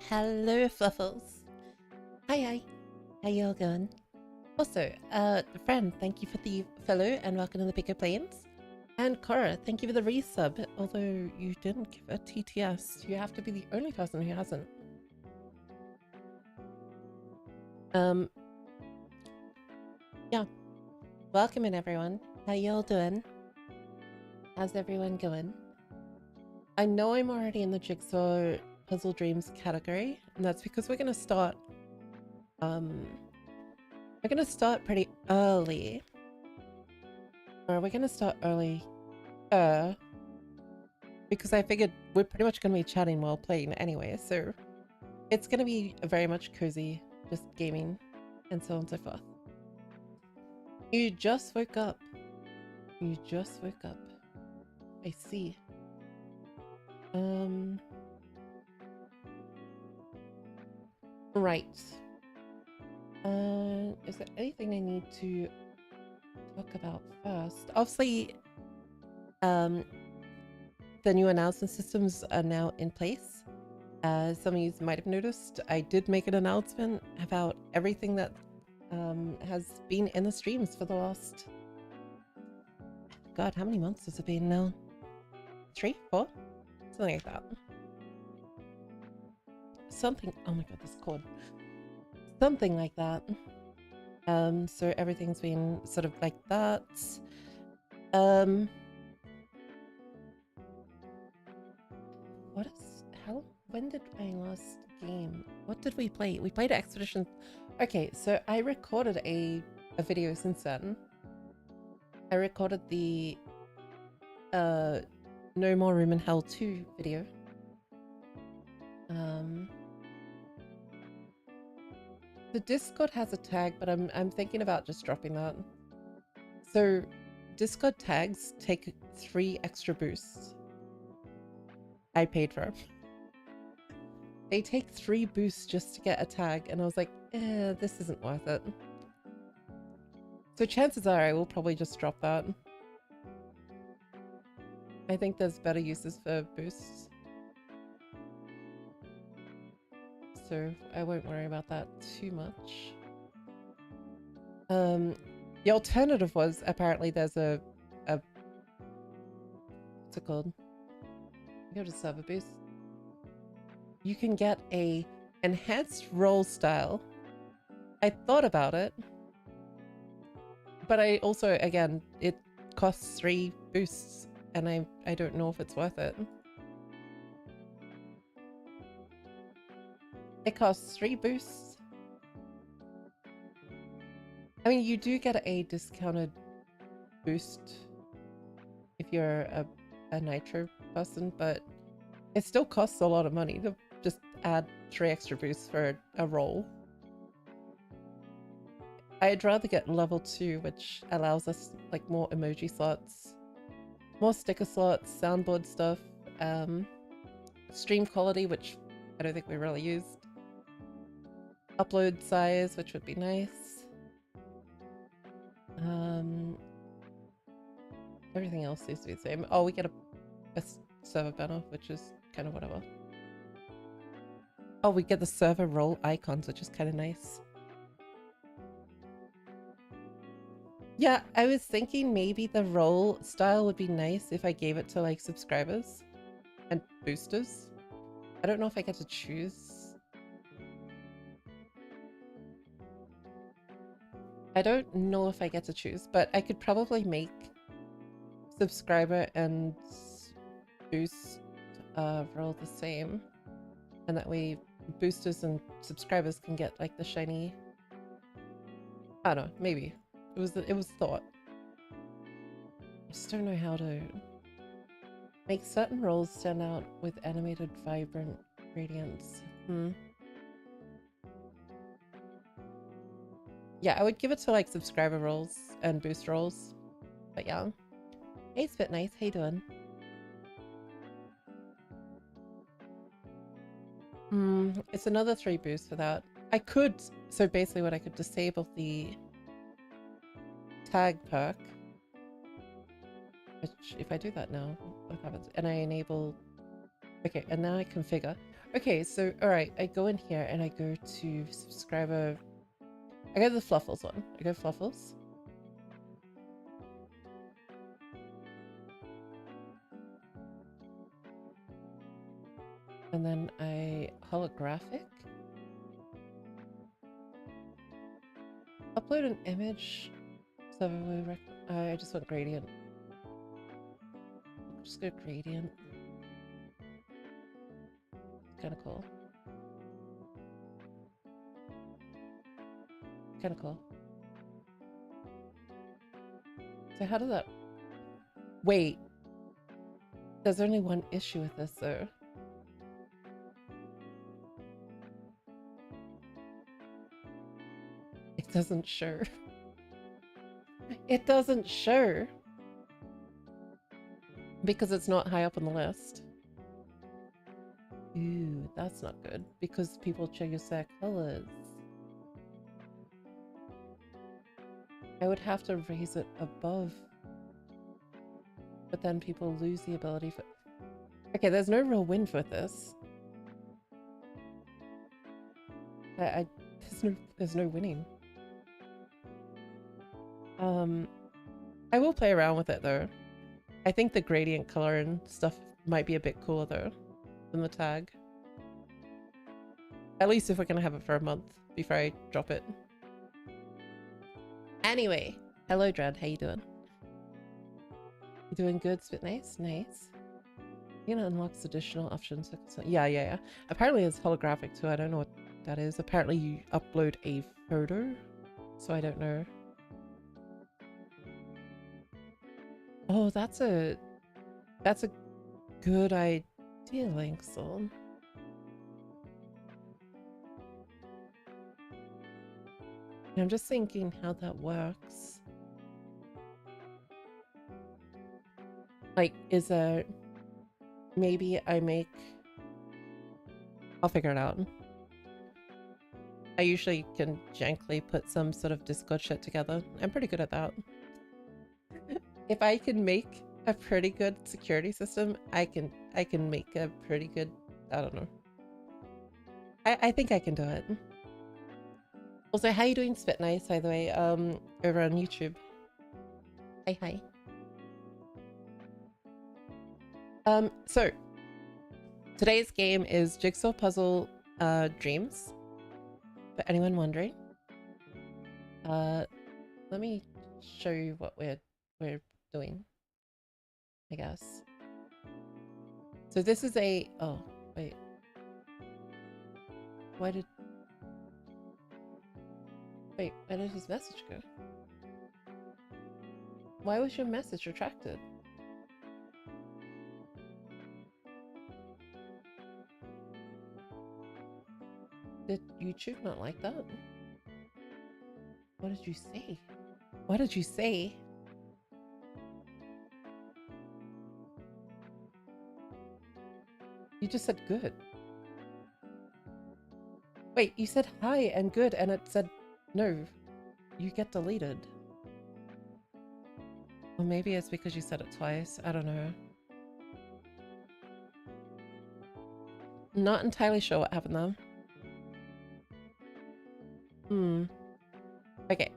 Hello, Fluffles. Hi. How y'all going? Also, friend, thank you for the follow and welcome to the Piko Plains. And Cora, thank you for the resub. Although you didn't give a TTS, you have to be the only person who hasn't. Yeah. Welcome in, everyone. How y'all doing? How's everyone going? I know I'm already in the Jigsaw Puzzle Dreams category, and that's because we're gonna start pretty early. Or we're gonna start early because I figured we're pretty much gonna be chatting while playing anyway, so it's gonna be very much cozy, just gaming and so on and so forth. You just woke up. You just woke up. I see. Right. Is there anything I need to talk about first? Obviously, the new announcement systems are now in place. Some of you might have noticed, I did make an announcement about everything that has been in the streams for the last... God, how many months has it been now? 3, 4? Something like that. Something... Oh my god, this cord. Something like that. So everything's been sort of like that. What is... How... When did my last game... What did we play? We played Expedition... Okay, so I recorded a video since then. I recorded the No More Room in Hell 2 video. The Discord has a tag, but I'm thinking about just dropping that. So Discord tags take 3 extra boosts. I paid for them. They take 3 boosts just to get a tag, and I was like, this isn't worth it. So chances are I will probably just drop that. I think there's better uses for boosts. So I won't worry about that too much. The alternative was apparently there's a what's it called? Go to server boost. You can get a enhanced roll style. I thought about it, but I also, again, it costs 3 boosts, and I don't know if it's worth it. It costs 3 boosts. I mean, you do get a discounted boost if you're a nitro person, but it still costs a lot of money to just add 3 extra boosts for a roll. I'd rather get level 2, which allows us like more emoji slots, more sticker slots, soundboard stuff, stream quality, which I don't think we really used, upload size, which would be nice. Everything else seems to be the same. Oh, we get a server banner, which is kind of whatever. Oh, we get the server role icons, which is kind of nice. Yeah, I was thinking maybe the role style would be nice if I gave it to like subscribers and boosters. I don't know if I get to choose. I don't know if I get to choose, but I could probably make subscriber and boost role the same, and that way boosters and subscribers can get like the shiny... I don't know, maybe. It was thought. I just don't know how to make certain roles stand out with animated vibrant gradients. Yeah, I would give it to like subscriber roles and boost roles. But yeah. Hey Spit Nice, how you doing? It's another 3 boosts for that. I could, so basically what I could disable the tag perk, which if I do that now, what happens? And I enable... Okay, and now I configure. Okay, so all right, I go in here and I go to subscriber. I go to the Fluffles one. I go Fluffles. And then I holographic. Upload an image. So I just want gradient. Just go gradient. Kind of cool. Kind of cool. So how does that... Wait. There's only one issue with this though. It doesn't show. It doesn't show. Because it's not high up on the list. Ooh, that's not good. Because people choose their colors. I would have to raise it above. But then people lose the ability for... Okay, there's no real win with this. There's no winning. I will play around with it though. I think the gradient color and stuff might be a bit cooler though than the tag. At least if we're gonna have it for a month before I drop it. Anyway, hello Dread, how you doing? You doing good? Spit nice? Nice. You know, unlocks additional options. Yeah. Apparently it's holographic too. I don't know what that is. Apparently you upload a photo, so I don't know. Oh, that's a good idea, Linkson. I'm just thinking how that works. Like, is there... Maybe I make... I'll figure it out. I usually can gently put some sort of Discord shit together. I'm pretty good at that. If I can make a pretty good security system, I can make a pretty good... I don't know. I think I can do it. Also, how you doing, Spit Nice, by the way, over on YouTube? Hi. So today's game is Jigsaw Puzzle Dreams. For anyone wondering. Let me show you what we're doing, I guess. So this is a... Oh, wait. Where did his message go? Why was your message retracted? Did YouTube not like that? What did you say? What did you say? You just said good. Wait, you said hi and good and it said no. You get deleted. Or maybe it's because you said it twice. I don't know. Not entirely sure what happened there. Okay.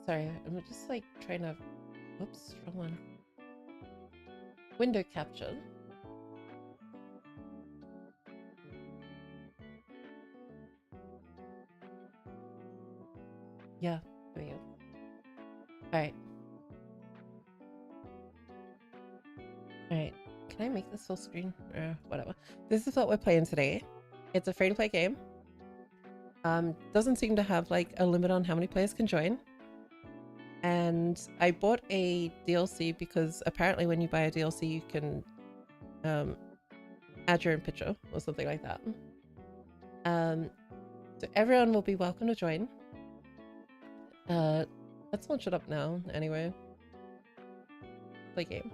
Sorry, I'm just like trying to... Oops, wrong one. Window capture. Yeah, there we go. Alright. Alright, can I make this full screen? Whatever. This is what we're playing today. It's a free-to-play game. Doesn't seem to have like a limit on how many players can join. And I bought a DLC because apparently when you buy a DLC you can add your own picture or something like that. So everyone will be welcome to join. Let's launch it up now anyway. Play game.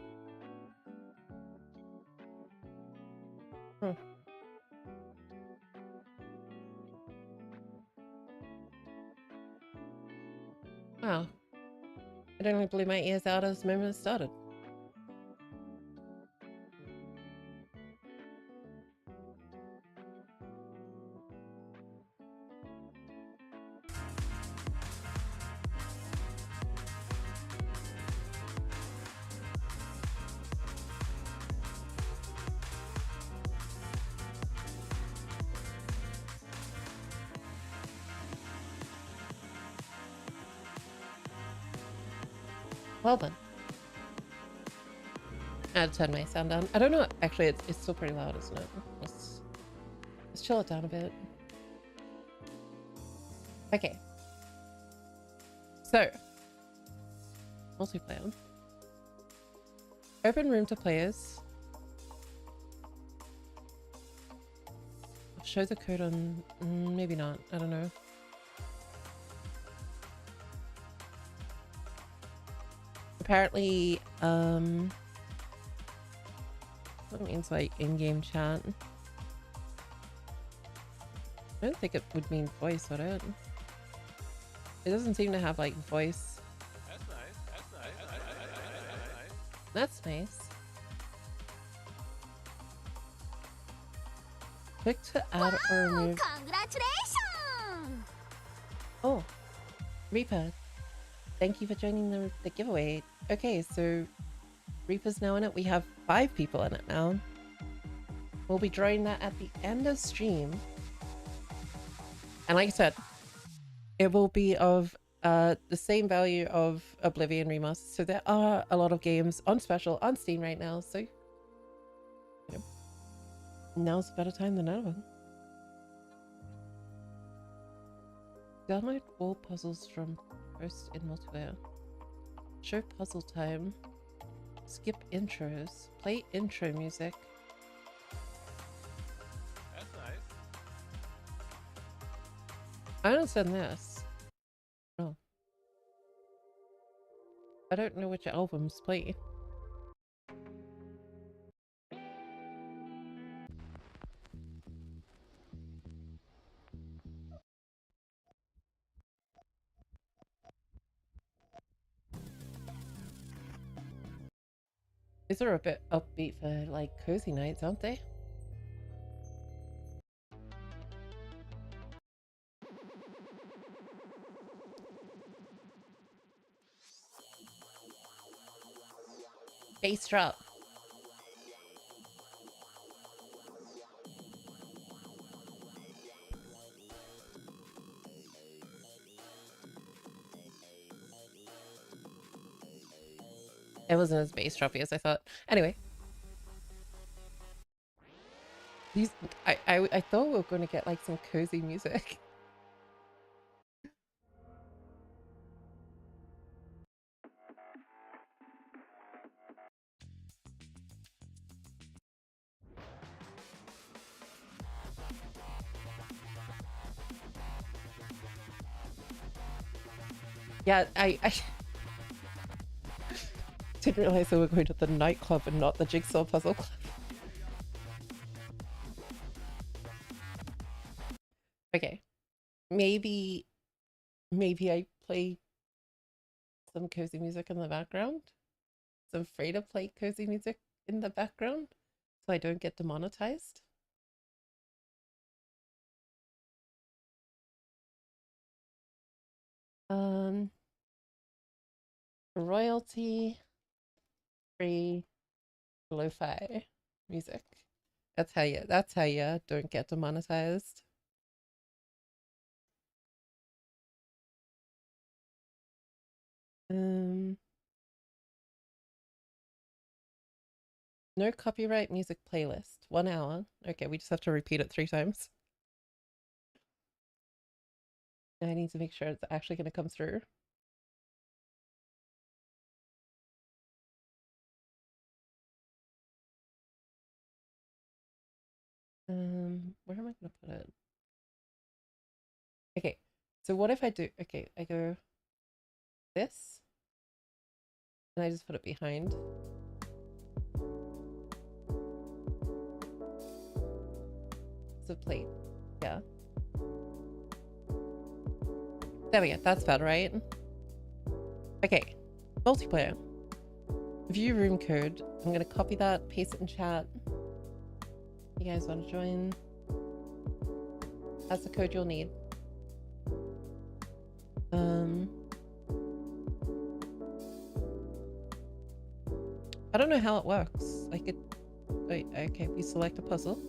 Wow. It only blew my ears out as the moment it started. Well then. I had to turn my sound down. I don't know. Actually, it's still pretty loud, isn't it? Let's chill it down a bit. Okay. So, multiplayer. Open room to players. Show the code on... maybe not. I don't know. Apparently, that means like in-game chat. I don't think it would mean voice, would it? It doesn't seem to have like voice. That's nice. That's nice. Click to add or remove. Congratulations! Oh, Reaper. Thank you for joining the giveaway. Okay, so Reaper's now in it. We have 5 people in it now. We'll be drawing that at the end of stream. And like I said, it will be of the same value of Oblivion Remastered. So there are a lot of games on special on Steam right now. So you know, now's a better time than ever. Download all puzzles from post in multiplayer. Show puzzle time. Skip intros. Play intro music. That's nice. I understand this. Oh. I don't know which albums play. These are a bit upbeat for like cozy nights, aren't they? Bass drop. It wasn't as bass droppy as I thought. Anyway. These I thought we were gonna get like some cozy music. Yeah, I didn't realize they were going to the nightclub and not the Jigsaw puzzle club. Okay. Maybe I play some cozy music in the background. So I'm free to play cozy music in the background so I don't get demonetized. Royalty free lo-fi music. That's how you don't get demonetized. No copyright music playlist. 1 hour. Okay, we just have to repeat it 3 times. I need to make sure it's actually going to come through. Where am I going to put it? Okay, so what if I do, okay, I go this, and I just put it behind. So plate, yeah. There we go, that's better, right? Okay, multiplayer. View room code. I'm gonna copy that, paste it in chat. You guys want to join? That's the code you'll need. I don't know how it works. I could... Wait, okay, we select a puzzle.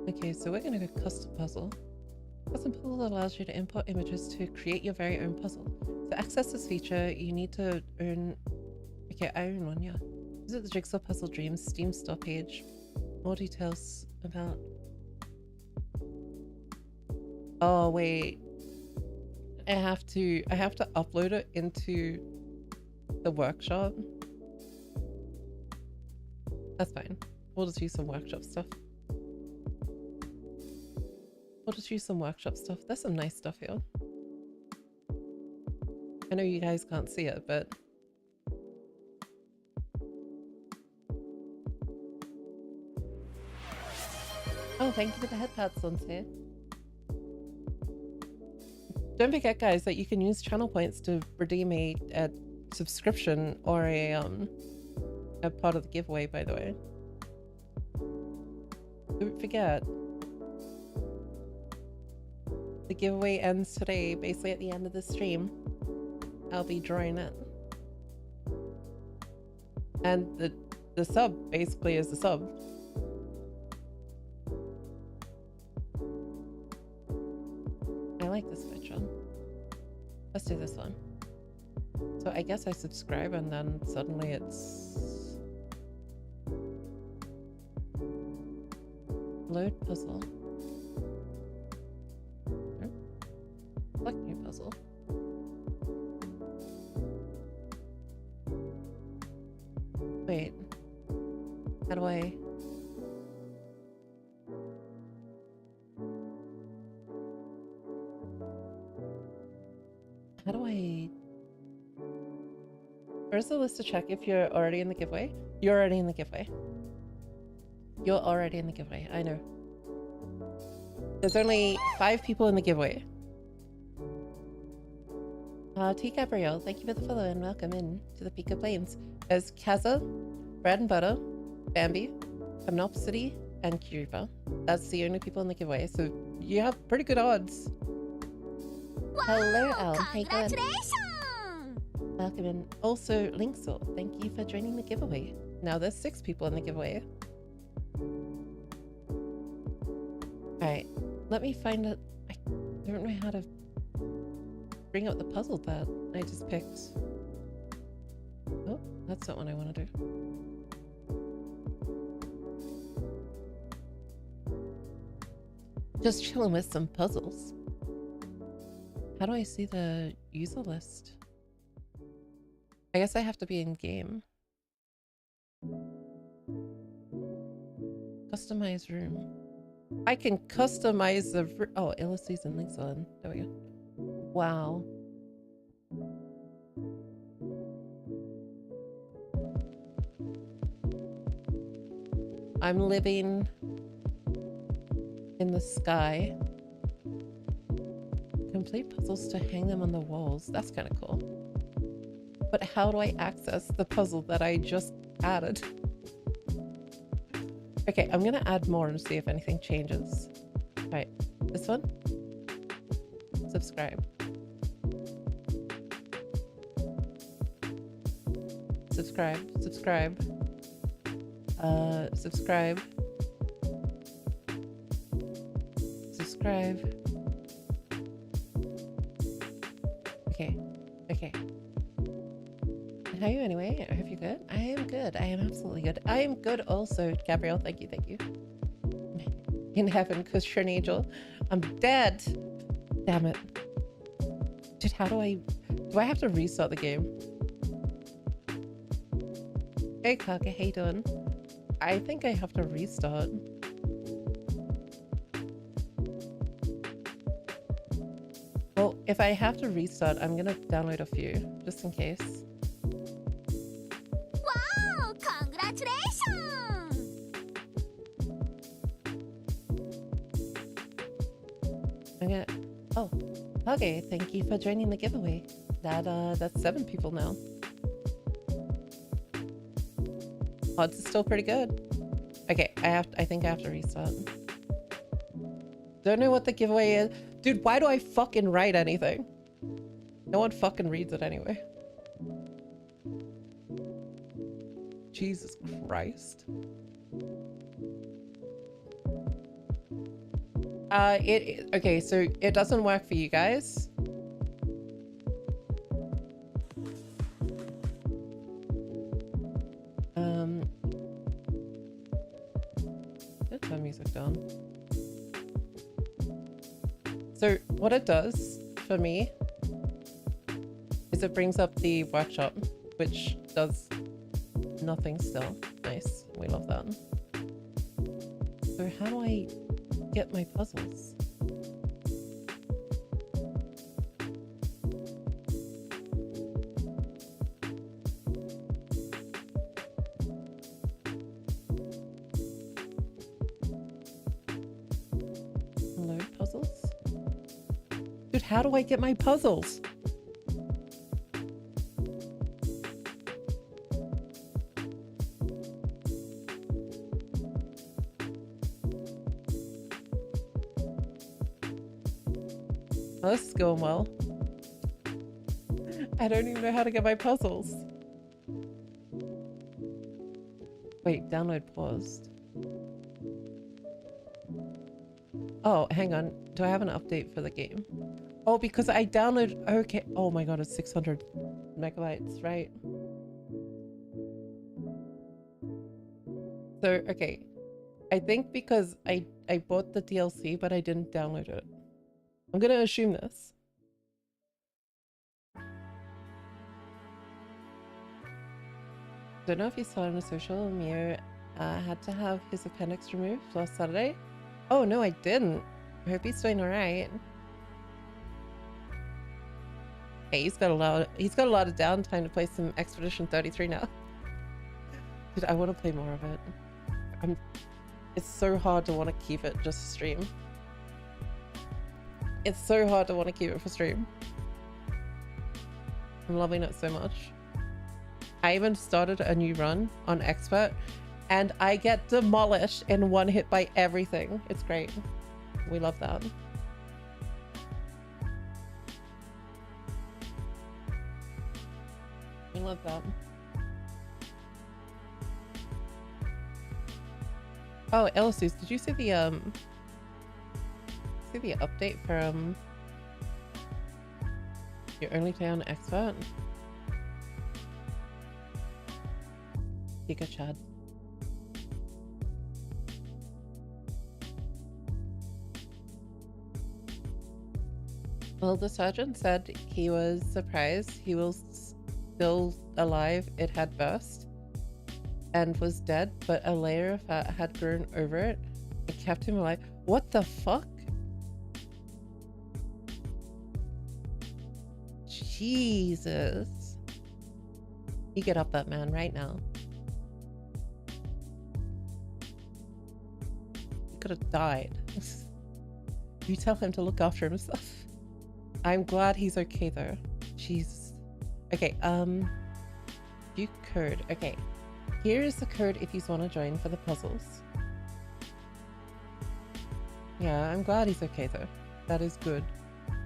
Okay, so we're gonna go custom puzzle. Custom puzzle allows you to import images to create your very own puzzle. To access this feature, you need to earn... Okay, I own one, yeah. Visit the Jigsaw Puzzle Dreams Steam store page. More details about... Oh, wait. I have to upload it into the workshop. That's fine. We'll just use some workshop stuff. There's some nice stuff here. I know you guys can't see it, but... Oh, thank you for the head pats, Sunset. Don't forget, guys, that you can use channel points to redeem a subscription or a part of the giveaway, by the way. Don't forget. The giveaway ends today, basically at the end of the stream. I'll be drawing it. And the sub basically is the sub. I like this picture. Let's do this one. So I guess I subscribe and then suddenly it's... Load puzzle. Select new puzzle. Wait. How do I... How do I... Where's the list to check if you're already in the giveaway? You're already in the giveaway. You're already in the giveaway, I know. There's only 5 people in the giveaway. T. Gabrielle, thank you for the follow and welcome in to the Piko Plains. There's Kaza, Bread and Butter, Bambi, Amnopsity, and Kiripa. That's the only people in the giveaway, so you have pretty good odds. Wow, hello, Al. How you going? Congratulations! Welcome in. Also, Linksaw, thank you for joining the giveaway. Now there's 6 people in the giveaway. Alright, let me find it. I don't know how to bring up the puzzle that I just picked. Oh, that's not what I want to do. Just chilling with some puzzles. How do I see the user list? I guess I have to be in game. Customize room. I can customize the room. Oh, Illustrates and links on. There we go. Wow. I'm living in the sky. Complete puzzles to hang them on the walls. That's kind of cool. But how do I access the puzzle that I just added? Okay, I'm gonna add more and see if anything changes. All right, this one. Subscribe. Subscribe. Subscribe. Subscribe. Subscribe. Okay. Okay. How are you anyway? I hope you're good. I am good. I am absolutely good. I am good also, Gabrielle. Thank you. Thank you. In heaven, because you're an angel. I'm dead. Damn it. Dude, how do I have to restart the game? Hey, Kaka, how you doing? I think I have to restart. Well, if I have to restart, I'm gonna download a few, just in case. Wow, congratulations! I'm gonna... Oh, Okay, thank you for joining the giveaway. That's 7 people now. Odds are still pretty good. Okay, I think I have to restart. Don't know what the giveaway is. Dude, why do I fucking write anything? No one fucking reads it anyway. Jesus Christ. Okay, so it doesn't work for you guys. Let's turn music down. So what it does for me is it brings up the workshop, which does nothing still. Nice, we love that. So how do I get my puzzles? Load puzzles? Dude, how do I get my puzzles? Oh, this is going well. I don't even know how to get my puzzles. Wait, download paused. Oh, hang on. Do I have an update for the game? Oh, because I downloaded... Okay. Oh my god, it's 600 megabytes, right? So, okay. I think because I bought the DLC, but I didn't download it. I'm gonna assume this. Don't know if you saw on the social, Mio had to have his appendix removed last Saturday. Oh no, I didn't. I hope he's doing alright. Hey, he's got a lot of downtime to play some Expedition 33 now. Dude, I want to play more of it. It's so hard to want to keep it just to stream. It's so hard to want to keep it for stream. I'm loving it so much. I even started a new run on Expert and I get demolished in one hit by everything. It's great. We love that. We love that. Oh, Elasus, did you see the update from your only play on Expert? Piko Chad. Well, the sergeant said he was surprised he was still alive. It had burst and was dead, but a layer of fat had grown over it. It kept him alive. What the fuck? Jesus. You get up that man right now. He could have died. You tell him to look after himself. I'm glad he's okay though. Jesus. Okay, view code. Okay. Here is the code if you want to join for the puzzles. Yeah, I'm glad he's okay though. That is good.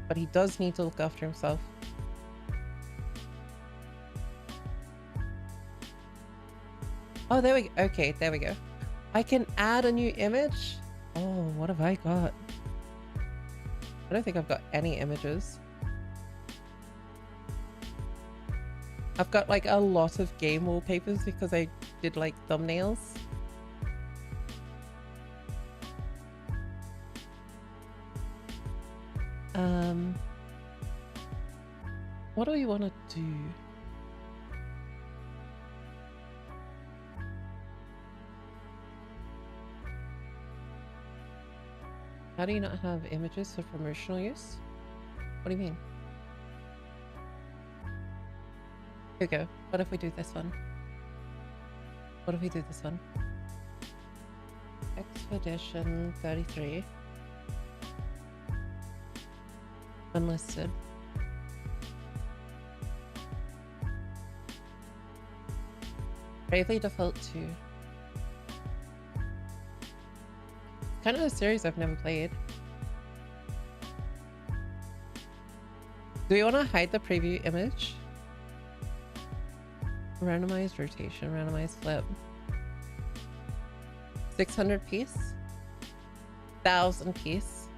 But he does need to look after himself. Oh, there we go. Okay, there we go. I can add a new image. Oh, what have I got? I don't think I've got any images. I've got like a lot of game wallpapers because I did like thumbnails. What do we want to do? How do you not have images for promotional use? What do you mean? Here we go. What if we do this one? What if we do this one? Expedition 33. Unlisted. Bravely Default 2. Kind of a series I've never played. Do we want to hide the preview image? Randomized rotation, randomized flip. 600 piece? 1,000 piece?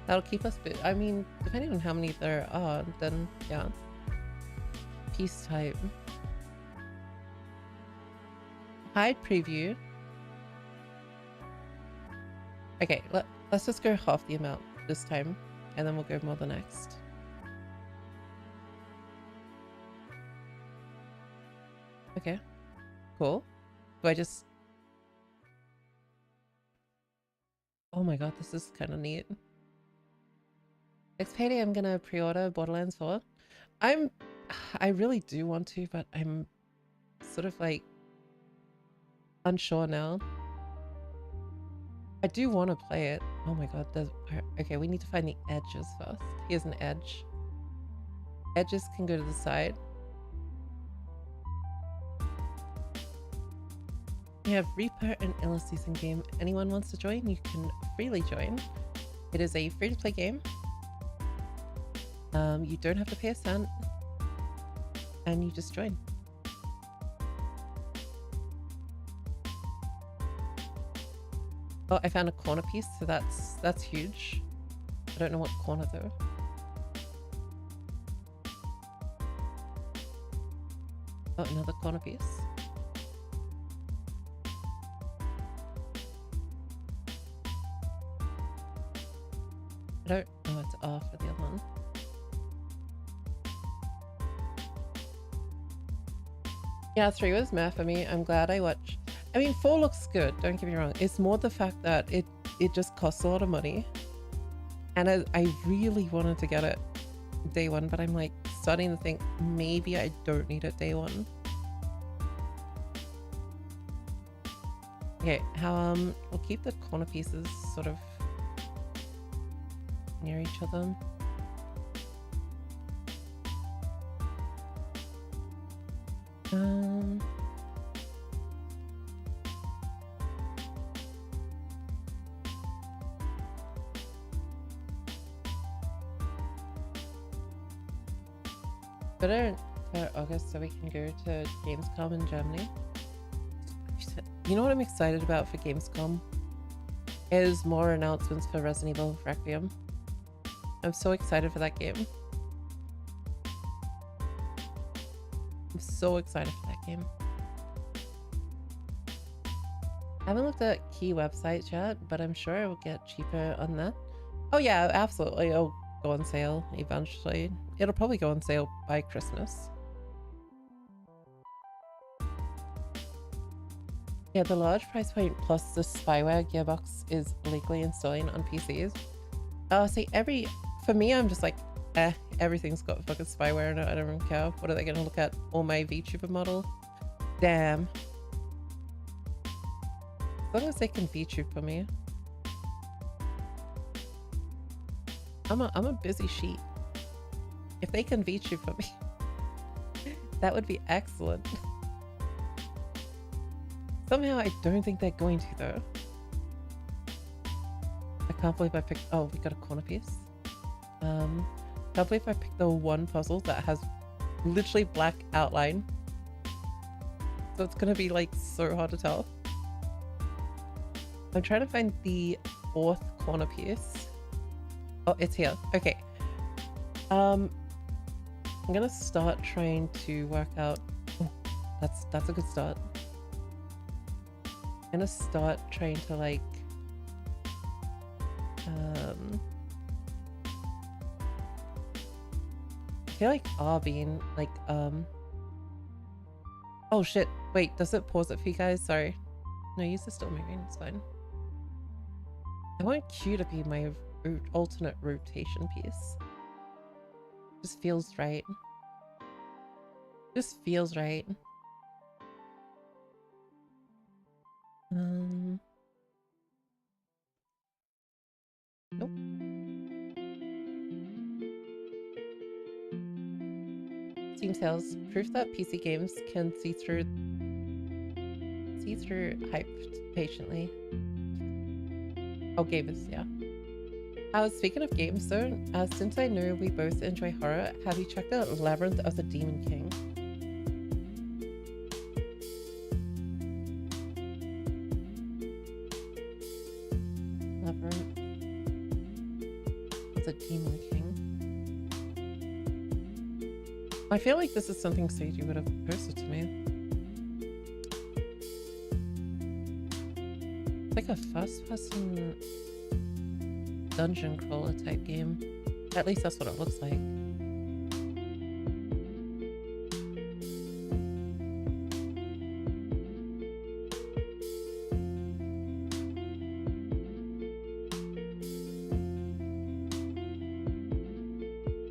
That'll keep us, I mean, depending on how many there are, then yeah. Piece type. Hide preview. Okay, let's just go half the amount this time, and then we'll go more the next. Okay, cool. Do I just... Oh my god, this is kind of neat. Next payday, I'm gonna pre-order Borderlands 4. I really do want to, but I'm sort of like unsure now. I do want to play it. Oh my god, okay, we need to find the edges first. Here's an edge. Edges can go to the side. We have Reaper and Illa season game. Anyone wants to join, you can freely join. It is a free-to-play game. You don't have to pay a cent, and you just join. Oh, I found a corner piece, so that's huge. I don't know what corner though. Oh, another corner piece. I don't know it's R for the other one. Yeah, 3 was meh for me. I'm glad I watched. I mean, 4 looks good, don't get me wrong. It's more the fact that it just costs a lot of money. And I really wanted to get it day one, but I'm like starting to think maybe I don't need it day one. Okay, we'll keep the corner pieces sort of near each other. Better for August so we can go to Gamescom in Germany. You know what I'm excited about for Gamescom? Is more announcements for Resident Evil Requiem. I'm so excited for that game. I'm so excited for that game. I haven't looked at key websites yet, but I'm sure it will get cheaper on that. Oh yeah, absolutely. It'll go on sale eventually. It'll probably go on sale by Christmas. Yeah, the large price point plus the spyware gearbox is legally installing on PCs. See, for me, I'm just like, everything's got fucking spyware in it. I don't even care. What are they gonna look at? All my VTuber model? Damn. As long as they can VTuber me. I'm a busy sheet. If they can VTuber me, that would be excellent. Somehow I don't think they're going to though. I can't believe I picked, oh, we got a corner piece. Can't believe I picked the one puzzle that has literally black outline. So it's gonna be like so hard to tell. I'm trying to find the 4th corner piece. Oh, it's here. Okay. I'm gonna start trying to work out. Oh, that's a good start. I'm gonna start trying to like I feel like R being like oh shit, wait, does it pause it for you guys? Sorry. No, use is still moving, it's fine. I want Q to be my alternate rotation piece. Just feels right. Just feels right. Nope. Steam sales, proof that PC games can see through hype patiently. Oh, games, yeah. Speaking of games though, since I know we both enjoy horror, have you checked out Labyrinth of the Demon King? Labyrinth of the Demon King. I feel like this is something Seiji would have posted to me. It's like a first-person dungeon crawler type game. At least that's what it looks like.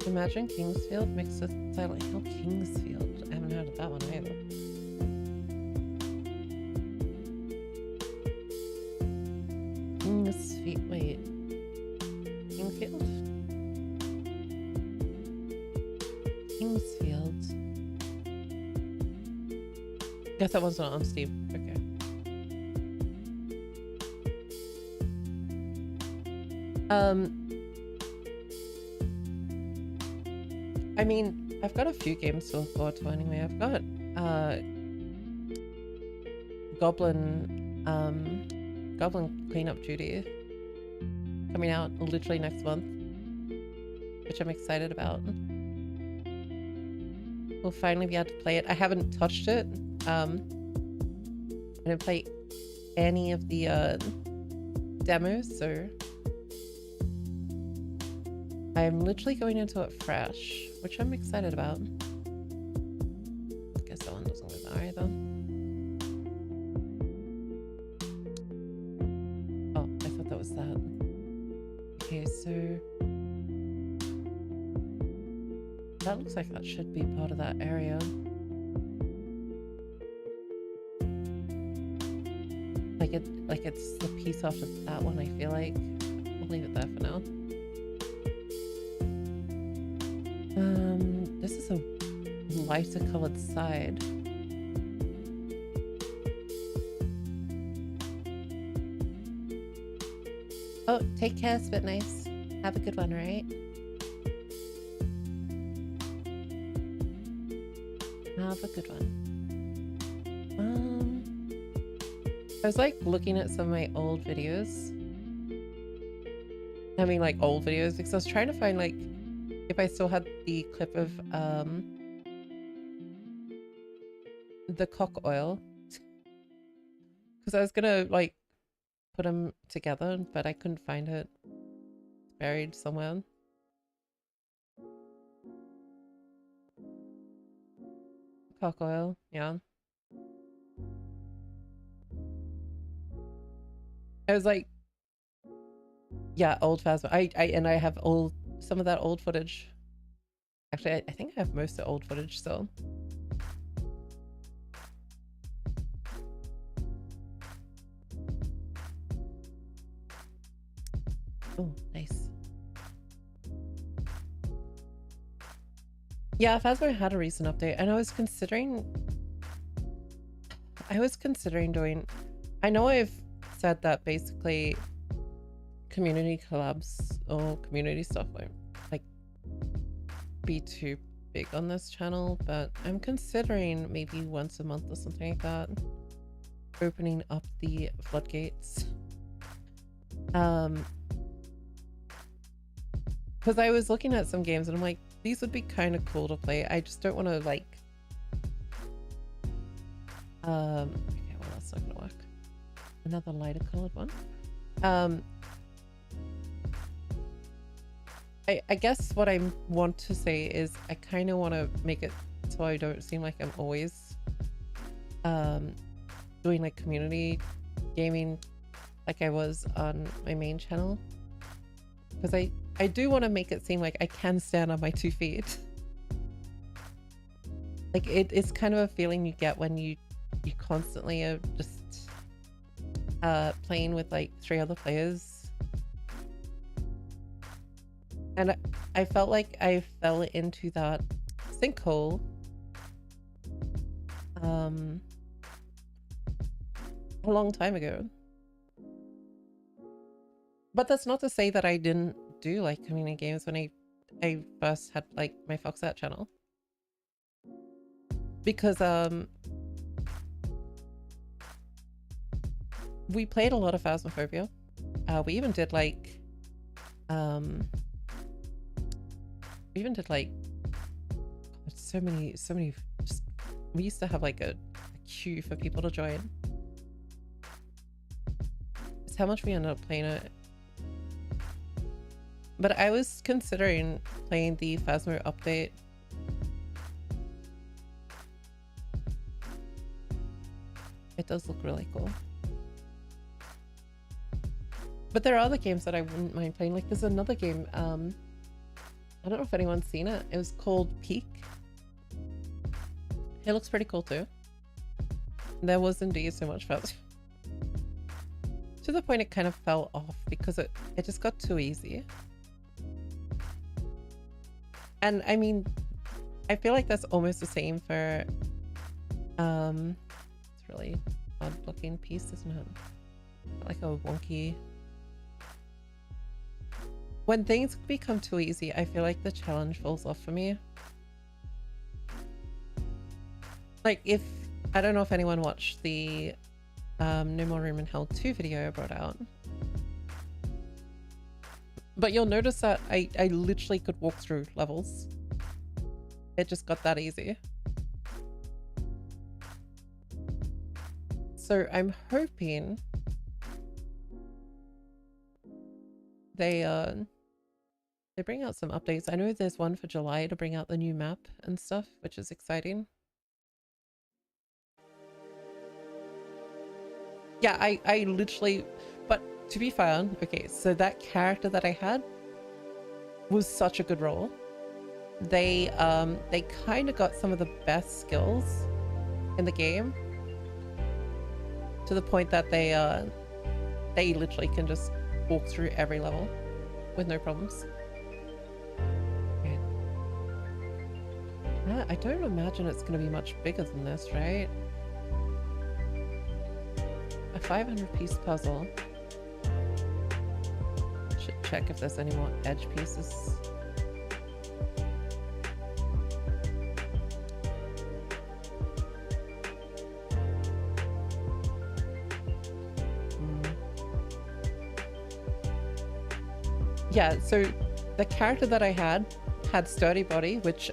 Imagine Kingsfield mixed with Silent Hill. Kingsfield. I haven't heard of that one either. Kingsfield. Wait. Kingfield? Kingsfield. Guess that one's not on Steam. Okay. I mean, I've got a few games to look forward to anyway. I've got Goblin Cleanup Duty coming out literally next month, which I'm excited about. We'll finally be able to play it. I haven't touched it. I didn't play any of the demos, so I'm literally going into it fresh, which I'm excited about. I guess that one doesn't go there either. Oh, I thought that was that. Okay, so that looks like that should be part of that area. Like it's the piece after that one, I feel like. We'll leave it there for now. This is a lighter colored side. Oh, take care, Spit Nice. Have a good one, right? Have a good one. I was like looking at some of my old videos. I mean, like old videos, because I was trying to find like if I still had the clip of the cock oil, because I was gonna like put them together, but I couldn't find it. It's buried somewhere. Cock oil, yeah. I was like, yeah, old Phasma. I have some of that old footage. Actually, I think I have most of the old footage still. Oh, nice. Yeah, Phasma had a recent update, and I was considering doing. I know I've said that basically community collabs or community stuff won't like be too big on this channel, but I'm considering maybe once a month or something like that, opening up the floodgates. Because I was looking at some games and I'm like, these would be kind of cool to play. I just don't want to like okay, well, that's not gonna work. Another lighter colored one. I guess what I want to say is I kind of want to make it so I don't seem like I'm always doing like community gaming like I was on my main channel, because I do want to make it seem like I can stand on my 2 feet. Like it's kind of a feeling you get when you constantly are just playing with like 3 other players. And I felt like I fell into that sinkhole a long time ago. But that's not to say that I didn't do like community games when I first had like my Foxat channel. Because we played a lot of Phasmophobia. We even did like so many just, we used to have like a queue for people to join. It's how much we ended up playing it. But I was considering playing the Phasmo update. It does look really cool. But there are other games that I wouldn't mind playing. Like there's another game, I don't know if anyone's seen it. It was called Peak. It looks pretty cool too. There was indeed so much fun. To the point it kind of fell off because it just got too easy. And I mean, I feel like that's almost the same for it's really odd looking piece, isn't it? Like a wonky. When things become too easy, I feel like the challenge falls off for me. Like if, I don't know if anyone watched the No More Room in Hell 2 video I brought out. But you'll notice that I literally could walk through levels. It just got that easy. So I'm hoping they bring out some updates. I know there's one for July to bring out the new map and stuff, which is exciting. Yeah, I literally, but to be fair, okay, so that character that I had was such a good role. They kind of got some of the best skills in the game to the point that they literally can just walk through every level with no problems. Okay. I don't imagine it's going to be much bigger than this, right? A 500-piece puzzle. Should check if there's any more edge pieces. Yeah, so the character that I had sturdy body, which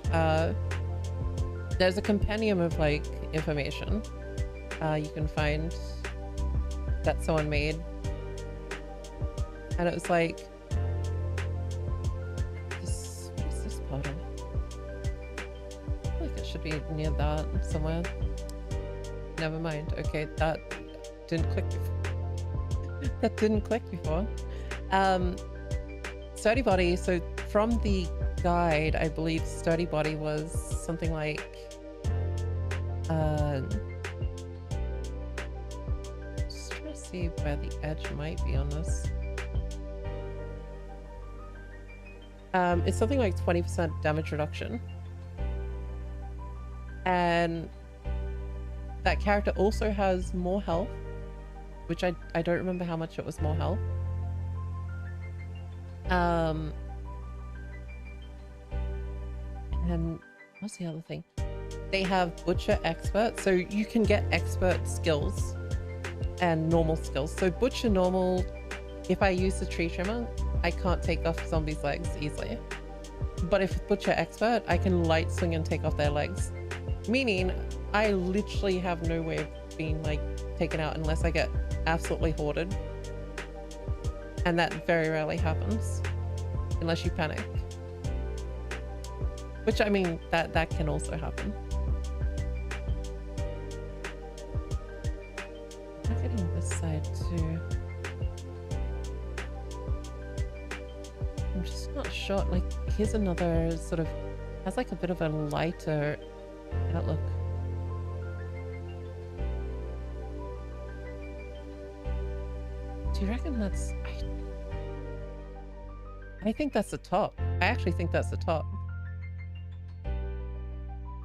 there's a compendium of like information you can find that someone made, and it was like what is this puddle? I feel like it should be near that somewhere. Never mind. Okay, that didn't click before. That didn't click before. Sturdy body, so from the guide, I believe sturdy body was something like just trying to see where the edge might be on this. It's something like 20% damage reduction, and that character also has more health, which I don't remember how much it was more health. And what's the other thing? They have Butcher Expert, so you can get expert skills and normal skills. So Butcher normal, if I use the tree trimmer, I can't take off zombies' legs easily. But if Butcher Expert, I can light swing and take off their legs. Meaning, I literally have no way of being like taken out unless I get absolutely hoarded. And that very rarely happens unless you panic, which I mean that can also happen. I'm getting this side too. I'm just not sure. Like here's another sort of has like a bit of a lighter outlook. Do you reckon that's... I think that's the top. I actually think that's the top.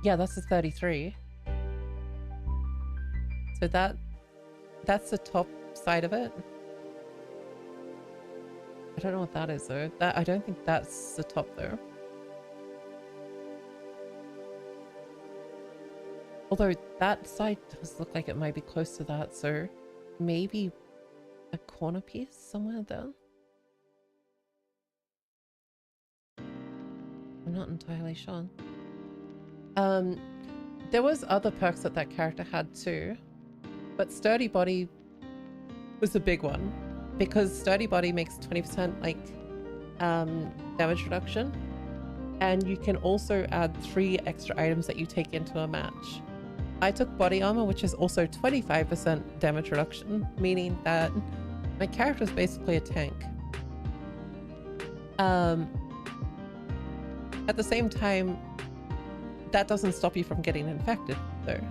Yeah, that's the 33. So that's the top side of it. I don't know what that is though. That I don't think that's the top though. Although that side does look like it might be close to that, so maybe a corner piece somewhere there. I'm not entirely sure. There was other perks that that character had too, but Sturdy Body was a big one because Sturdy Body makes 20% like damage reduction, and you can also add 3 extra items that you take into a match. I took body armor, which is also 25% damage reduction, meaning that my character is basically a tank. At the same time, that doesn't stop you from getting infected though.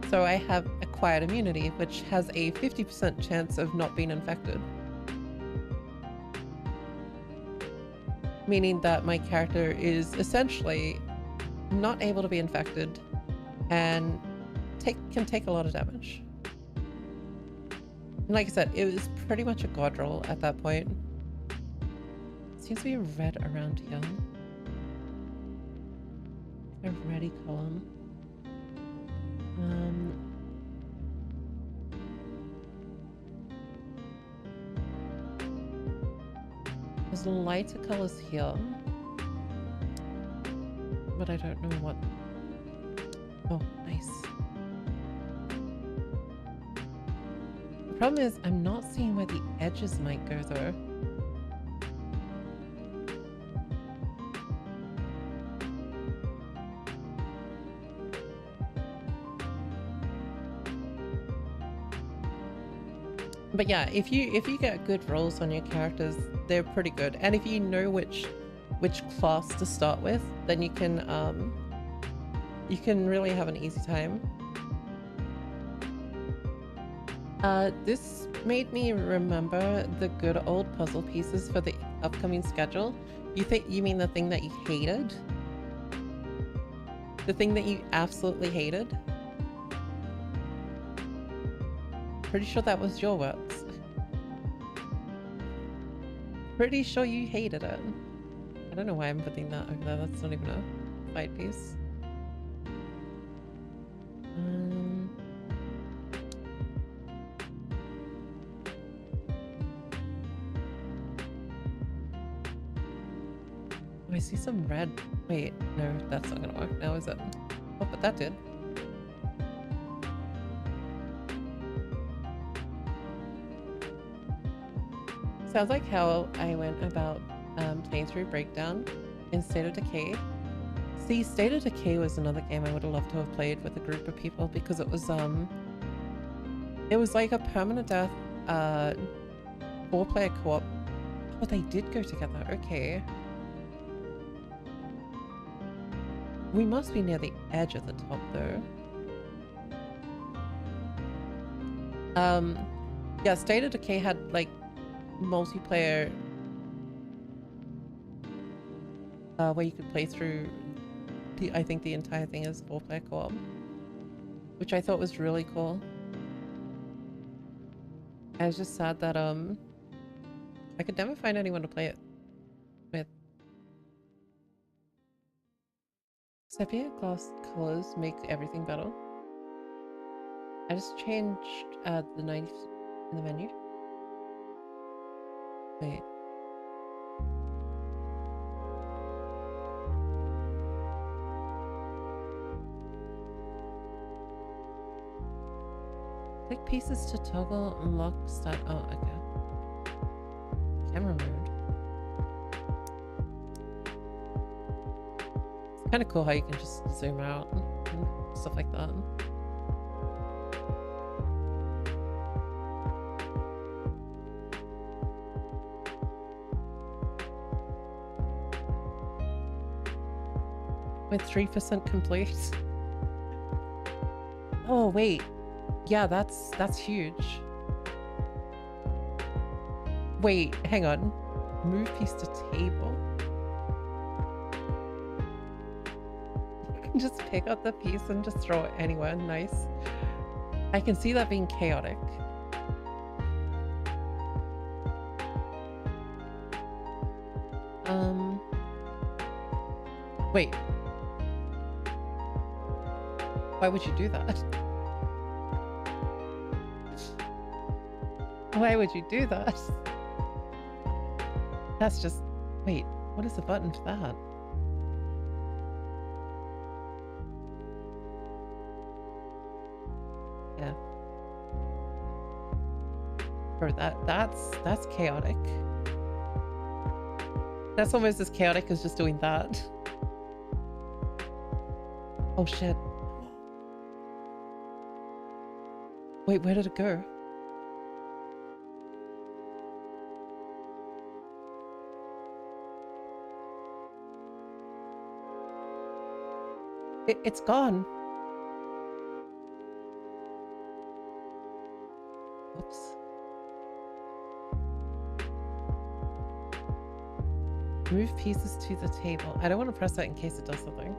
So I have acquired immunity, which has a 50% chance of not being infected. Meaning that my character is essentially not able to be infected and can take a lot of damage. And like I said, it was pretty much a god roll at that point. Seems to be a red around here. A ready column. There's lighter colors here, but I don't know what. Oh, nice. The problem is I'm not seeing where the edges might go though. But yeah, if you get good rolls on your characters, they're pretty good. And if you know which class to start with, then you can really have an easy time. This made me remember the good old puzzle pieces for the upcoming schedule. You mean the thing that you hated? The thing that you absolutely hated? Pretty sure that was your words. Pretty sure you hated it. I don't know why I'm putting that over there. That's not even a fight piece. Oh, I see some red. Wait, no, that's not gonna work now, is it? Oh, but that did. Sounds like how I went about playing through Breakdown in State of Decay. See, State of Decay was another game I would have loved to have played with a group of people because it was like a permanent death 4-player co-op. Oh, they did go together. Okay. We must be near the edge of the top though. Yeah, State of Decay had like multiplayer where you could play through I think the entire thing is 4-player co-op, which I thought was really cool. I was just sad that I could never find anyone to play it with. Sepia glass colors make everything better. I just changed the 90s in the menu. Wait. Click pieces to toggle and lock start. Oh, okay. Camera mode. It's kind of cool how you can just zoom out and stuff like that. With 3% complete. Oh wait, yeah, that's huge. Wait, hang on. Move piece to table. You can just pick up the piece and just throw it anywhere. Nice. I can see that being chaotic. Wait. Why would you do that? Why would you do that? That's just... Wait, what is the button for that? Yeah. Bro, that's chaotic. That's almost as chaotic as just doing that. Oh shit. Wait, where did it go? It's gone. Oops. Move pieces to the table. I don't want to press that in case it does something.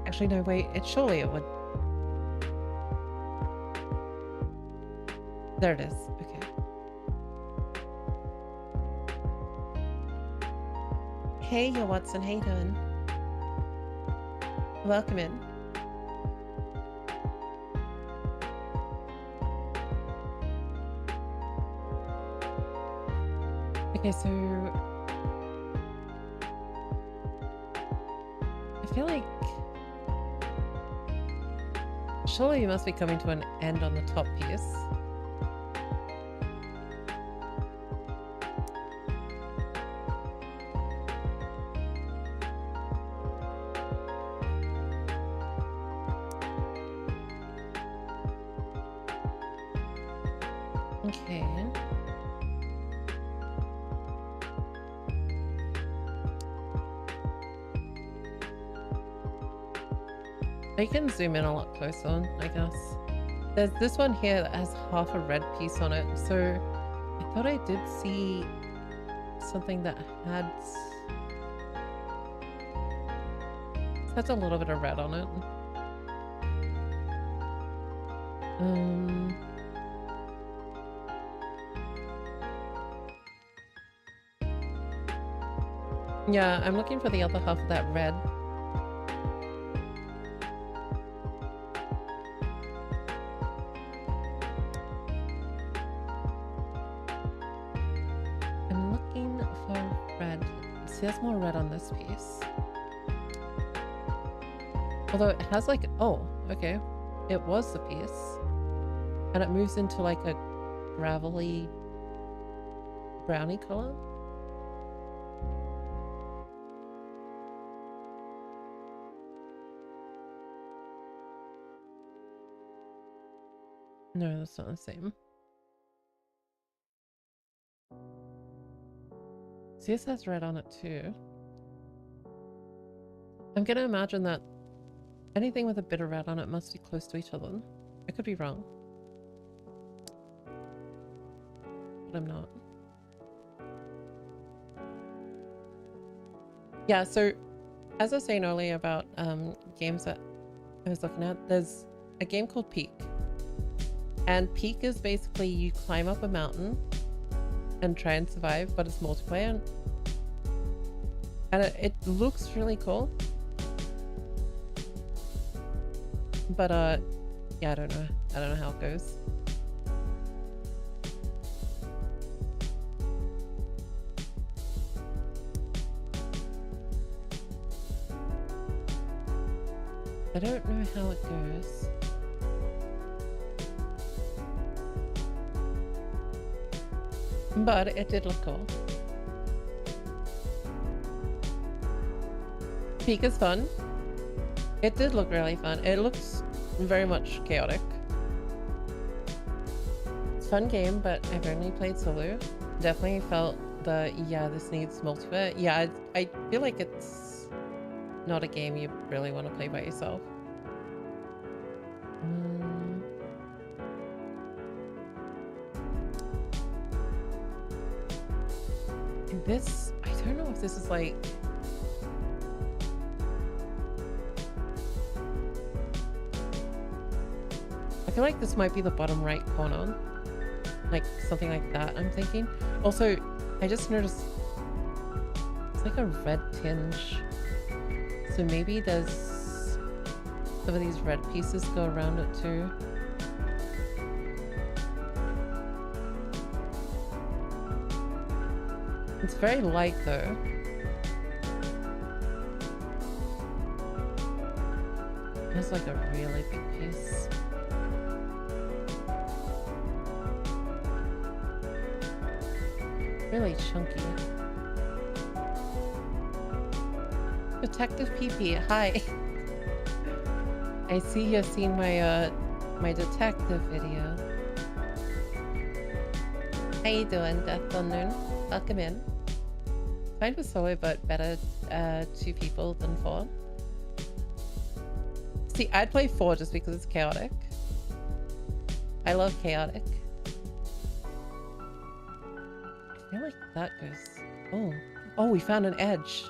Actually, no, wait. Surely it would. There it is. Okay. Hey, yo, Watson. How you doing? Welcome in. Okay, so I feel like surely you must be coming to an end on the top piece. Okay. I can zoom in a lot closer, I guess. There's this one here that has half a red piece on it, so I thought I did see something that had a little bit of red on it. Yeah, I'm looking for the other half of that red. I'm looking for red. See, there's more red on this piece. Although it has like, oh, okay. It was the piece. And it moves into like a gravelly brownie color. No, that's not the same. See, this has red on it too. I'm gonna imagine that anything with a bit of red on it must be close to each other. I could be wrong. But I'm not. Yeah, so as I was saying earlier about games that I was looking at, there's a game called Peak. And Peak is basically you climb up a mountain and try and survive, but it's multiplayer. And it looks really cool. But yeah, I don't know how it goes. I don't know how it goes. But it did look cool. Peak is fun. It did look really fun. It looks very much chaotic. It's a fun game, but I've only played solo. Definitely felt the, yeah, this needs multiplayer. Yeah, I feel like it's not a game you really want to play by yourself. This, I don't know if this is like... feel like this might be the bottom right corner. Like something like that, I'm thinking. Also, I just noticed it's like a red tinge. So maybe there's some of these red pieces go around it too. It's very light though. It's like a really big piece. Really chunky. Detective PP, hi. I see you've seen my my detective video. How you doing, Death Unknown? Welcome in. Fine with solo, but better 2 people than 4. See, I'd play 4 just because it's chaotic. I love chaotic. I feel like that goes... Oh. Oh, we found an edge.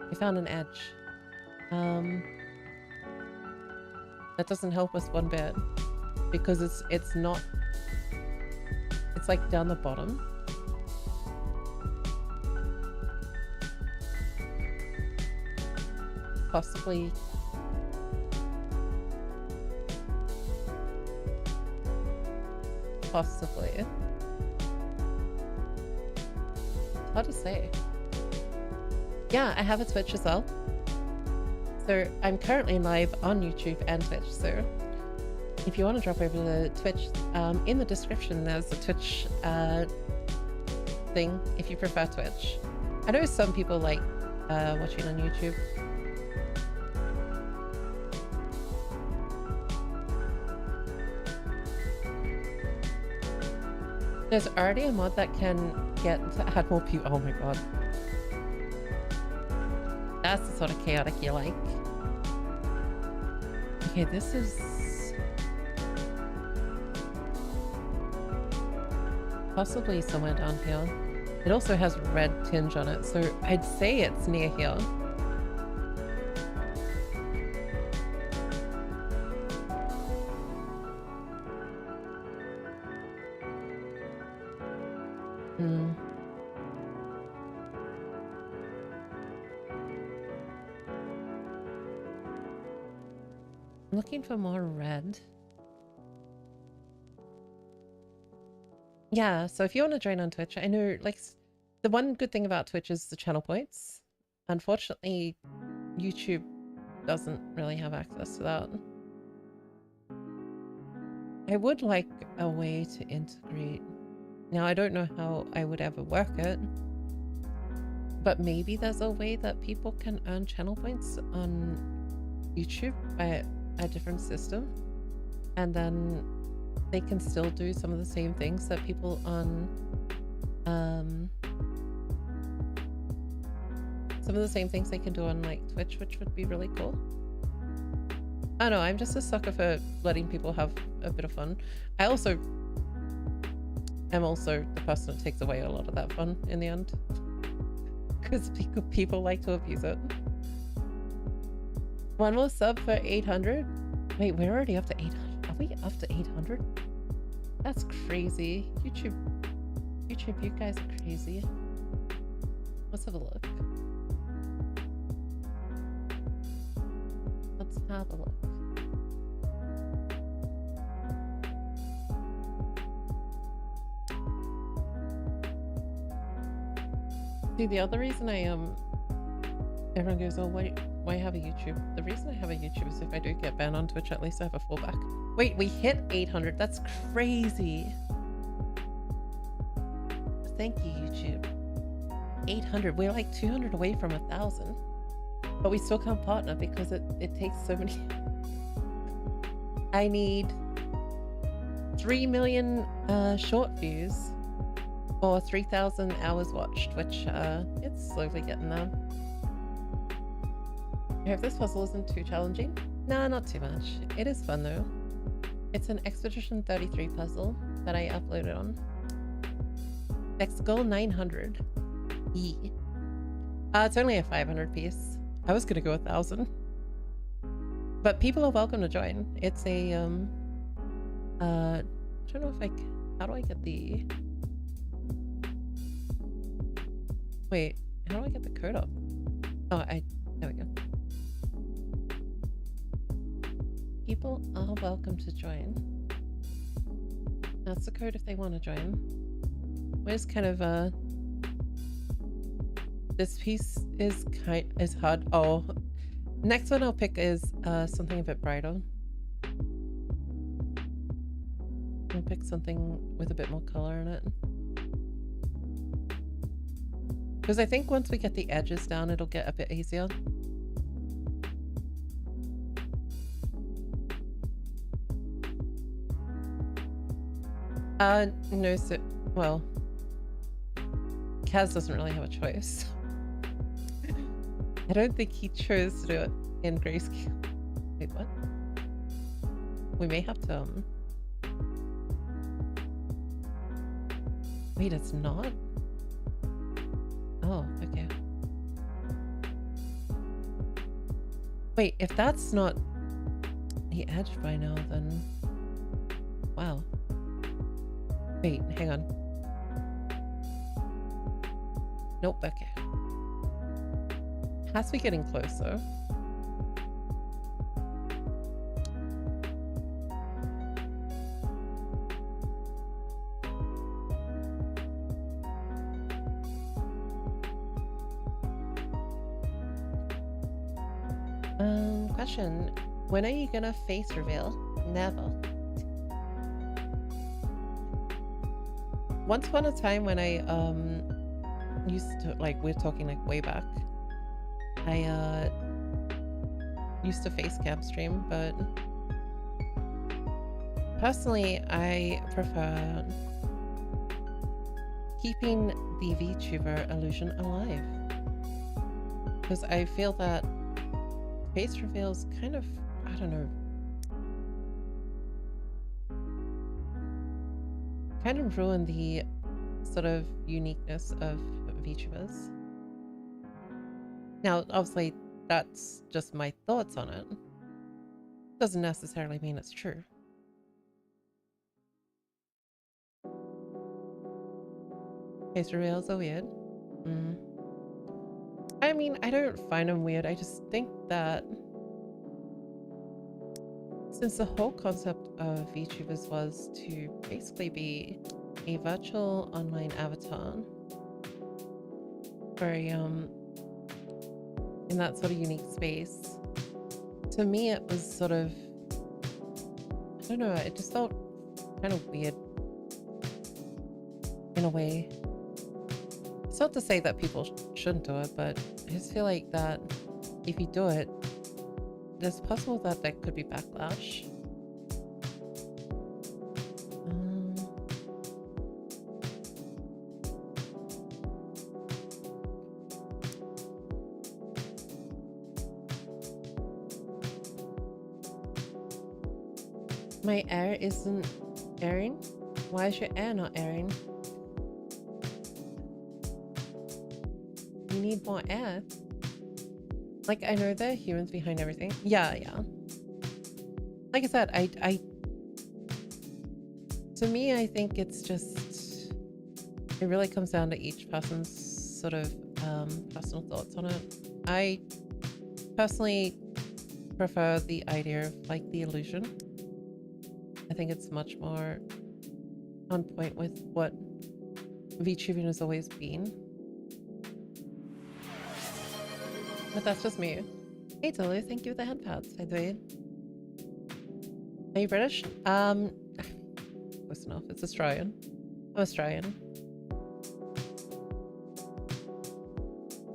We found an edge. That doesn't help us one bit. Because it's not... It's like down the bottom. Possibly... Possibly. It's hard to say. Yeah, I have a Twitch as well. So I'm currently live on YouTube and Twitch. So if you want to drop over to the Twitch, in the description there's a Twitch thing if you prefer Twitch. I know some people like watching on YouTube. There's already a mod that can get to add more people. Oh my god. That's the sort of chaotic you like. Okay, this is... possibly somewhere down here. It also has red tinge on it, so I'd say it's near here. I'm looking for more red. Yeah, so if you want to join on Twitch, I know, like, the one good thing about Twitch is the channel points. Unfortunately, YouTube doesn't really have access to that. I would like a way to integrate. Now, I don't know how I would ever work it, but maybe there's a way that people can earn channel points on YouTube by a different system, and then they can still do some of the same things that people on some of the same things they can do on like Twitch, which would be really cool. I don't know, I'm just a sucker for letting people have a bit of fun. I also am also the person that takes away a lot of that fun in the end, because people like to abuse it. One more sub for 800. Wait, we're already up to 800. Are we up to 800? That's crazy. YouTube, you guys are crazy. Let's have a look. Let's have a look. See, the other reason I everyone goes, oh, why have a YouTube? The reason I have a YouTube is if I do get banned on Twitch, at least I have a fallback. Wait, we hit 800. That's crazy. Thank you, YouTube. 800. We're like 200 away from 1,000. But we still can't partner because it takes so many. I need 3 million short views or 3,000 hours watched, which it's slowly getting there. I hope this puzzle isn't too challenging. Nah, not too much. It is fun though. It's an Expedition 33 puzzle that I uploaded on. Next goal 900. It's only a 500 piece. I was gonna go 1,000. But people are welcome to join. It's a I don't know if I how do I get the wait, how do I get the code up? Oh, there we go. People are welcome to join. That's the code if they want to join. Where's kind of this piece is hard. Oh, next one I'll pick is something a bit brighter. I'll pick something with a bit more color in it. Because I think once we get the edges down, it'll get a bit easier. No, so, well, Kaz doesn't really have a choice. I don't think he chose to do it in grayscale. Wait, what? We may have to, wait, it's not? Oh, okay. Wait, if that's not the edge by now, then... Wow. Wait, hang on. Nope, okay. Has to be getting closer. Question. When are you gonna face reveal? Never. Once upon a time when I used to, like, we're talking like way back, I used to face cam stream, but personally I prefer keeping the VTuber illusion alive, because I feel that face reveals kind of, I don't know, kind of ruin the sort of uniqueness of VTubers. Now, obviously, that's just my thoughts on it. Doesn't necessarily mean it's true. Face reveals are weird. I mean, I don't find them weird. I just think that since the whole concept of VTubers was to basically be a virtual online avatar for a, in that sort of unique space, to me it was sort of, I don't know, it just felt kind of weird in a way. It's not to say that people shouldn't do it, but I just feel like that if you do it, there's possible that there could be backlash. My air isn't airing? Why is your air not airing? You need more air. Like, I know there are humans behind everything. Yeah. Like I said, to me, I think it's just, it really comes down to each person's sort of personal thoughts on it. I personally prefer the idea of, like, the illusion. I think it's much more on point with what VTubing has always been. But that's just me. Hey Tolu, thank you for the hand pads, by the way. Are you British? Close enough. It's Australian. I'm Australian.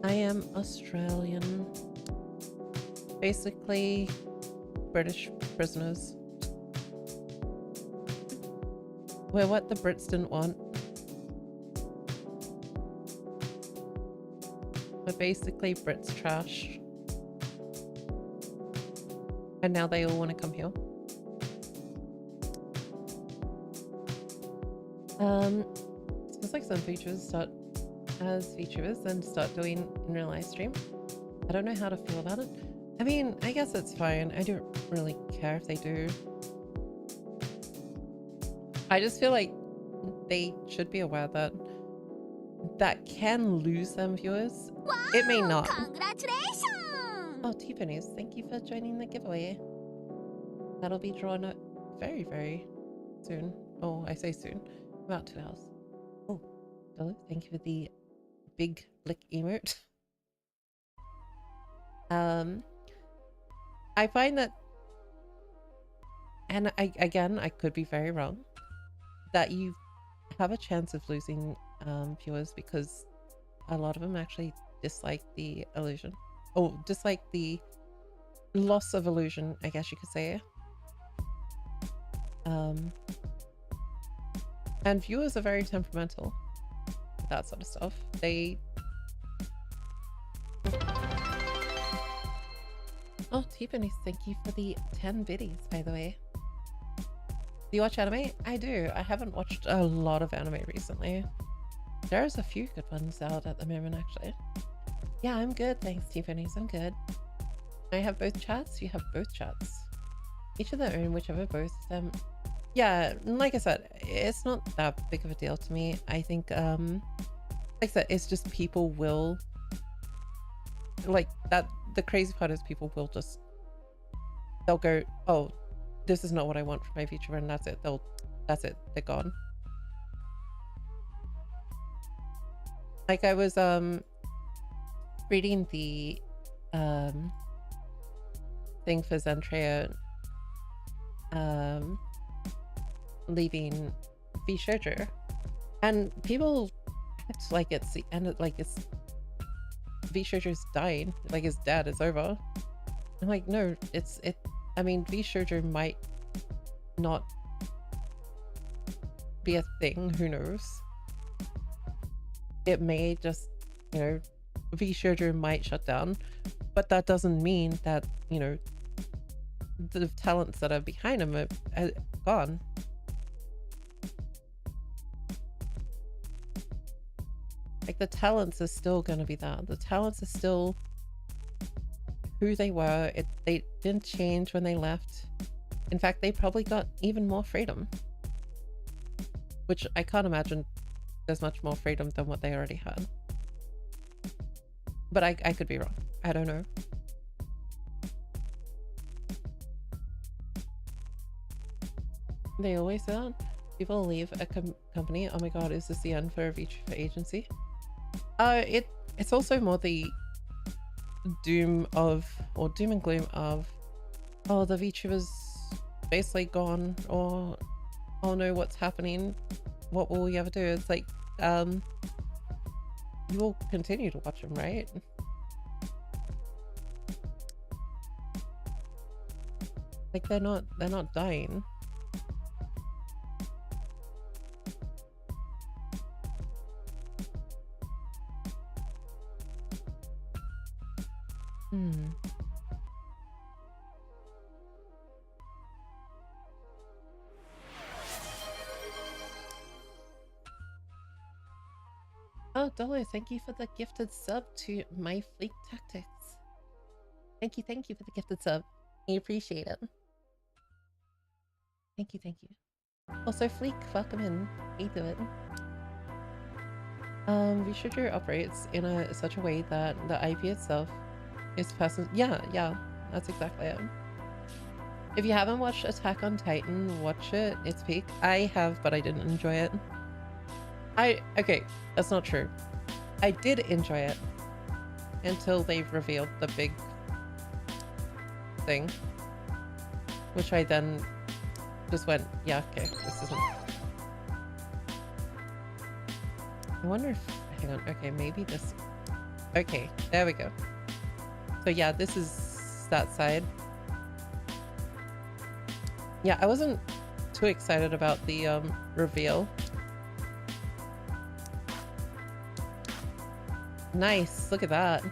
I am Australian. Basically, British prisoners. We're what the Brits didn't want. We're basically Brits trash. And now they all want to come here. It feels like some VTubers start as VTubers and start doing in real live stream. I don't know how to feel about it. I mean, I guess it's fine. I don't really care if they do. I just feel like they should be aware that that can lose them viewers. It may not. Congratulations! Oh, Tiffany's, thank you for joining the giveaway. That'll be drawn up very, very soon. Oh, I say soon. About 2 hours. Oh, Dolu, thank you for the big lick emote. I find that, and I could be very wrong, that you have a chance of losing viewers because a lot of them actually dislike the illusion. Oh, dislike the loss of illusion, I guess you could say. And viewers are very temperamental. That sort of stuff. They... Oh, Tiffany, thank you for the 10 biddies, by the way. Do you watch anime? I do. I haven't watched a lot of anime recently. There's a few good ones out at the moment, actually. Yeah, I'm good. Thanks, Tiffany's. I'm good. I have both chats. You have both chats. Each of their own, whichever both of them. Yeah, like I said, it's not that big of a deal to me. I think, like I said, it's just people will... Like, that... The crazy part is people will just... They'll go, oh, this is not what I want for my future, and that's it. That's it. They're gone. Like, I was, reading the, thing for Zentrea, leaving V Shoujo, and people act like it's the end of, like it's V Shoujo's dying, like his dad is over. I'm like, no, I mean, V Shoujo might not be a thing, who knows. It may just, you know, V Shoujo might shut down, but that doesn't mean that, you know, the talents that are behind him are gone. Like, the talents are still going to be there. The talents are still who they were. They didn't change when they left. In fact, they probably got even more freedom, which I can't imagine there's much more freedom than what they already had. But I could be wrong. I don't know. They always say that. People leave a company. Oh my god, is this the end for a VTuber agency? It's also more the doom of, or doom and gloom of, oh, the VTuber's basically gone, or oh no, what's happening? What will we ever do? It's like, you will continue to watch them, right? Like, they're not dying. Oh, Dollar, thank you for the gifted sub to My Fleek Tactics. Thank you for the gifted sub. I appreciate it. Thank you. Also, Fleek, welcome in. How you doing? VTuber operates in such a way that the IP itself is person. Yeah, that's exactly it. If you haven't watched Attack on Titan, watch it. It's peak. I have, but I didn't enjoy it. Okay, that's not true. I did enjoy it until they revealed the big thing, which I then just went, yeah, okay, this isn't. I wonder if, hang on, okay, maybe this, okay, there we go. So yeah, this is that side. Yeah, I wasn't too excited about the reveal. Nice, look at that.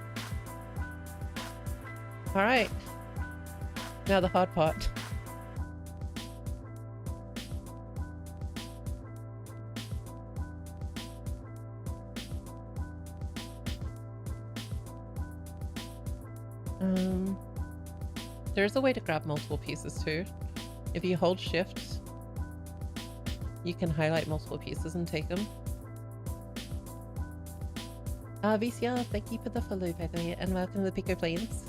All right, now the hard part. There's a way to grab multiple pieces too. If you hold shift, you can highlight multiple pieces and take them. VCR, thank you for the follow, by the way, and welcome to the Piko Plains.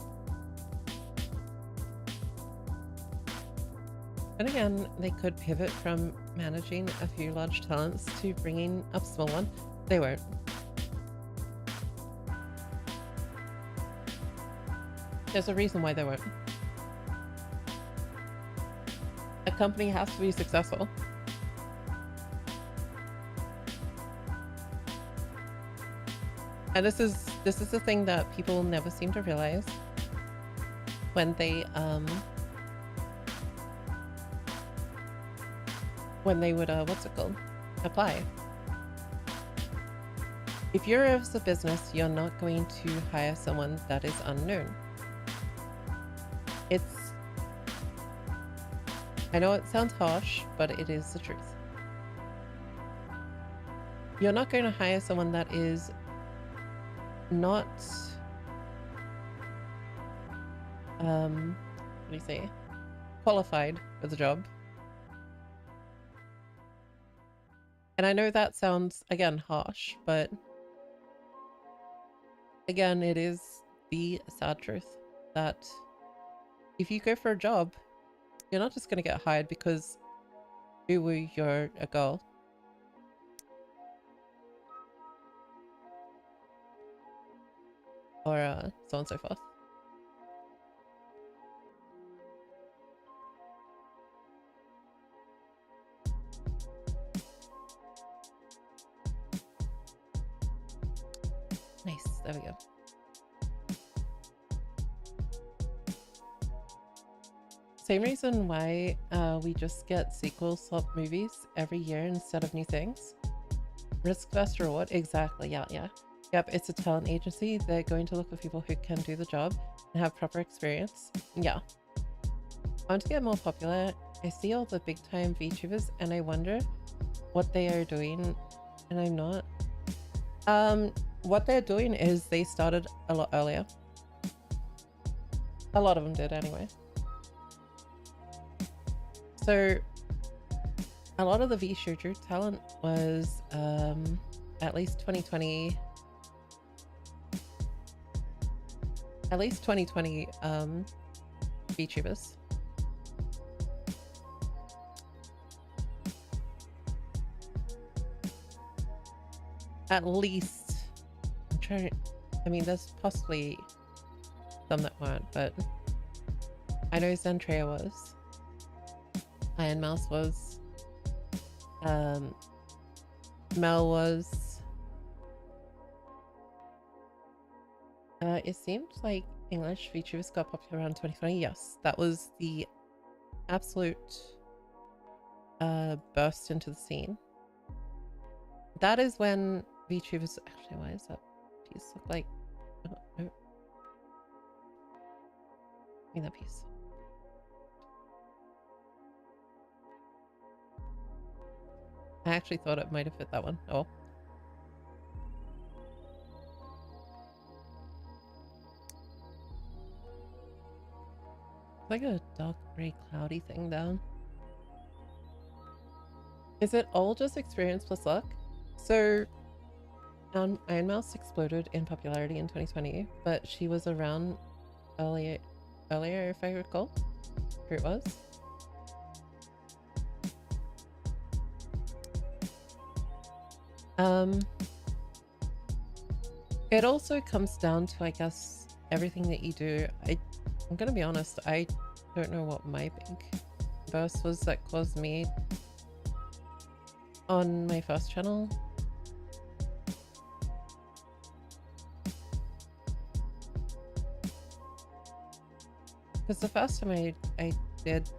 And again, they could pivot from managing a few large talents to bringing up small one. They won't. There's a reason why they won't. A company has to be successful. And this is the thing that people never seem to realize when they would what's it called? Apply. If you're as a business, you're not going to hire someone that is unknown. I know it sounds harsh, but it is the truth. You're not going to hire someone that is not what do you say, qualified for the job. And I know that sounds, again, harsh, but again, it is the sad truth that if you go for a job, you're not just going to get hired because you're a girl. Or so on and so forth. Nice, there we go. Same reason why we just get sequel slot movies every year instead of new things. Risk versus reward, exactly, yeah. Yep, it's a talent agency. They're going to look for people who can do the job and have proper experience. Yeah. I want to get more popular. I see all the big time VTubers and I wonder what they are doing, and I'm not. What they're doing is they started a lot earlier. A lot of them did anyway. So a lot of the VTuber talent was at least 2020 VTubers. At least, I mean, there's possibly some that weren't, but I know Zentrea was. Iron Mouse was. Mel was. It seemed like English VTubers got popular around 2020. Yes, that was the absolute burst into the scene. That is when VTubers actually, why does that piece look like, oh, no. Give me that piece. I actually thought it might have fit that one. Oh. It's like a dark gray cloudy thing down. Is it all just experience plus luck? So Iron Mouse exploded in popularity in 2020, but she was around earlier if I recall. Who it was. It also comes down to, I guess, everything that you do. I'm gonna be honest, I don't know what my big burst was that caused me on my first channel. Because the first time I did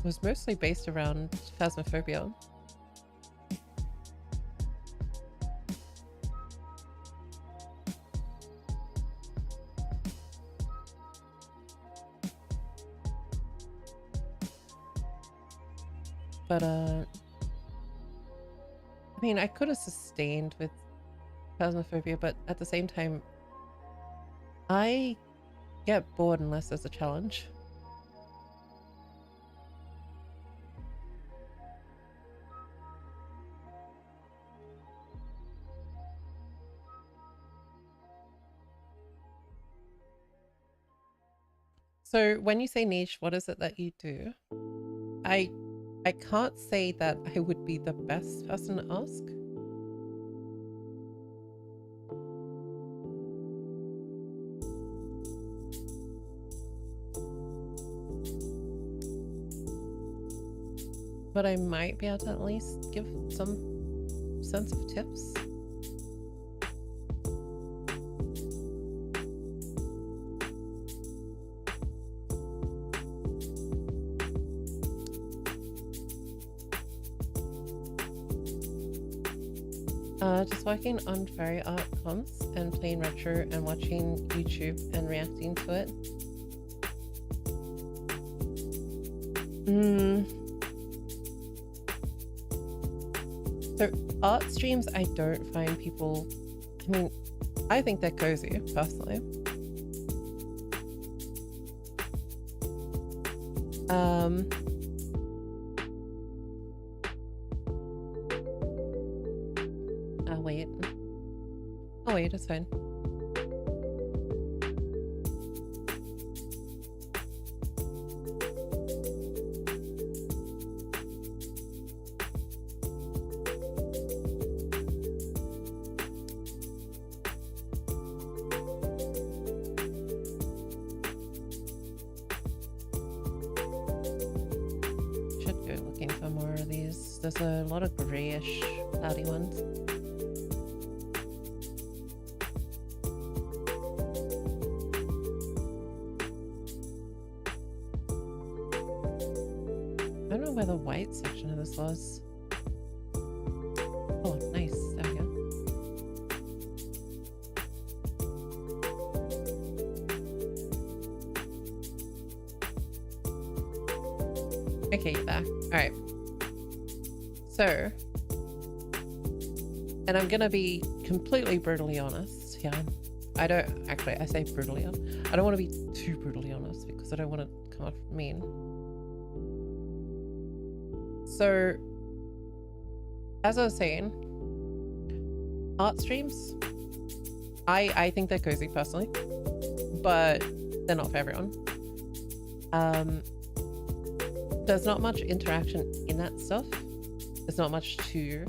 was mostly based around phasmophobia. But I mean, I could have sustained with phasmophobia, but at the same time, I get bored unless there's a challenge. So when you say niche, what is it that you do? I can't say that I would be the best person to ask. But I might be able to at least give some sense of tips. Just working on fairy art comps and playing retro and watching YouTube and reacting to it. So art streams, I don't find people, I mean, I think they're cozy, personally. Wait. Oh wait, it's fine. Should go looking for more of these. There's a lot of grayish, cloudy ones. I don't know where the white section of this was. Oh, nice. There we go. Okay, you're back. Alright. So, and I'm gonna be completely brutally honest here. I say brutally honest. I don't want to be too brutally honest because I don't want to come off mean. So, as I was saying, art streams, I think they're cozy personally, but they're not for everyone. There's not much interaction in that stuff. There's not much to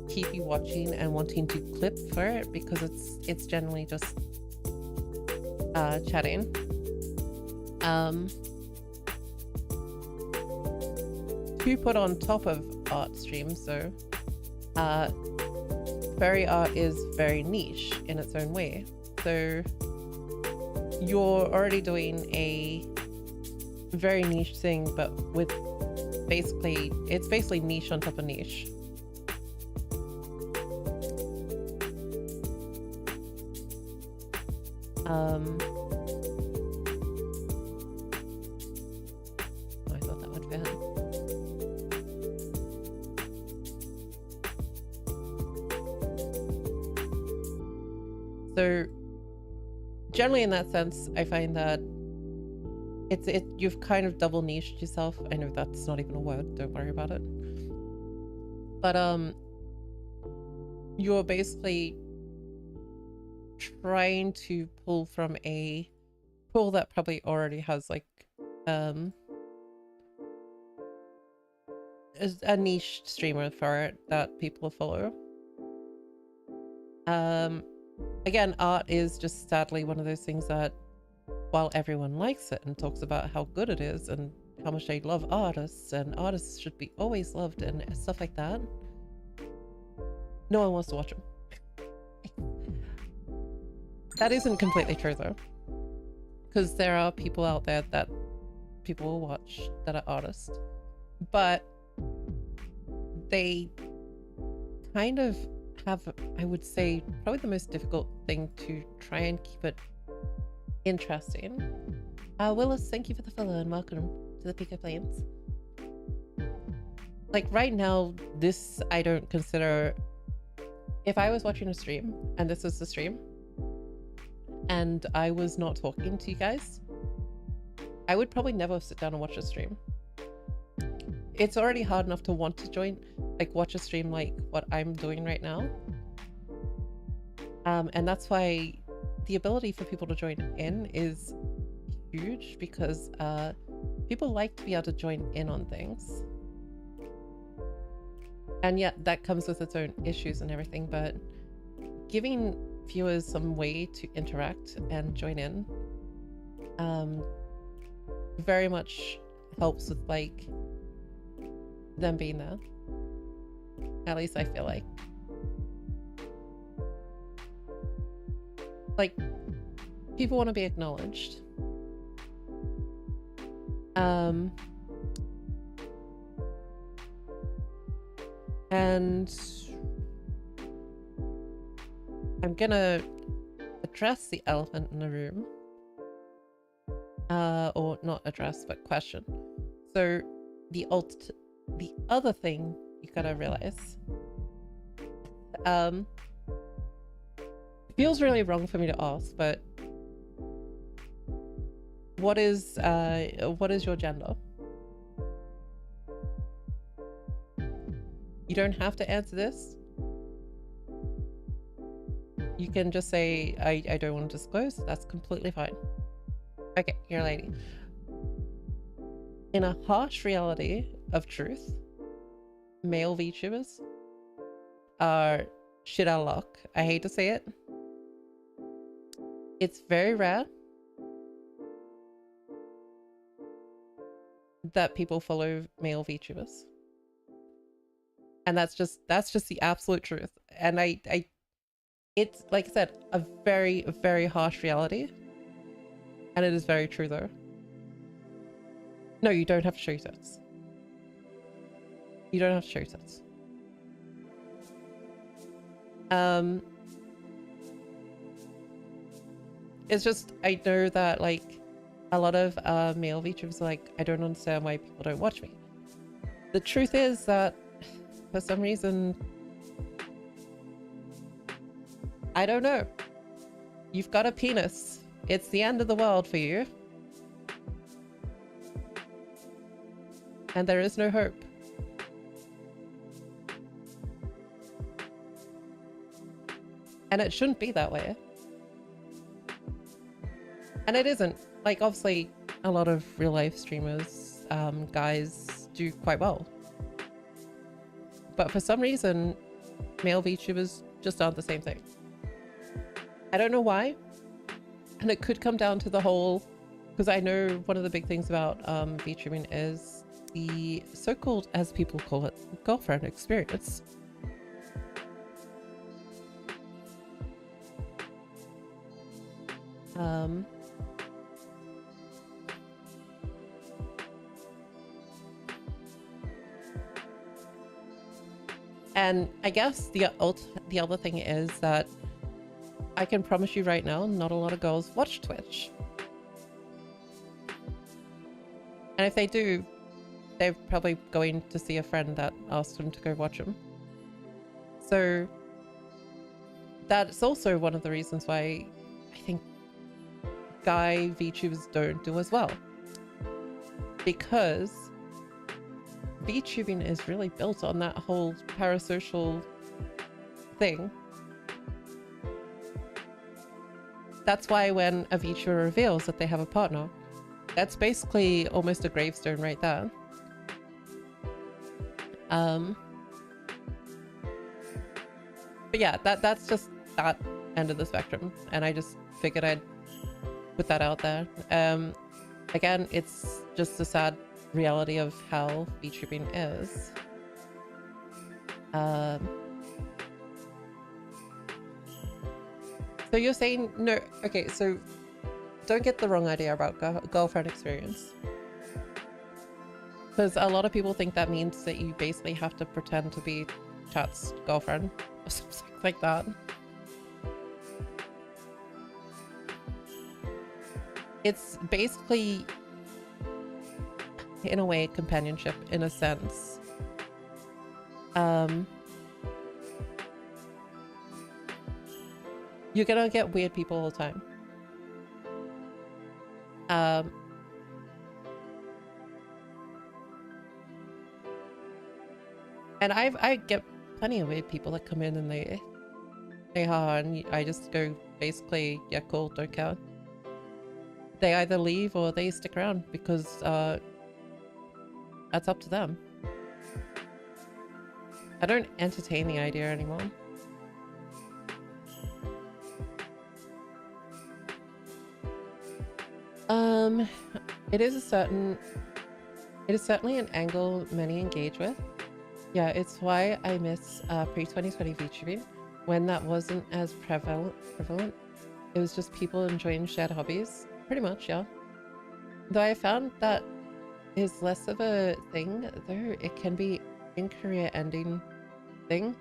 keep you watching and wanting to clip for it because it's generally just chatting. To put on top of art streams though, fairy art is very niche in its own way. So you're already doing a very niche thing, but with it's basically niche on top of niche. I thought that would fit. So generally in that sense, I find that you've kind of double niched yourself. I know that's not even a word, don't worry about it. But you're basically trying to pull from a pool that probably already has like a niche streamer for it that people follow. Again, art is just sadly one of those things that while everyone likes it and talks about how good it is and how much they love artists and artists should be always loved and stuff like that, no one wants to watch them. That isn't completely true though, because there are people out there that people will watch that are artists, but they kind of have, I would say, probably the most difficult thing to try and keep it interesting. Willis, thank you for the follow and welcome to the Piko Plains. Like right now, this I don't consider, if I was watching a stream and this is the stream, and I was not talking to you guys, I would probably never sit down and watch a stream. It's already hard enough to want to join, like watch a stream like what I'm doing right now. And that's why the ability for people to join in is huge, because people like to be able to join in on things. And yet that comes with its own issues and everything, but giving viewers some way to interact and join in very much helps with like them being there. At least I feel like people want to be acknowledged. And I'm gonna address the elephant in the room. Or not address, but question. So the other thing you gotta realize, it feels really wrong for me to ask, but what is your gender? You don't have to answer this. You can just say, I don't want to disclose. That's completely fine. Okay, you're a lady. In a harsh reality of truth, male VTubers are shit out of luck. I hate to say it. It's very rare that people follow male VTubers. And that's just the absolute truth. And it's, like I said, a very, very harsh reality. And it is very true though. No, you don't have to show your tits. You don't have to show your tits. It's just, I know that like a lot of male VTubers are like, I don't understand why people don't watch me. The truth is that for some reason, I don't know. You've got a penis. It's the end of the world for you. And there is no hope. And it shouldn't be that way. And it isn't. Like, obviously, a lot of real life streamers, guys, do quite well. But for some reason, male VTubers just aren't the same thing. I don't know why. And it could come down to the whole, because I know one of the big things about VTubing is the so-called, as people call it, girlfriend experience. And I guess the other thing is that I can promise you right now, not a lot of girls watch Twitch. And if they do, they're probably going to see a friend that asked them to go watch them. So that's also one of the reasons why I think guy VTubers don't do as well. Because VTubing is really built on that whole parasocial thing. That's why when a VTuber reveals that they have a partner, that's basically almost a gravestone right there. But yeah, that's just that end of the spectrum, and I just figured I'd put that out there. Again, it's just a sad reality of how VTubing is. So you're saying no? Okay, so don't get the wrong idea about girlfriend experience, because a lot of people think that means that you basically have to pretend to be chat's girlfriend or something like that. It's basically, in a way, companionship in a sense. You're gonna get weird people all the time. Um, and I get plenty of weird people that come in and they say hi, and I just go basically, yeah, cool, don't care. They either leave or they stick around because that's up to them. I don't entertain the idea anymore. It is certainly an angle many engage with. Yeah, it's why I miss pre-2020 VTubing when that wasn't as prevalent. It was just people enjoying shared hobbies, pretty much, yeah. Though I found that is less of a thing, though it can be in career ending thing.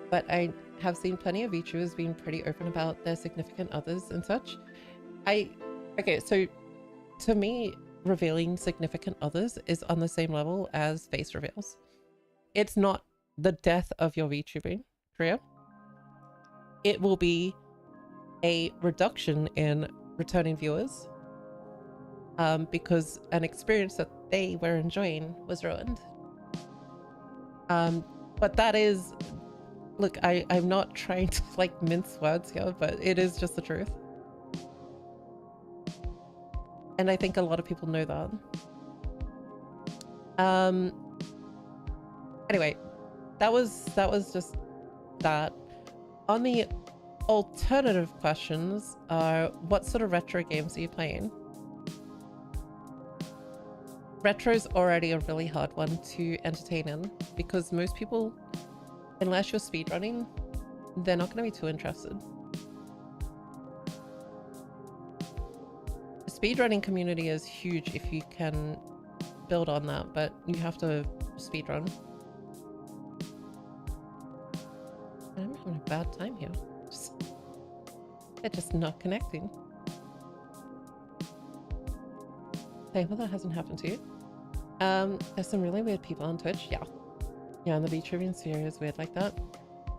But I have seen plenty of VTubers being pretty open about their significant others and such. Okay, so to me, revealing significant others is on the same level as face reveals. It's not the death of your VTubing career. It will be a reduction in returning viewers because an experience that they were enjoying was ruined. But that is, look, I'm not trying to like mince words here, but it is just the truth. And I think a lot of people know that. Anyway, that was just that. On the alternative questions, what sort of retro games are you playing? Retro's already a really hard one to entertain in because most people, unless you're speedrunning, they're not going to be too interested. The speedrunning community is huge if you can build on that, but you have to speedrun. I'm having a bad time here. They're just not connecting. Thankful that hasn't happened to you. There's some really weird people on Twitch. Yeah, and the VTubing sphere is weird like that.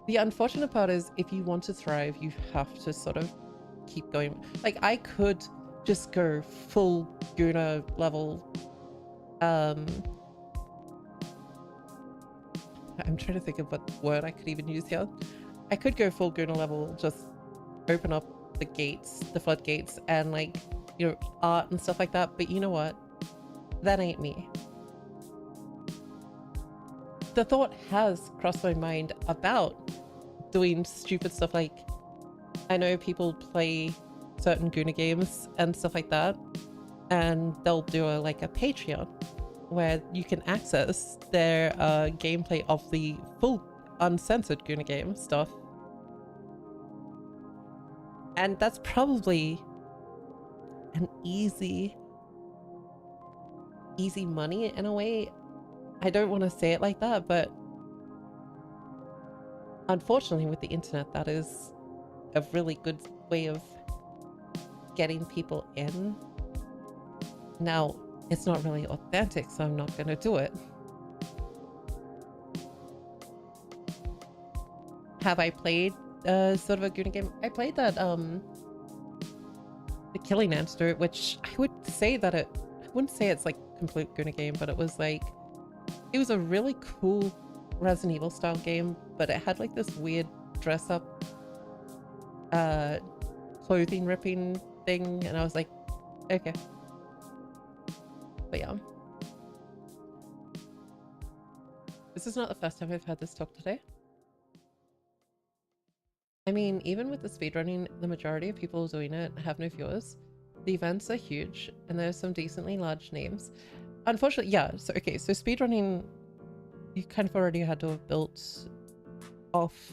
The unfortunate part is if you want to thrive, you have to sort of keep going. Like, I could just go full Guna level. I'm trying to think of what word I could even use here. I could go full Guna level, just open up the gates, the floodgates, and like, you know, art and stuff like that. But you know what? That ain't me. The thought has crossed my mind about doing stupid stuff like, I know people play certain Guna games and stuff like that, and they'll do a Patreon where you can access their gameplay of the full uncensored Guna game stuff. And that's probably an easy money in a way. I don't want to say it like that, but unfortunately with the internet, that is a really good way of getting people in. Now, it's not really authentic, so I'm not going to do it. Have I played sort of a Guna game? I played that the Killing Antidote, which I would say that I wouldn't say it's like complete Guna game, but it was like, it was a really cool Resident Evil style game, but it had like this weird dress up clothing ripping thing, and I was like, okay. But yeah, this is not the first time I've had this talk today. I mean, even with the speedrunning, the majority of people doing it have no viewers. The events are huge, and there's some decently large names. Unfortunately, yeah, so okay, so speedrunning, you kind of already had to have built off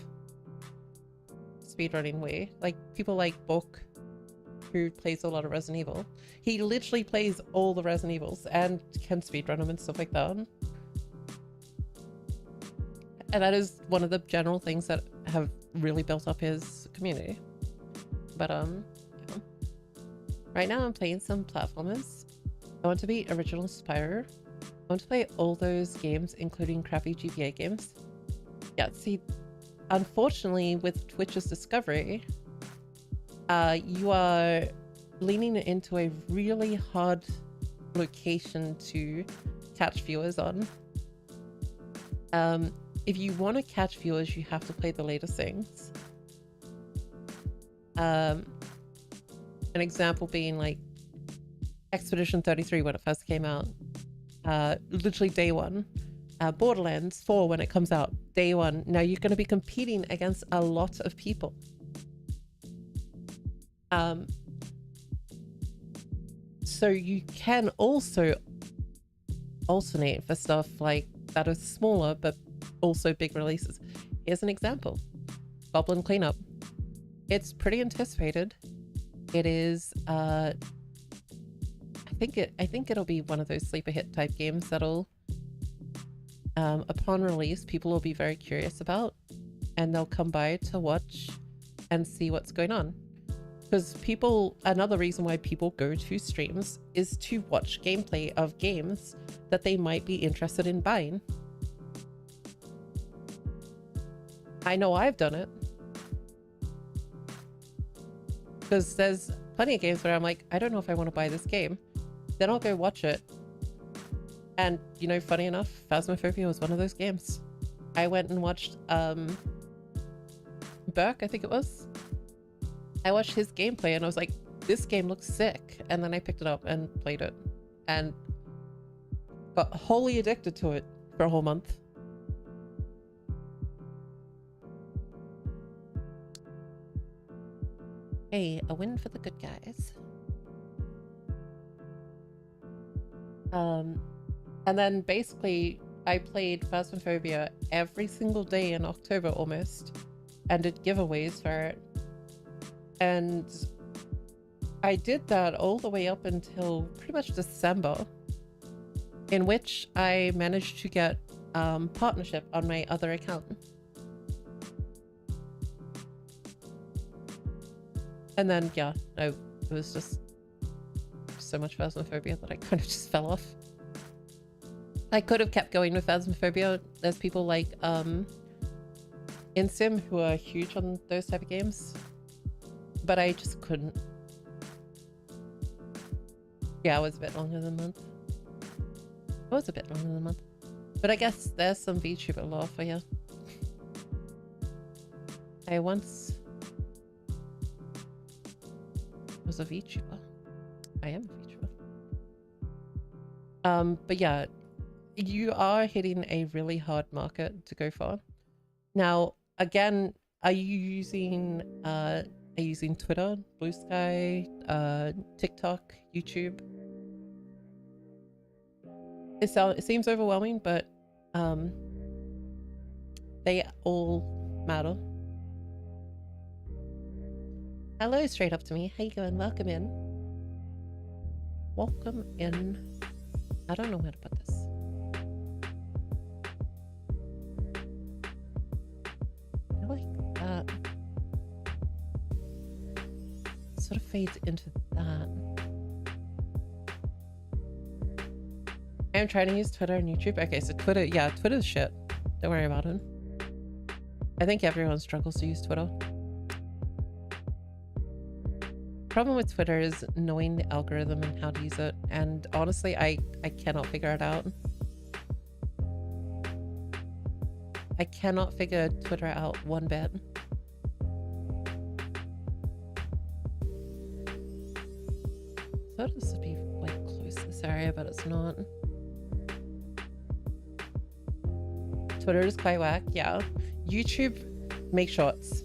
speedrunning way. Like, people like Book, who plays a lot of Resident Evil. He literally plays all the Resident Evils and can speedrun them and stuff like that. And that is one of the general things that have really built up his community. But yeah. Right now I'm playing some platformers. I want to be original Spyro. I want to play all those games, including crappy GBA games. Yeah, see, unfortunately with Twitch's discovery, you are leaning it into a really hard location to catch viewers on. If you want to catch viewers, you have to play the latest things. An example being like Expedition 33 when it first came out, literally day one. Borderlands 4 when it comes out, day one. Now you're going to be competing against a lot of people. So you can also alternate for stuff like that is smaller but also big releases. Here's an example. Goblin Cleanup. It's pretty anticipated. It is I think it'll be one of those sleeper hit type games that'll upon release people will be very curious about, and they'll come by to watch and see what's going on. Because another reason why people go to streams is to watch gameplay of games that they might be interested in buying. I know I've done it. Because there's plenty of games where I'm like, I don't know if I want to buy this game. Then I'll go watch it. And, you know, funny enough, Phasmophobia was one of those games. I went and watched Burke, I think it was. I watched his gameplay and I was like, this game looks sick. And then I picked it up and played it. And got wholly addicted to it for a whole month. Hey, a win for the good guys. And then basically I played Phasmophobia every single day in October almost and did giveaways for it. And I did that all the way up until pretty much December, in which I managed to get partnership on my other account. And then, yeah, it was just so much Phasmophobia that I kind of just fell off. I could have kept going with Phasmophobia. There's people like InSim who are huge on those type of games. But I just couldn't. Yeah, it was a bit longer than a month. It was a bit longer than a month. But I guess there's some VTuber lore for you. I once was a VTuber. I am a VTuber. But yeah, you are hitting a really hard market to go for. Now, again, are you using Twitter, Blue Sky, TikTok, YouTube? It seems overwhelming, but they all matter. Hello, straight up to me. How you going? Welcome in. Welcome in. I don't know how to put this. I like that. Sort of fades into that. I'm trying to use Twitter and YouTube. Okay, so Twitter, yeah, Twitter's shit. Don't worry about it. I think everyone struggles to use Twitter. Problem with Twitter is knowing the algorithm and how to use it, and honestly I cannot figure it out. I cannot figure Twitter out one bit. I thought this would be like close to this area, but it's not. Twitter is quite whack, yeah. YouTube, make shorts.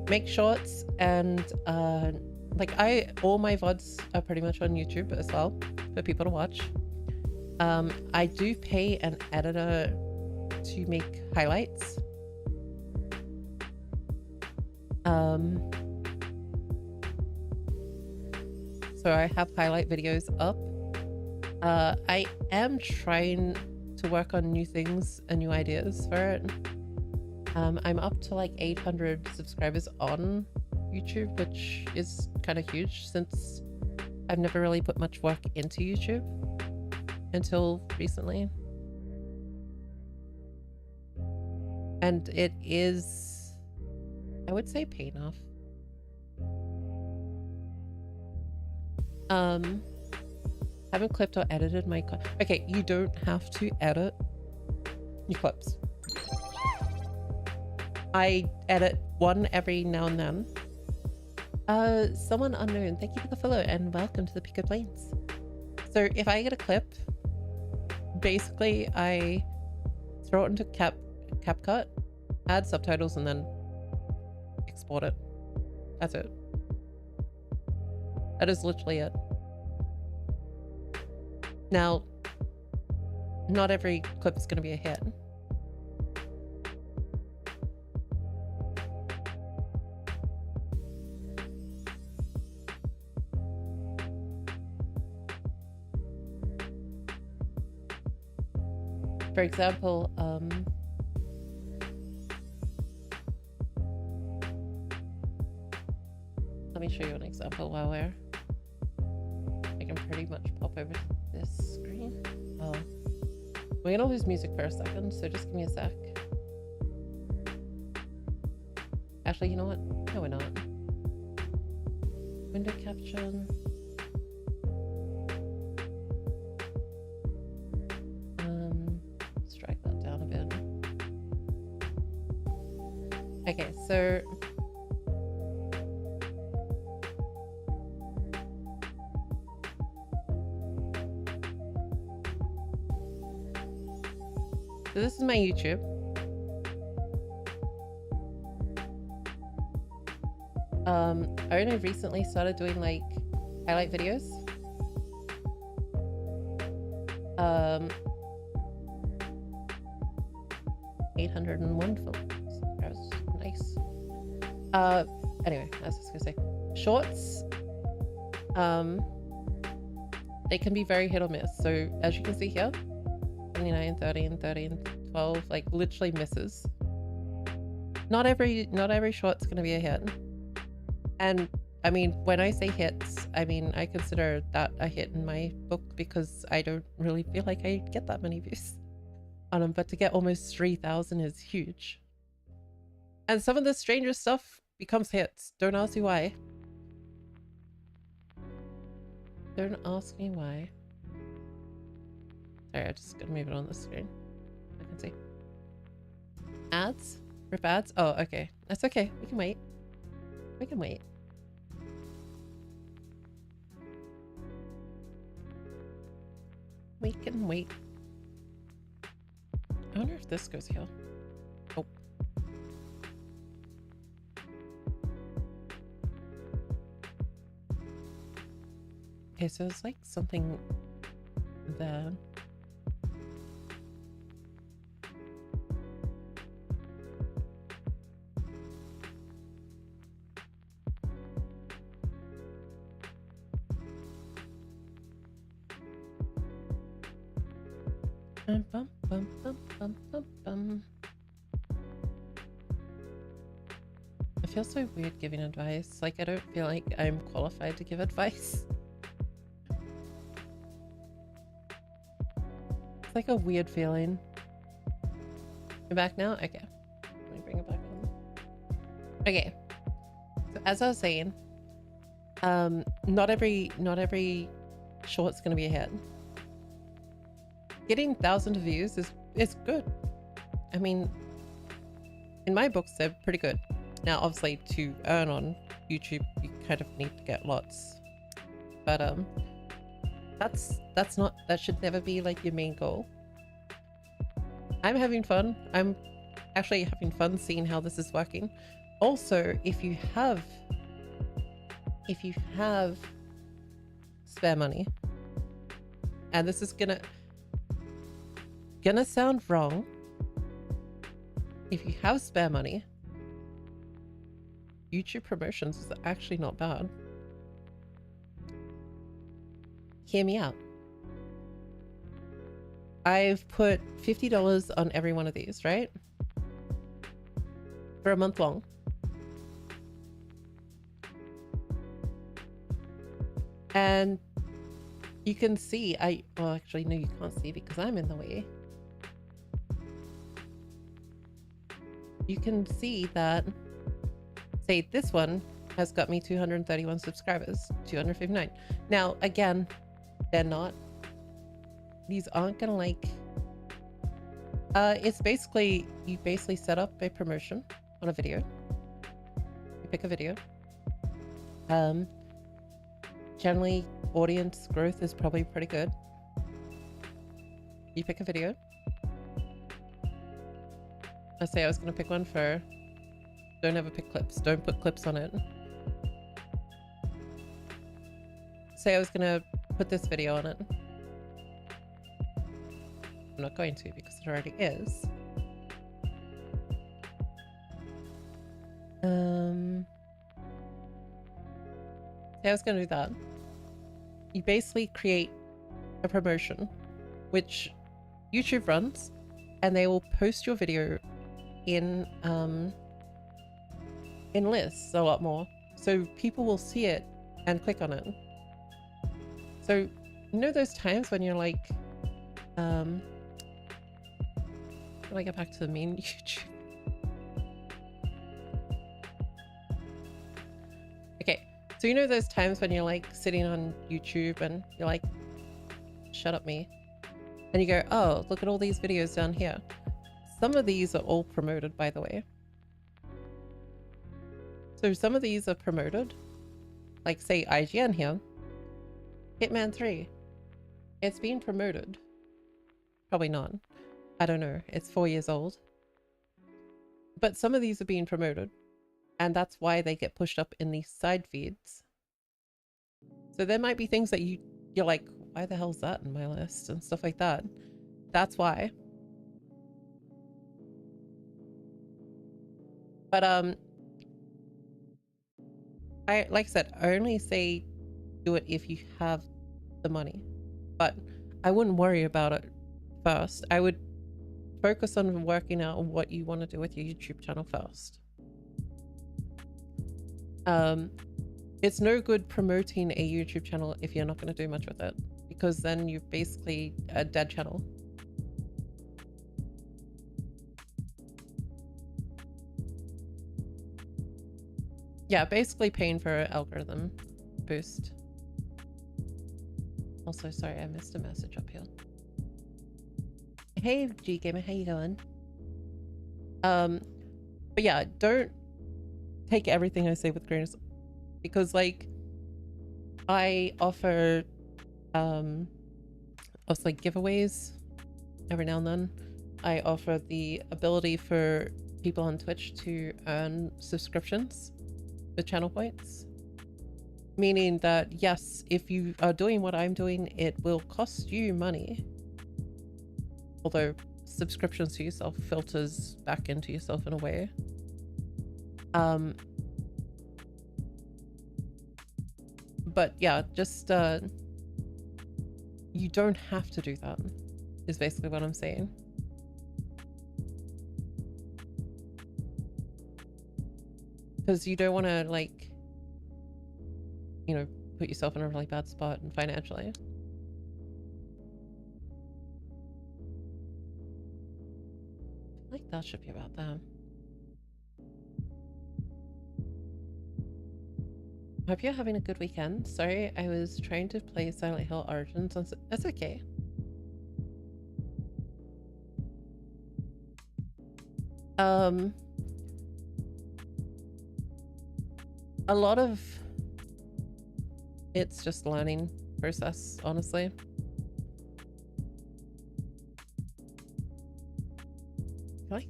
Make shorts, and like all my VODs are pretty much on YouTube as well for people to watch. I do pay an editor to make highlights. So I have highlight videos up. I am trying to work on new things and new ideas for it. I'm up to like 800 subscribers on YouTube, which is kind of huge since I've never really put much work into YouTube until recently. And it is, I would say, paying off. Haven't clipped or edited my okay, you don't have to edit your clips. I edit one every now and then. Someone unknown, thank you for the follow and welcome to the Piko Plains. So if I get a clip, basically I throw it into CapCut, add subtitles, and then export it. That's it. That is literally it. Now, not every clip is going to be a hit. For example, let me show you an example while I can pretty much pop over to this screen. Oh, we're gonna lose music for a second, so just give me a sec. Actually, you know what? No, we're not. Window caption. Let's drag that down a bit. Okay, so this is my YouTube. I only recently started doing like highlight videos. 801 films. That was nice. Anyway, I was just gonna say shorts. They can be very hit or miss. So as you can see here, 29, 30, and 30, and 12, like literally misses. Not every shot's gonna be a hit. And I mean, when I say hits, I mean I consider that a hit in my book because I don't really feel like I get that many views on them, but to get almost 3,000 is huge. And some of the stranger stuff becomes hits. Don't ask me why. Don't ask me why. Sorry, I just gotta move it on the screen. I can see. Ads? Rip ads? Oh, okay. That's okay. We can wait. We can wait. We can wait. I wonder if this goes here. Oh. Okay, so it's like something there. Bum, bum, bum, bum, bum, bum. I feel so weird giving advice. Like, I don't feel like I'm qualified to give advice. It's like a weird feeling. You're back now? Okay. Let me bring it back on. Okay. So as I was saying, not every short's gonna be a hit. Getting thousands of views is good. I mean, in my books, they're pretty good. Now, obviously, to earn on YouTube, you kind of need to get lots. But that should never be like your main goal. I'm having fun. I'm actually having fun seeing how this is working. Also, if you have spare money, and this is gonna sound wrong, if you have spare money, YouTube promotions is actually not bad. Hear me out. I've put $50 on every one of these, right? For a month long. And you can see, well, actually, no, you can't see because I'm in the way. You can see that, say this one has got me 231 subscribers, 259. Now, again, these aren't gonna like, it's basically, you basically set up a promotion on a video. You pick a video. Generally, audience growth is probably pretty good. You pick a video. I say I was gonna pick one for, don't ever pick clips. Don't put clips on it. Say I was gonna put this video on it. I'm not going to because it already is. Say I was gonna do that. You basically create a promotion which YouTube runs, and they will post your video in lists a lot more, so people will see it and click on it. So you know those times when you're like, when I get back to the main YouTube. Okay, so you know those times when you're like sitting on YouTube and you're like, shut up me, and you go, oh, look at all these videos down here. Some of these are all promoted, by the way. So some of these are promoted, like say IGN here, Hitman 3. It's been promoted. Probably not. I don't know. It's 4 years old. But some of these are being promoted, and that's why they get pushed up in these side feeds. So there might be things that you're like, why the hell's that in my list and stuff like that. That's why. But like I said, I only say do it if you have the money, but I wouldn't worry about it first. I would focus on working out what you want to do with your YouTube channel first. It's no good promoting a YouTube channel if you're not going to do much with it, because then you're basically a dead channel. Yeah, basically paying for an algorithm boost. Also, sorry, I missed a message up here. Hey, G Gamer, how you going? But yeah, don't take everything I say with grain of salt, because like I offer also like giveaways every now and then. I offer the ability for people on Twitch to earn subscriptions with channel points, meaning that yes, if you are doing what I'm doing, it will cost you money, although subscriptions to yourself filters back into yourself in a way. But yeah, just you don't have to do that, is basically what I'm saying. Because you don't want to, like, you know, put yourself in a really bad spot and financially. I feel like that should be about that. Hope you're having a good weekend. Sorry, I was trying to play Silent Hill Origins. That's okay. A lot of it's just learning process, honestly. I feel like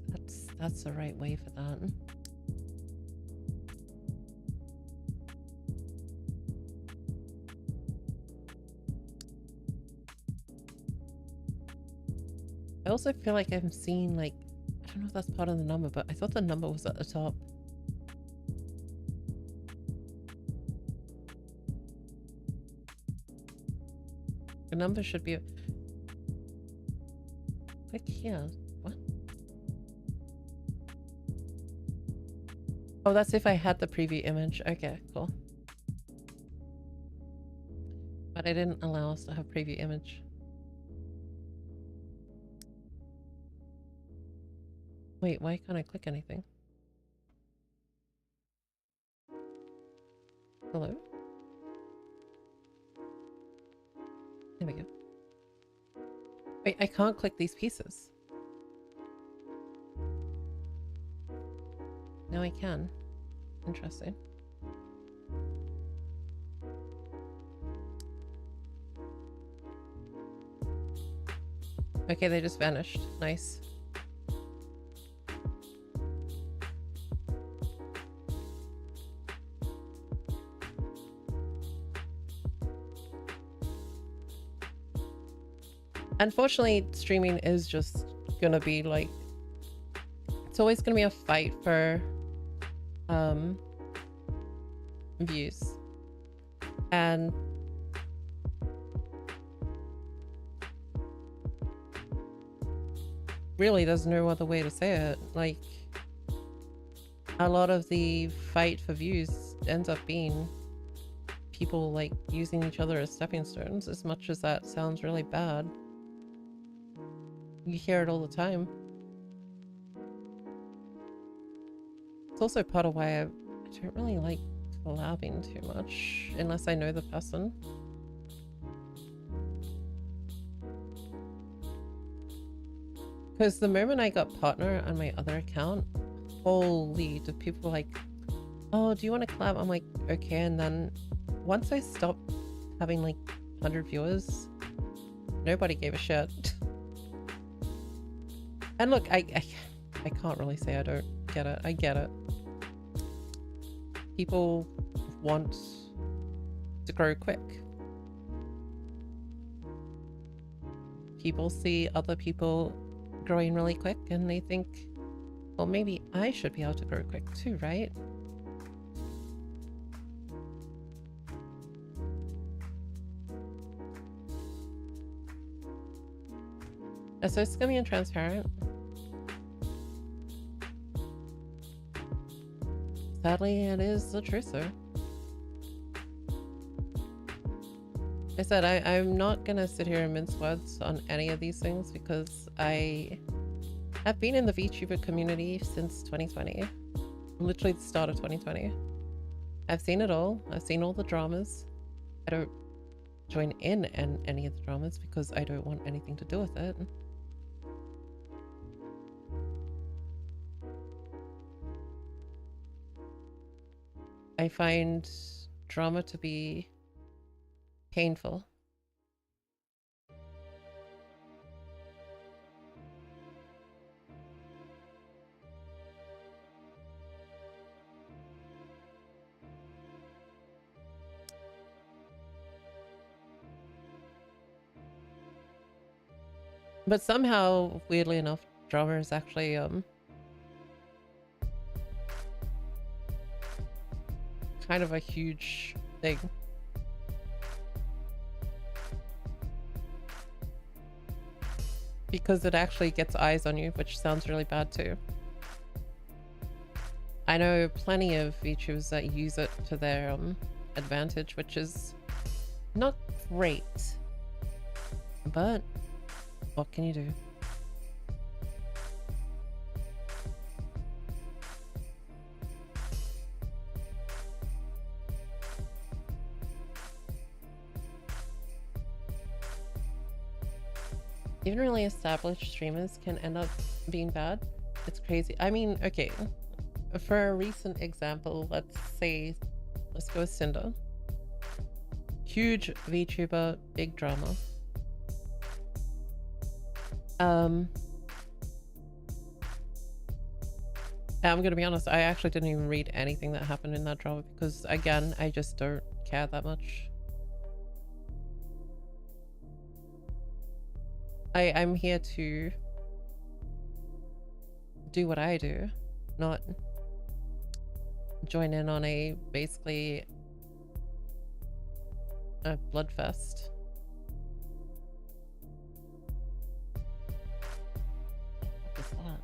that's the right way for that. I also feel like I'm seeing, like, I don't know if that's part of the number, but I thought the number was at the top. The number should be... Click here. What? Oh, that's if I had the preview image. Okay, cool. But I didn't allow us to have preview image. Wait, why can't I click anything? Hello? There we go. Wait, I can't click these pieces. Now I can. Interesting. Okay, they just vanished. Nice. Unfortunately, streaming is just gonna be like, it's always gonna be a fight for views. And really there's no other way to say it. Like, a lot of the fight for views ends up being people like using each other as stepping stones, as much as that sounds really bad. You hear it all the time. It's also part of why I don't really like collabing too much unless I know the person. Because the moment I got partner on my other account, holy, do people like, oh, do you want to collab? I'm like, okay. And then once I stopped having like 100 viewers, nobody gave a shit. And look, I can't really say I don't get it. I get it. People want to grow quick. People see other people growing really quick and they think, well, maybe I should be able to grow quick too, right? So it's gonna be transparent. Sadly, it is the truth, though. I said I'm not gonna sit here and mince words on any of these things because I have been in the VTuber community since 2020. Literally the start of 2020. I've seen it all. I've seen all the dramas. I don't join in any of the dramas because I don't want anything to do with it. I find drama to be painful. But somehow, weirdly enough, drama is actually kind of a huge thing. Because it actually gets eyes on you, which sounds really bad too. I know plenty of VTubers that use it to their advantage, which is not great. But what can you do? Even really established streamers can end up being bad. It's crazy. I mean, okay, for a recent example, let's go with Cinder. Huge VTuber, big drama. I'm gonna be honest, I actually didn't even read anything that happened in that drama because, again, I just don't care that much. I'm here to do what I do, not join in on basically a bloodfest. What is that?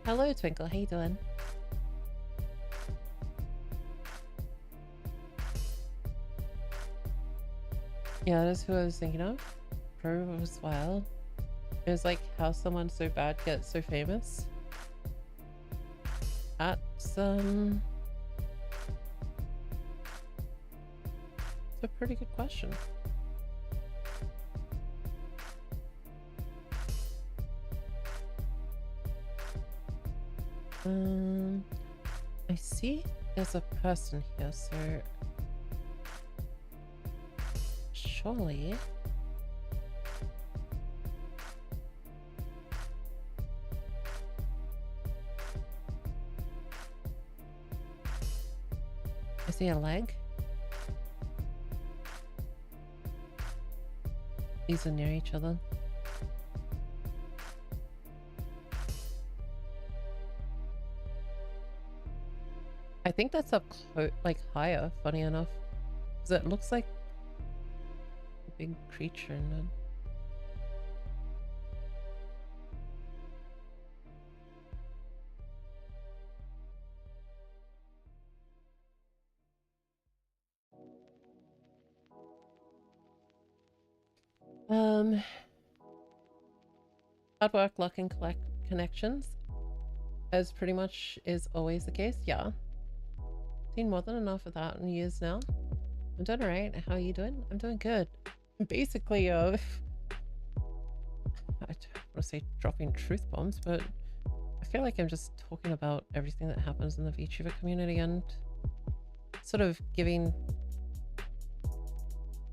Hello, Twinkle. How you doing? Yeah, that's who I was thinking of. Pro was wild. It was like how someone so bad gets so famous. That's It's a pretty good question. I see there's a person here, so surely I see a leg. These are near each other. I think that's up like higher, funny enough. Because it looks like a big creature and then... Hard work, luck, and connections, as pretty much is always the case. Yeah, seen more than enough of that in years now. I'm doing alright. How are you doing? I'm doing good. Basically, I don't want to say dropping truth bombs, but I feel like I'm just talking about everything that happens in the VTuber community and sort of giving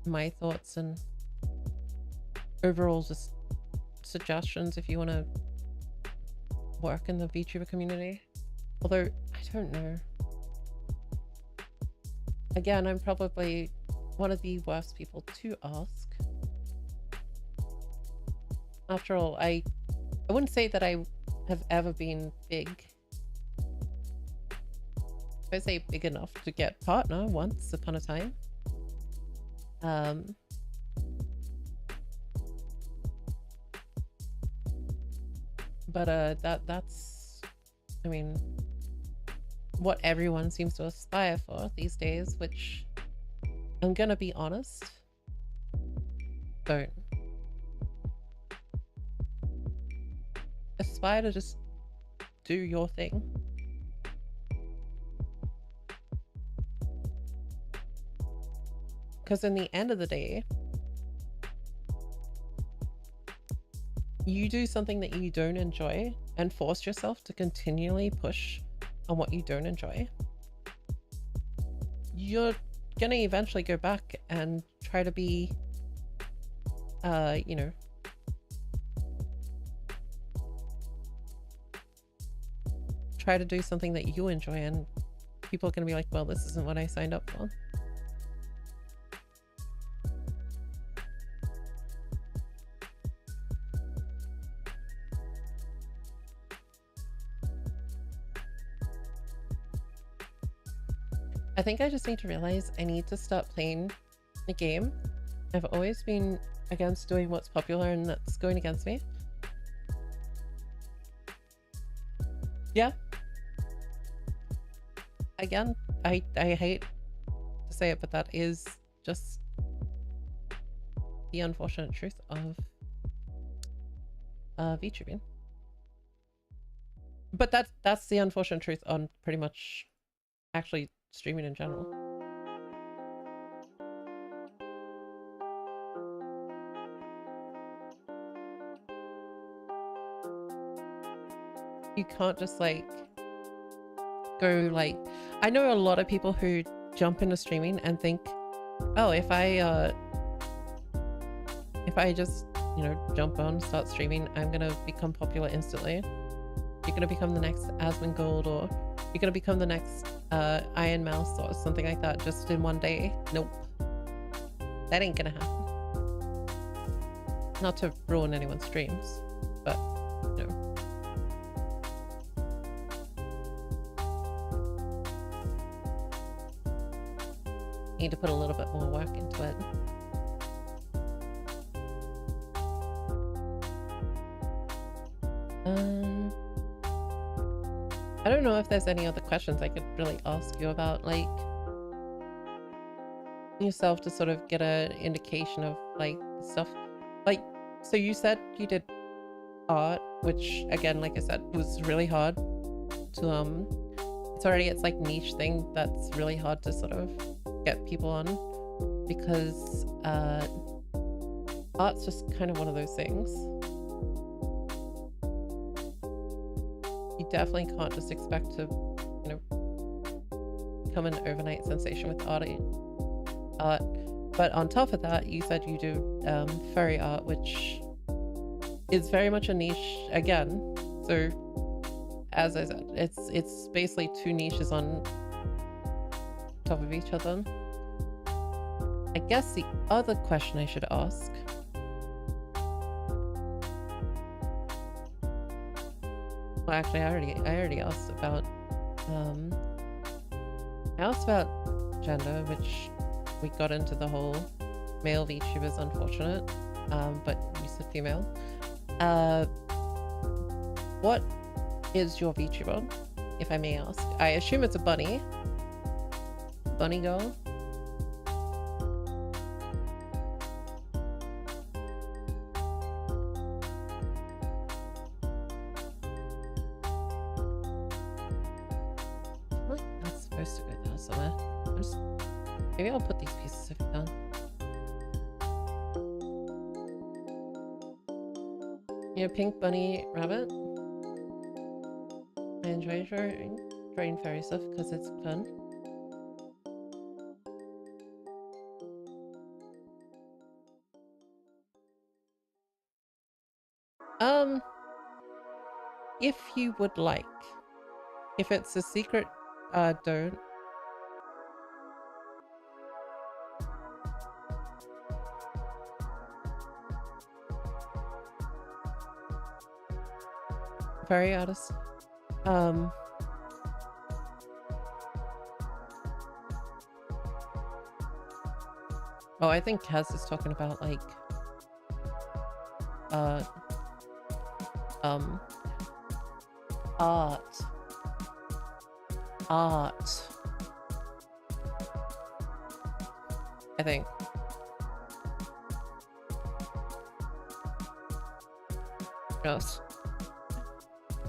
my thoughts and overall just suggestions if you want to work in the VTuber community. Although, I don't know. Again, I'm probably one of the worst people to ask. After all, I wouldn't say that I have ever been big. I'd say big enough to get partner once upon a time. But that's, I mean, what everyone seems to aspire for these days, which I'm gonna be honest, don't. Aspire to just do your thing. Because in the end of the day, you do something that you don't enjoy and force yourself to continually push on what you don't enjoy, you're gonna eventually go back and try to be, you know, try to do something that you enjoy, and people are gonna be like, well, this isn't what I signed up for. I think I just need to realize I need to stop playing the game. I've always been against doing what's popular, and that's going against me. Yeah. Again, I hate to say it, but that is just the unfortunate truth of VTubing. But that's the unfortunate truth on pretty much actually streaming in general. You can't just like go like, I know a lot of people who jump into streaming and think, oh, if I just, you know, jump on, start streaming, I'm gonna become popular instantly. You're gonna become the next Asmongold, or you're gonna become the next Iron Mouse or something like that just in one day. Nope. That ain't gonna happen. Not to ruin anyone's dreams, but no. Need to put a little bit more work into it. I don't know if there's any other questions I could really ask you about, like, yourself, to sort of get an indication of like stuff. Like, so you said you did art, which again, like I said, was really hard to it's like niche thing that's really hard to sort of get people on. because art's just kind of one of those things. You definitely can't just expect to, you know, become an overnight sensation with art. But on top of that, you said you do furry art, which is very much a niche again. So as I said, it's basically two niches on top of each other. I guess the other question I should ask, well, actually, I already asked about gender, which we got into the whole male VTubers unfortunate, but you said female. What is your VTuber, if I may ask? I assume it's a bunny girl. That's supposed to go down somewhere. Maybe I'll put these pieces of it down. You know, pink bunny rabbit. I enjoy drawing fairy stuff because it's fun. If you would like. If it's a secret, don't. Fairy artist. Oh, I think Kaz is talking about like art. I think. Yes.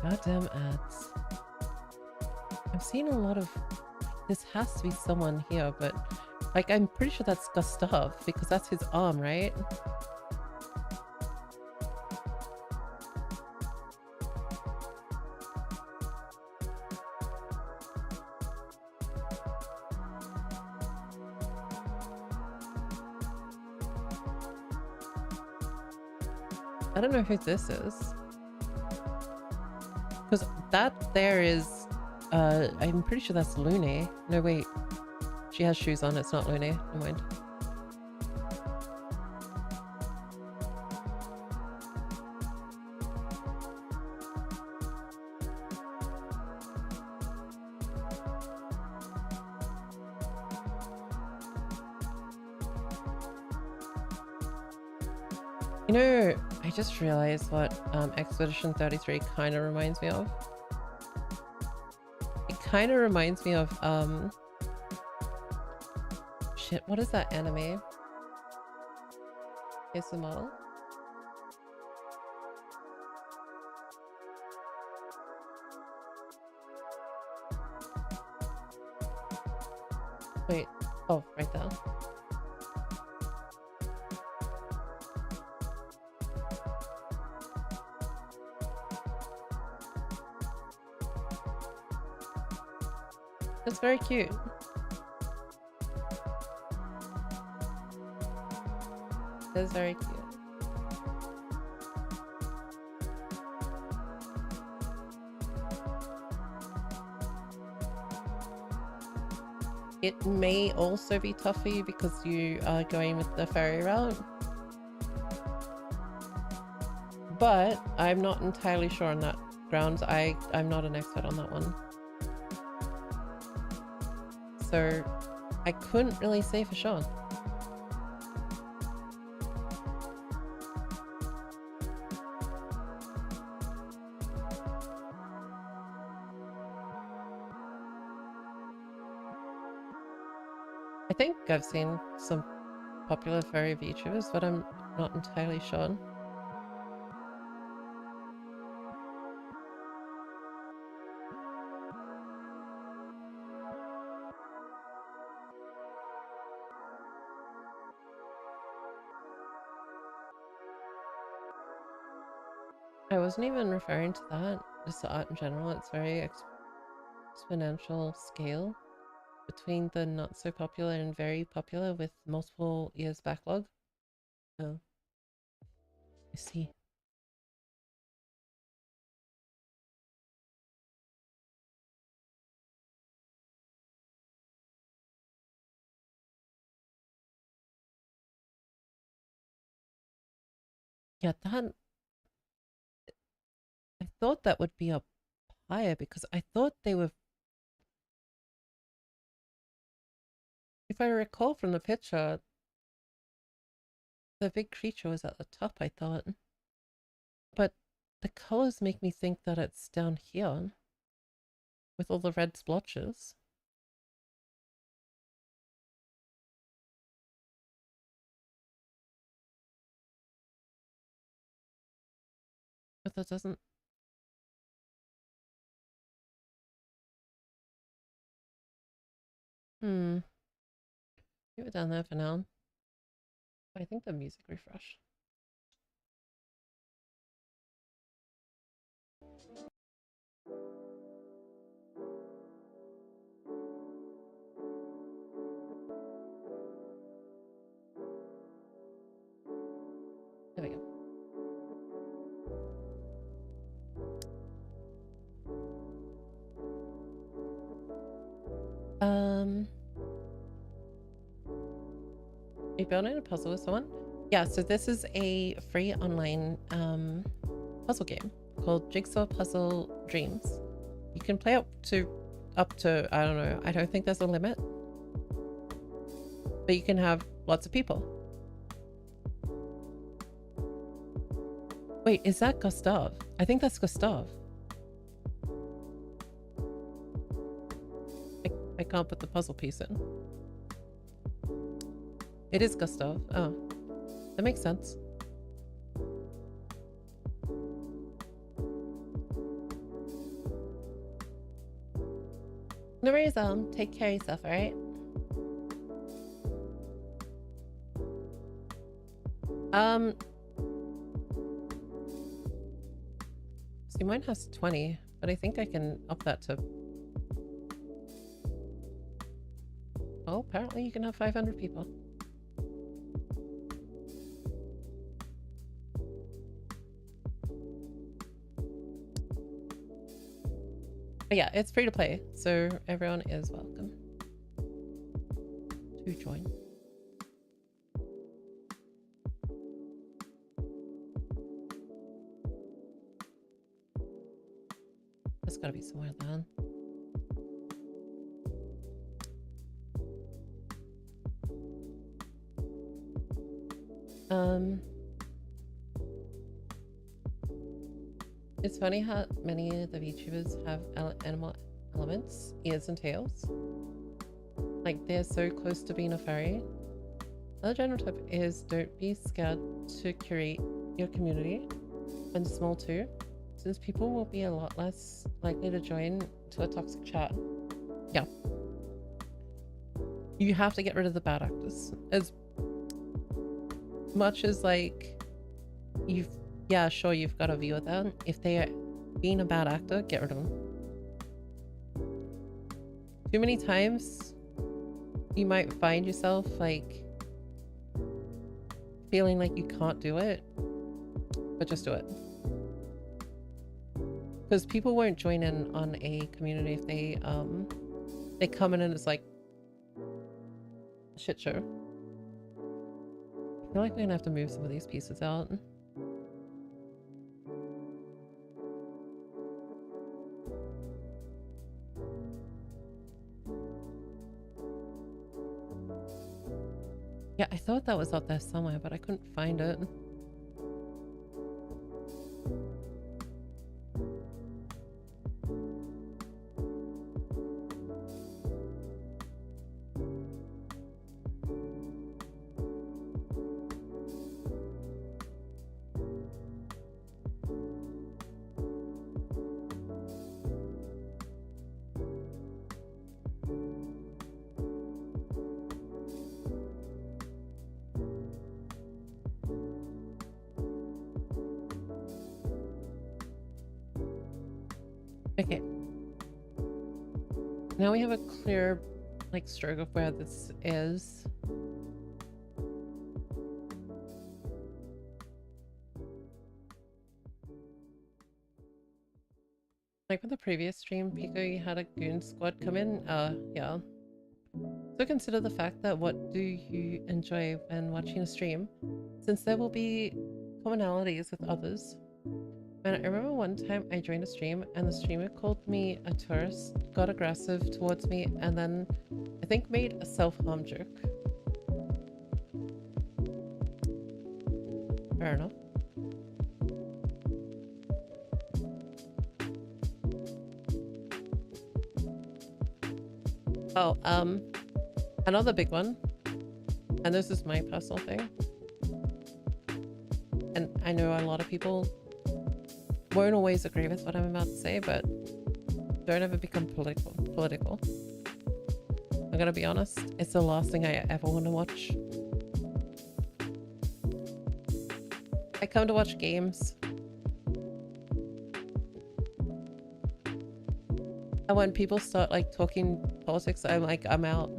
Goddamn ads. I'm seeing a lot of... This has to be someone here, but... Like, I'm pretty sure that's Gustav, because that's his arm, right? I don't know who this is. Because that there is... I'm pretty sure that's Lune. No, wait. She has shoes on, it's not Lune. Never mind. You know, I just realized what Expedition 33 kind of reminds me of. It kind of reminds me of, shit, what is that anime? Here's the model. Wait, oh, right there. That's very cute. That's very cute. It may also be tough for you because you are going with the ferry route. But I'm not entirely sure on that grounds. I'm not an expert on that one. So I couldn't really say for sure. I think I've seen some popular furry VTubers, but I'm not entirely sure. I wasn't even referring to that. Just the art in general. It's very exponential scale between the not so popular and very popular with multiple years backlog. Oh, I see. Yeah, that I thought that would be up higher because I thought they were. If I recall from the picture, the big creature was at the top, I thought. But the colors make me think that it's down here with all the red splotches. But that doesn't. Leave it down there for now. I think the music refresh. There we go. Are you building a puzzle with someone? Yeah, so this is a free online puzzle game called Jigsaw Puzzle Dreams. You can play up to I don't know, I don't think there's a limit. But you can have lots of people. Wait, is that Gustav? I think that's Gustav. I can't put the puzzle piece in. It is Gustav. Oh, that makes sense. No worries, take care of yourself, alright? See, mine has 20, but I think I can up that to... Oh, apparently you can have 500 people. But yeah, it's free to play, so everyone is welcome to join. There's gotta be somewhere then. It's funny how many of the VTubers have animal elements, ears and tails. Like, they're so close to being a furry. Another general tip is don't be scared to curate your community, and small too, since people will be a lot less likely to join to a toxic chat. Yeah. You have to get rid of the bad actors. As much as, like, yeah, sure, you've got a view of them. If they are being a bad actor, get rid of them. Too many times, you might find yourself, like, feeling like you can't do it, but just do it. Because people won't join in on a community if they come in and it's like a shit show. I feel like we're gonna have to move some of these pieces out. Yeah, I thought that was up there somewhere, but I couldn't find it. Okay. Now we have a clear, like, stroke of where this is. Like with the previous stream, Piko, you had a goon squad come in. Yeah. So consider the fact that what do you enjoy when watching a stream, since there will be commonalities with others. And I remember one time I joined a stream and the streamer called me a tourist, got aggressive towards me, and then I think made a self-harm joke. Fair enough. Oh, another big one, and this is my personal thing, and I know a lot of people won't always agree with what I'm about to say, but don't ever become political. I'm gonna be honest, it's the last thing I ever want to watch. I come to watch games. And when people start like talking politics, I'm like, I'm out.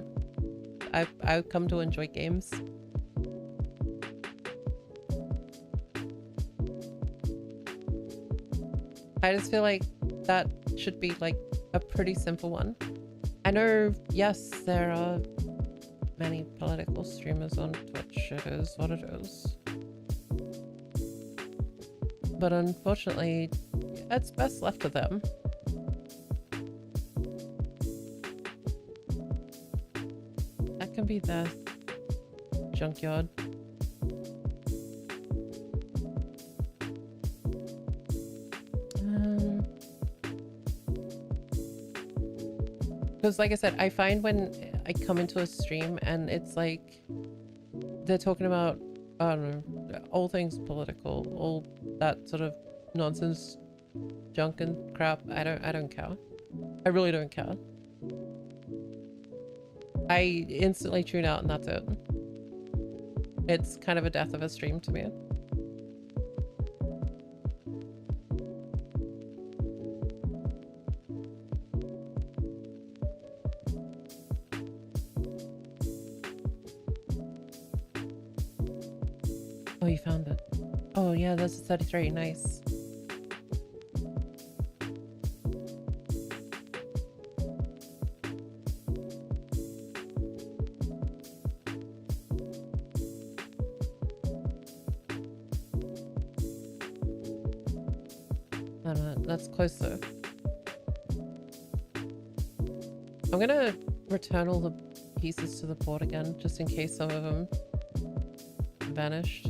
I come to enjoy games. I just feel like that should be like a pretty simple one. I know, yes, there are many political streamers on Twitch. It is what it is. But unfortunately, it's best left to them. That can be their junkyard. Because like I said, I find when I come into a stream and it's like they're talking about, I don't know, all things political, all that sort of nonsense, junk and crap. I don't care. I really don't care. I instantly tune out and that's it. It's kind of a death of a stream to me. Oh, you found it. Oh yeah, that's a 33. Nice. That's close though. I'm gonna return all the pieces to the port again, just in case some of them vanished.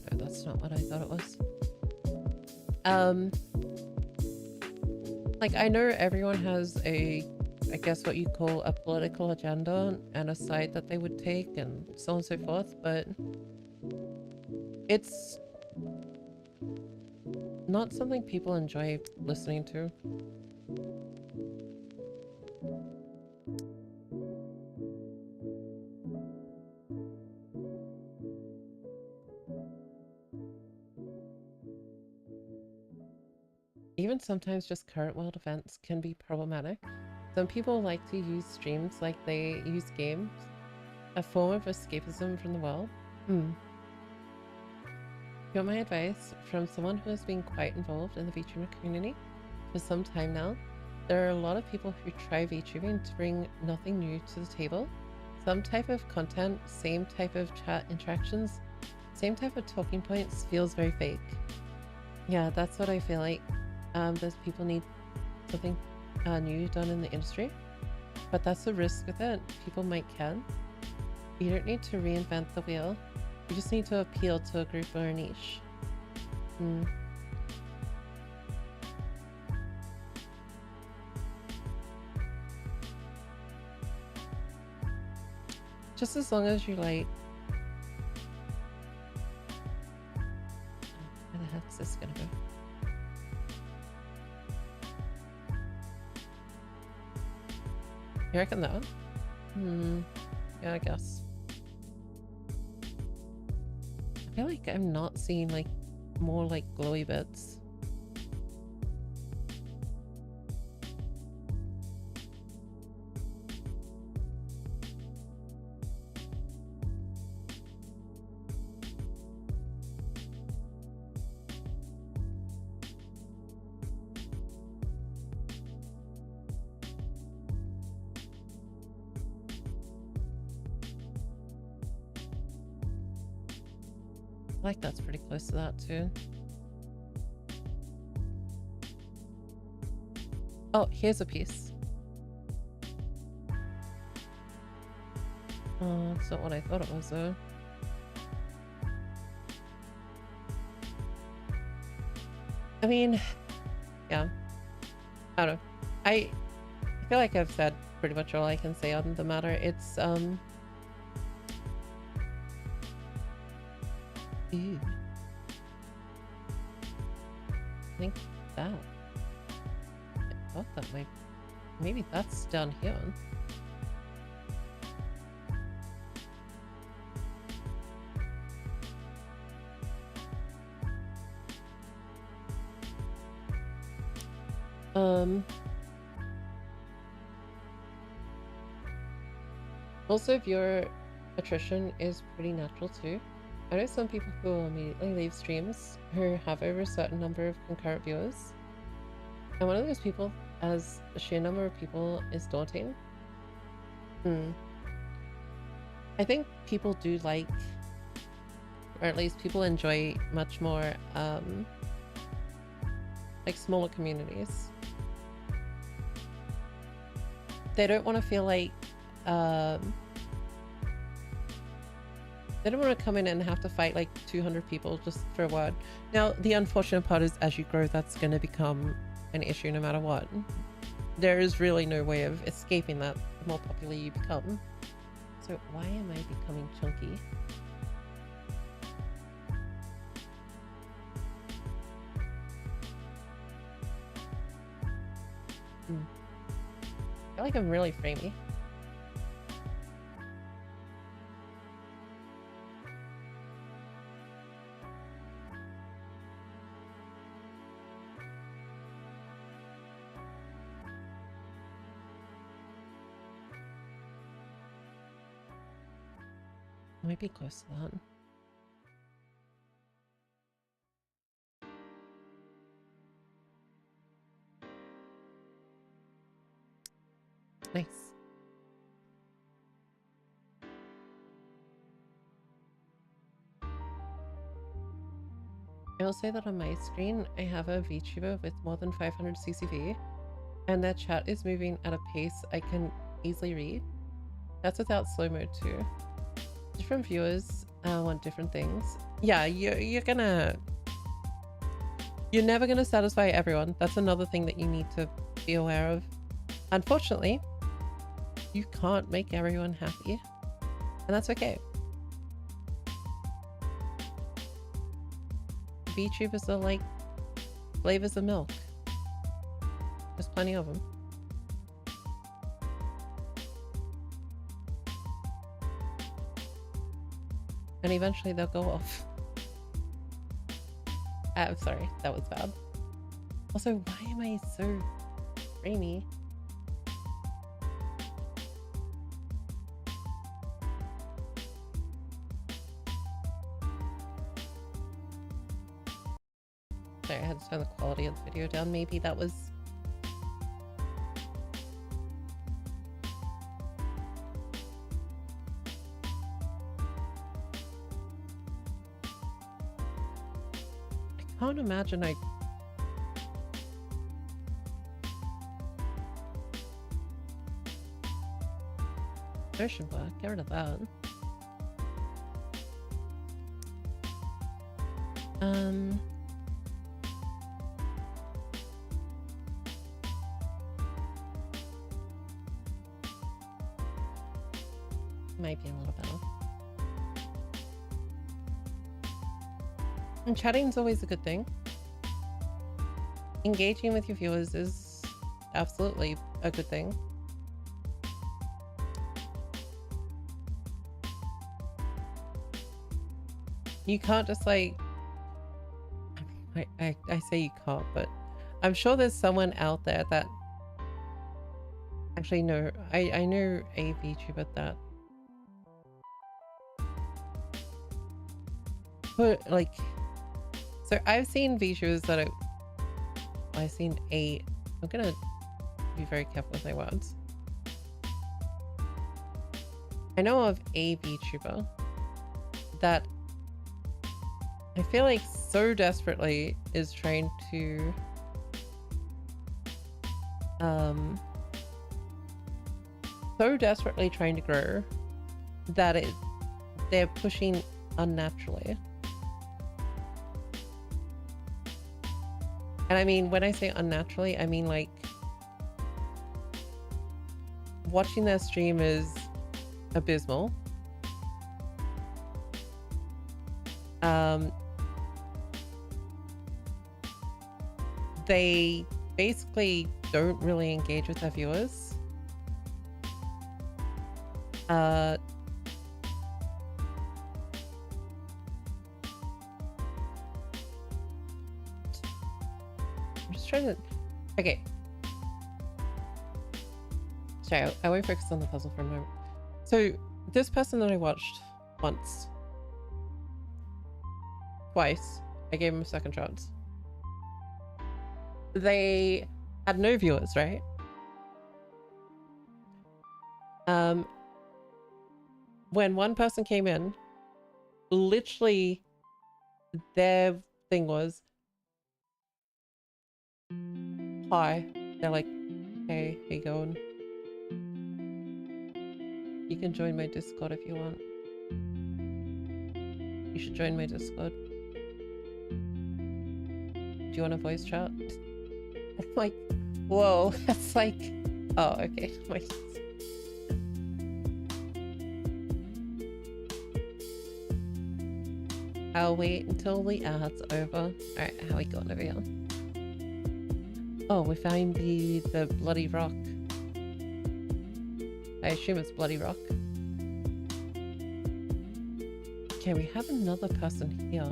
No, that's not what I thought it was. Like I know everyone has a, I guess what you call a political agenda and a side that they would take and so on and so forth, but it's not something people enjoy listening to. Even sometimes just current world events can be problematic. Some people like to use streams like they use games, a form of escapism from the world. You want my advice from someone who has been quite involved in the VTuber community for some time now? There are a lot of people who try VTubing to bring nothing new to the table. Some type of content, same type of chat interactions, same type of talking points feels very fake. Yeah, that's what I feel like. Those people need something new done in the industry, but that's the risk with it. People might can. You don't need to reinvent the wheel. You just need to appeal to a group or a niche. Just as long as you like... Where the heck is this gonna go? You reckon that one? Yeah, I guess. I feel like I'm not seeing like more like glowy bits. I like that's pretty close to that too. Oh, here's a piece. Oh, it's not what I thought it was though. I mean, yeah. I don't know. I feel like I've said pretty much all I can say on the matter. It's ew. I think that. I thought that might. Maybe that's down here. Also, viewer attrition is pretty natural too. I know some people who will immediately leave streams who have over a certain number of concurrent viewers. And one of those people, as the sheer number of people is daunting. I think people do like, or at least people enjoy much more, like smaller communities. They don't want to feel like, they don't want to come in and have to fight like 200 people just for a word. Now, the unfortunate part is as you grow, that's going to become an issue no matter what. There is really no way of escaping that the more popular you become. So why am I becoming chunky? I feel like I'm really framey. Might be close to that. Nice. I will say that on my screen, I have a VTuber with more than 500 CCV, and their chat is moving at a pace I can easily read. That's without slow mode too. Different viewers want different things. Yeah, you're never gonna satisfy everyone. That's another thing that you need to be aware of. Unfortunately, you can't make everyone happy, and that's okay. VTubers are like flavors of milk. There's plenty of them. And eventually they'll go off. I'm sorry, that was bad. Also, why am I so rainy? Sorry, I had to turn the quality of the video down. Maybe that was... I can't imagine I... Ocean black, get rid of that. Might be a little better. And chatting's always a good thing. Engaging with your viewers is absolutely a good thing. you can't just like, I say you can't, but I'm sure there's someone out there that actually no, I know a VTuber that put like, so I've seen VTubers that I've seen I'm gonna be very careful with my words. I know of a VTuber that I feel like so desperately is trying to so desperately trying to grow that they're pushing unnaturally. And I mean, when I say unnaturally, I mean like watching their stream is abysmal. They basically don't really engage with their viewers. I'm just trying to... Okay. Sorry, I won't focus on the puzzle for a moment. So, this person that I watched once, twice, I gave him a second chance. They had no viewers, right? When one person came in, literally their thing was, hi. They're like, hey, how you going? You can join my Discord if you want. You should join my Discord. Do you want a voice chat? I'm like, whoa, that's like, oh, okay. Wait. I'll wait until the ad's over. Alright, how are we going over here? Oh, we found the bloody rock. I assume it's bloody rock. Okay, we have another person here.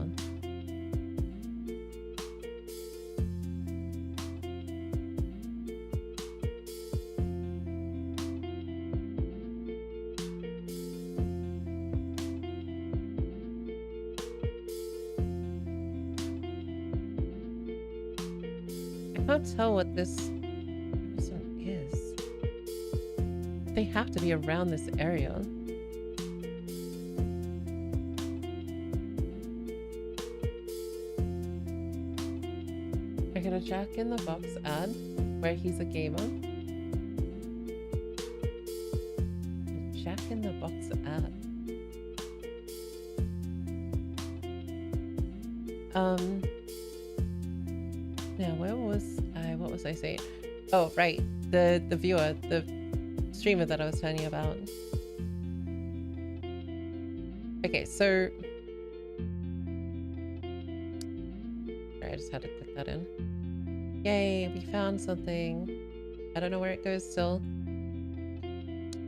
I can't tell what this person is. They have to be around this area. I got a Jack in the Box ad where he's a gamer. A Jack in the Box ad. Yeah, where was I? What was I saying? Oh, right. The viewer, the streamer that I was telling you about. Okay, so I just had to click that in. Yay, we found something. I don't know where it goes still.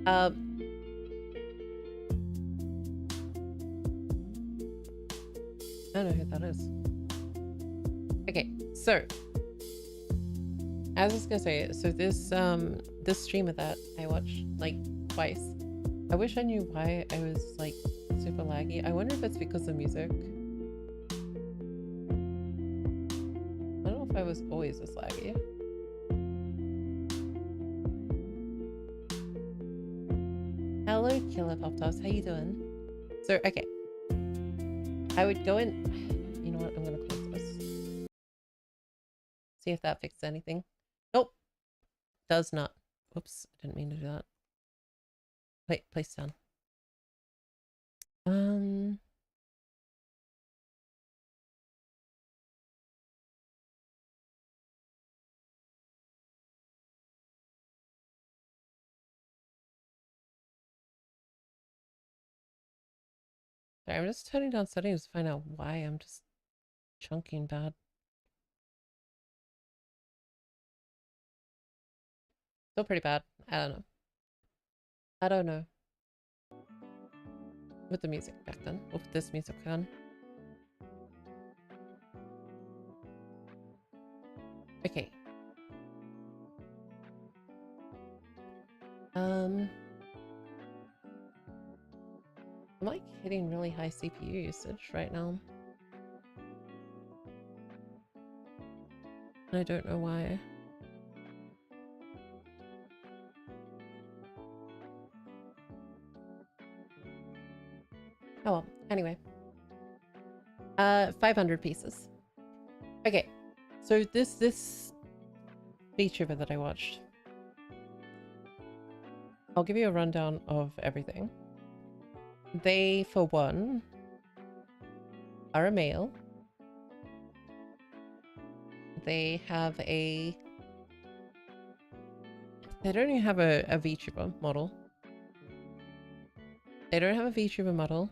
I don't know who that is. Okay, so as I was gonna say, so this this streamer that I watched like twice, I wish I knew why I was like super laggy. I wonder if it's because of music. I don't know if I was always this laggy. Hello, Killer Pop Toss. How you doing? So, okay. I would go in... You know what? I'm going to close this. See if that fixed anything. Nope. Does not. Oops. I didn't mean to do that. Wait, place down. Sorry, I'm just turning down settings to find out why I'm just chunking bad. Still pretty bad. I don't know. I don't know. With the music back then. With this music on. Okay. I'm like hitting really high CPU usage right now. And I don't know why. Oh well, anyway. 500 pieces. Okay, so this VTuber that I watched. I'll give you a rundown of everything. They, for one, are a male. They have a... They don't even have a VTuber model. They don't have a VTuber model.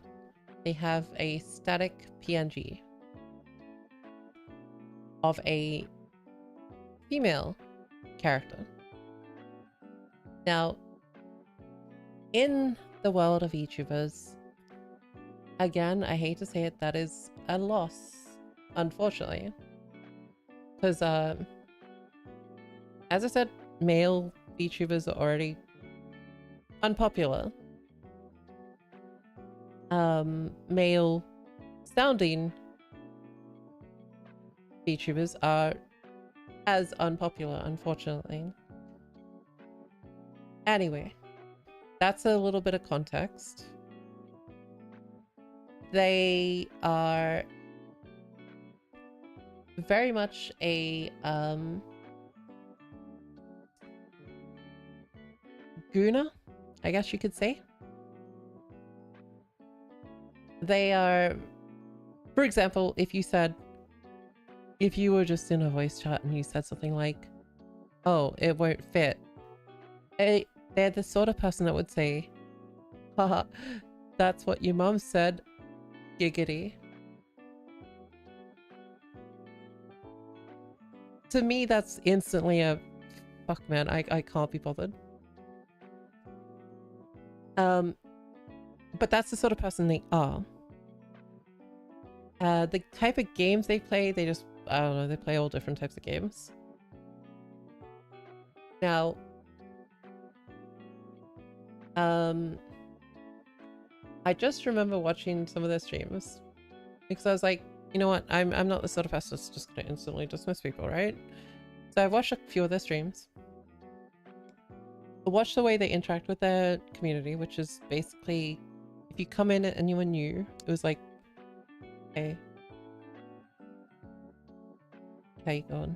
They have a static PNG of a female character. Now, in the world of VTubers, again, I hate to say it, that is a loss, unfortunately. Because, as I said, male VTubers are already unpopular. Male sounding VTubers are as unpopular, unfortunately. Anyway, that's a little bit of context. They are very much a gooner, I guess you could say. They are, for example, if you were just in a voice chat and you said something like, oh, it won't fit, they're the sort of person that would say, haha, that's what your mom said, giggity. To me, that's instantly a fuck, man, I can't be bothered. But that's the sort of person they are. The type of games they play, they just, I don't know, they play all different types of games. Now, I just remember watching some of their streams because I was like, you know what, I'm not the sort of person that's just gonna instantly dismiss people, right? So I've watched a few of their streams. I watched the way they interact with their community, which is basically, if you come in and you were new, it was like, hey, how you going?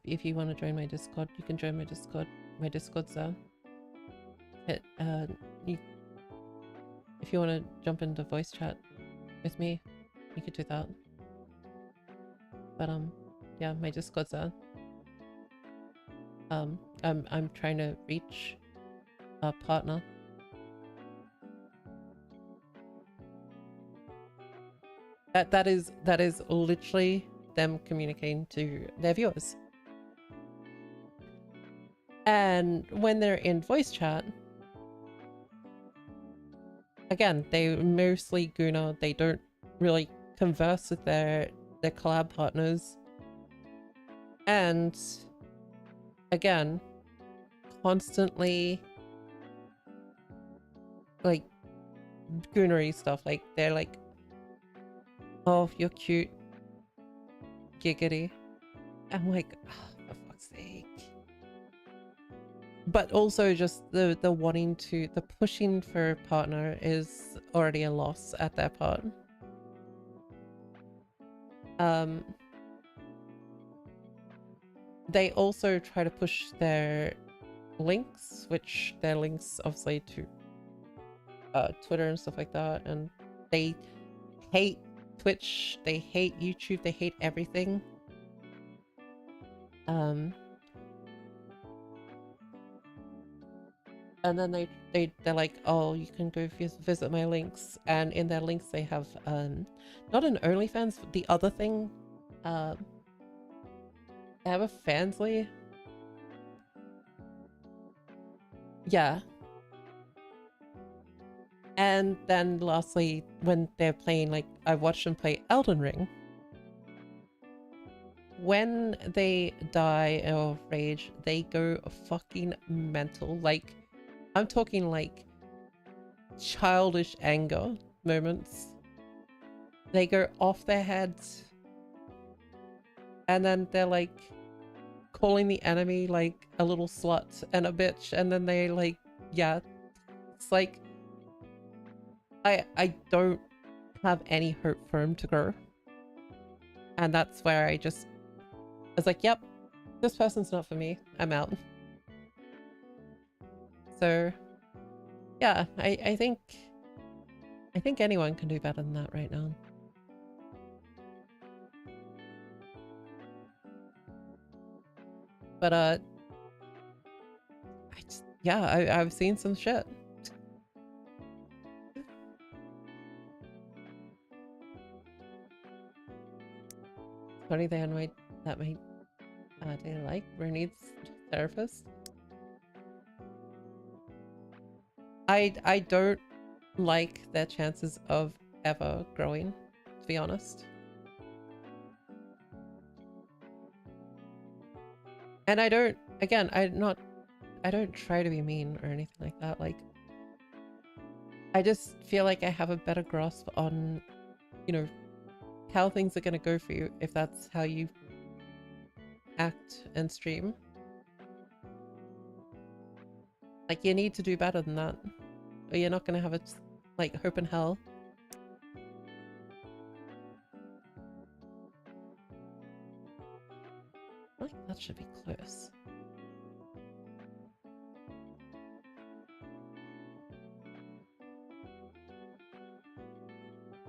If you want to join my Discord, you can join my Discord. My Discord's there. If you want to jump into voice chat with me, you could do that. But yeah, my Discord's there. I'm trying to reach a partner. That is literally them communicating to their viewers. And when they're in voice chat, again, they mostly gooner. They don't really converse with their collab partners. And again, constantly like goonery stuff. Like they're like, oh, you're cute, giggity. I'm like, oh, for fuck's sake. But also just the wanting to, the pushing for a partner is already a loss at their part. They also try to push their links, which their links obviously to Twitter and stuff like that, and they hate Twitch, they hate YouTube, they hate everything. And then they're like, oh, you can go visit my links, and in their links they have not an OnlyFans, but the other thing, they have a Fansly. Yeah. And then lastly, when they're playing, like, I watched them play Elden Ring. When they die of rage, they go fucking mental. Like, I'm talking like childish anger moments. They go off their heads. And then they're like calling the enemy like a little slut and a bitch. And then they like, yeah, it's like, I don't have any hope for him to grow. And that's where I was like, yep, this person's not for me. I'm out. So yeah, I think anyone can do better than that right now. But I've seen some shit. Funny they annoyed that my they like where needs therapist. I don't like their chances of ever growing, to be honest. And I don't, again, I don't try to be mean or anything like that. Like, I just feel like I have a better grasp on, you know, how things are going to go for you if that's how you act and stream. Like, you need to do better than that, or you're not going to have it, like, hope in hell. I feel like that should be close.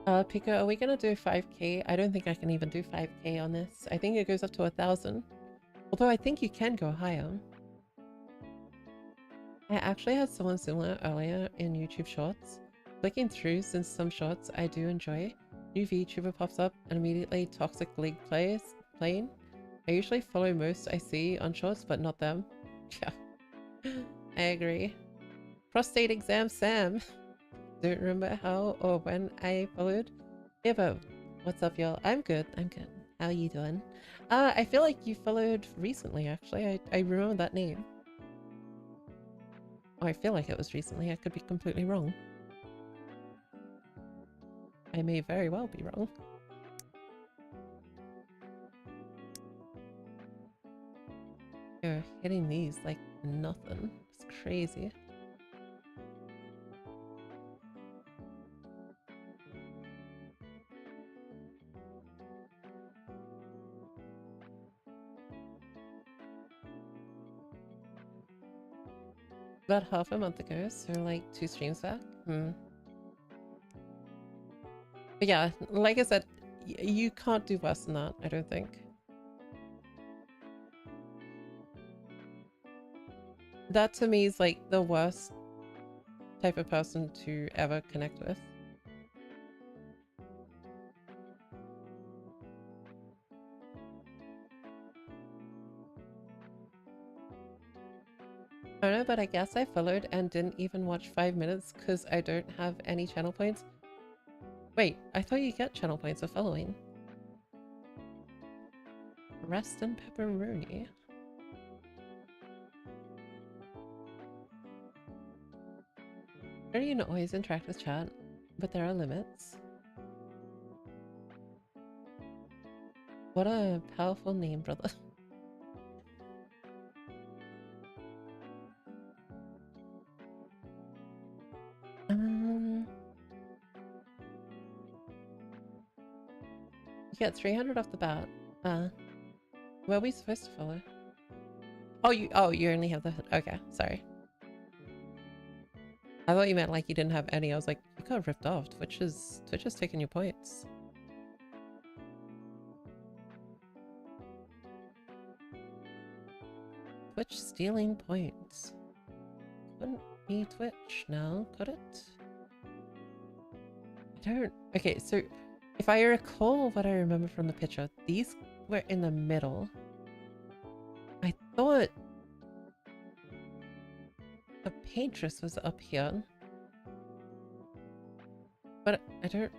Piko, are we gonna do 5k? I don't think I can even do 5k on this. I think it goes up to 1,000. Although I think you can go higher. I actually had someone similar earlier in YouTube Shorts. Clicking through since some shorts I do enjoy. New VTuber pops up and immediately Toxic League playing. I usually follow most I see on shorts, but not them. Yeah, I agree. Prostate exam Sam. Don't remember how or when I followed. Evo, what's up, y'all? I'm good. I'm good. How you doing? I feel like you followed recently, actually. I remember that name. Oh, I feel like it was recently. I could be completely wrong. I may very well be wrong. You're hitting these like nothing. It's crazy. About half a month ago, so like 2 streams back. But yeah, like I said, you can't do worse than that, I don't think. That to me is like the worst type of person to ever connect with. I don't know, but I guess I followed and didn't even watch 5 minutes because I don't have any channel points. Wait, I thought you get channel points for following. Rest and pepperoni. I know you not always interact with chat, but there are limits. What a powerful name, brother. You get 300 off the bat. Were we supposed to follow? Oh, you only have the, okay, sorry. I thought you meant like you didn't have any. I was like, you got ripped off. Twitch is taking your points. Twitch stealing points. Couldn't be Twitch now, could it? I don't. Okay, so if I recall what I remember from the picture, these were in the middle. I thought the paintress was up here. But I don't...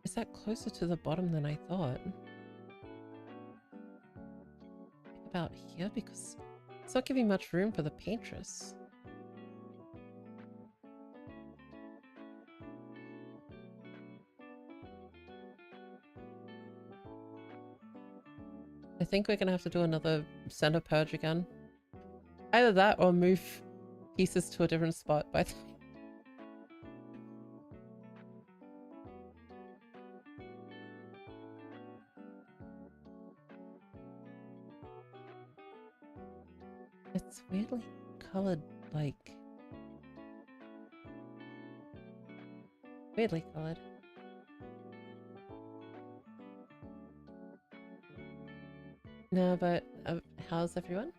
Is that closer to the bottom than I thought? About here? Because it's not giving much room for the paintress. I think we're gonna have to do another center purge again. Either that or move pieces to a different spot by the... It's weirdly colored, like... Weirdly colored. No, but how's everyone?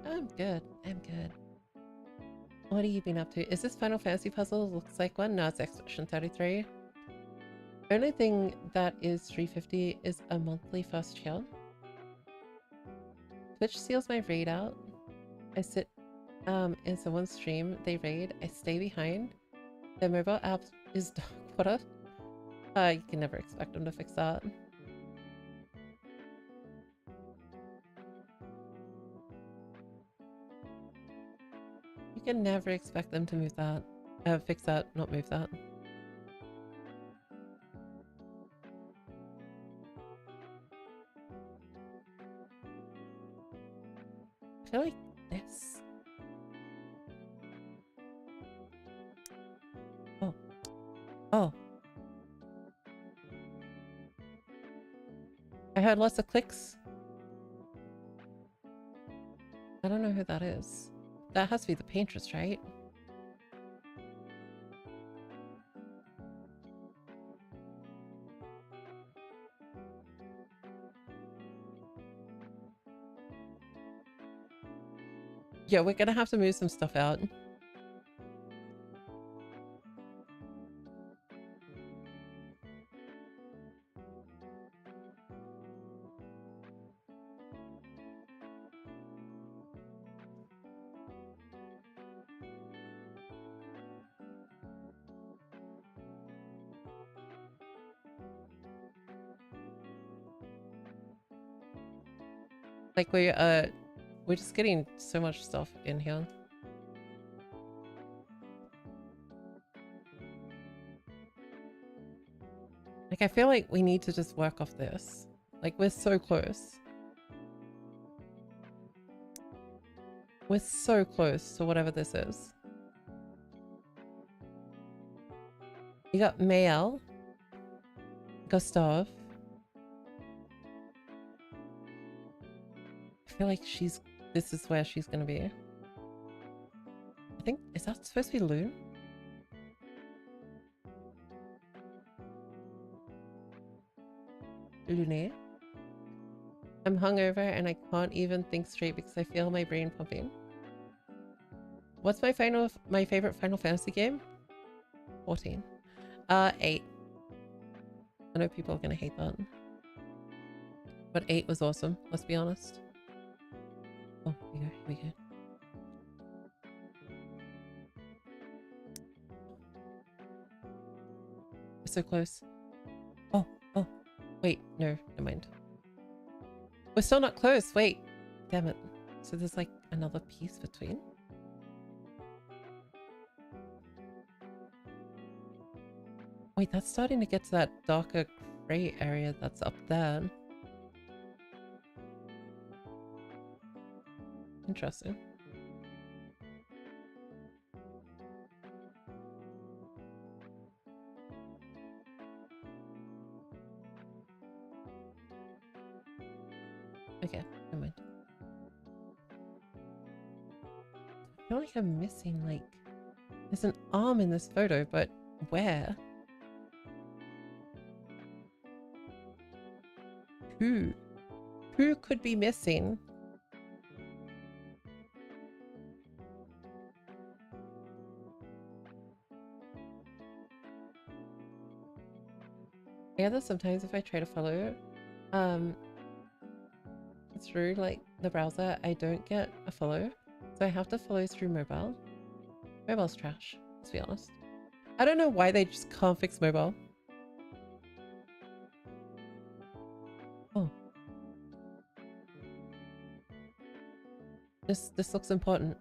I'm good. I'm good. What have you been up to? Is this Final Fantasy puzzle? Looks like one. No, it's Expedition 33. The only thing that is 350 is a monthly first tier. Twitch seals my raid out. I sit in someone's stream, they raid, I stay behind. Their mobile app is dark water. You can never expect them to fix that. You can never expect them to move that. Fix that, not move that. I feel like this. Oh. Oh. I heard lots of clicks. I don't know who that is. That has to be the paintress, right? Yeah, we're gonna have to move some stuff out. Like we're just getting so much stuff in here. Like I feel like we need to just work off this. Like we're so close. We're so close to whatever this is. You got Mael, Gustav. I feel like this is where she's gonna be. I think, is that supposed to be Loon? Lune? I'm hungover and I can't even think straight because I feel my brain pumping. What's my favorite Final Fantasy game? 14. 8. I know people are gonna hate that. But 8 was awesome, let's be honest. Oh, here we go. We're so close. Oh, wait, no, never mind. We're still not close, wait. Damn it. So there's like another piece between. Wait, that's starting to get to that darker gray area that's up there. Interesting. Okay, never mind. I feel like I'm missing, like, there's an arm in this photo, but where? Who? Who could be missing? Yeah, there's sometimes if I try to follow through like the browser, I don't get a follow. So I have to follow through mobile. Mobile's trash, let's be honest. I don't know why they just can't fix mobile. Oh. This looks important.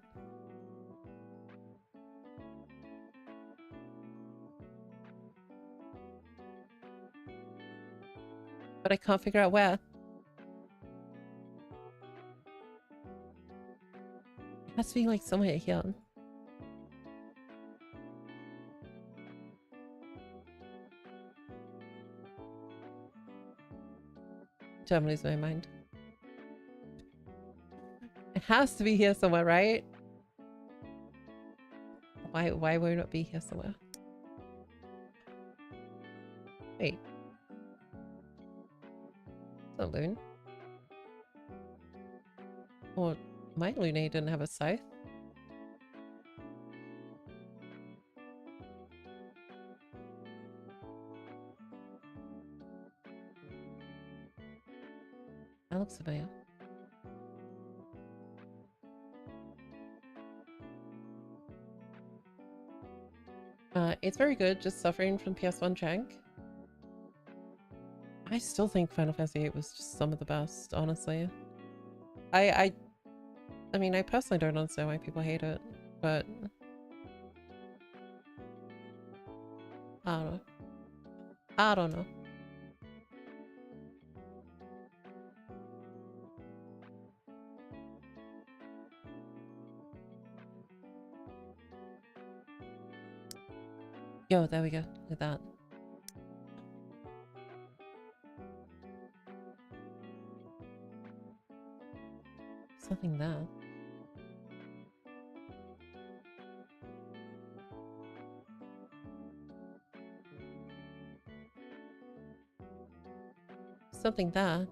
But I can't figure out where. It has to be like somewhere here. Don't lose my mind. It has to be here somewhere, right? Why won't it be here somewhere? Wait. It's not Loon. Or my Lune didn't have a scythe. That looks familiar. It's very good, just suffering from PS1 jank. I still think Final Fantasy VIII was just some of the best, honestly. I mean, I personally don't understand why people hate it, but I don't know. I don't know. Yo, there we go. Look at that. Something there. Something there.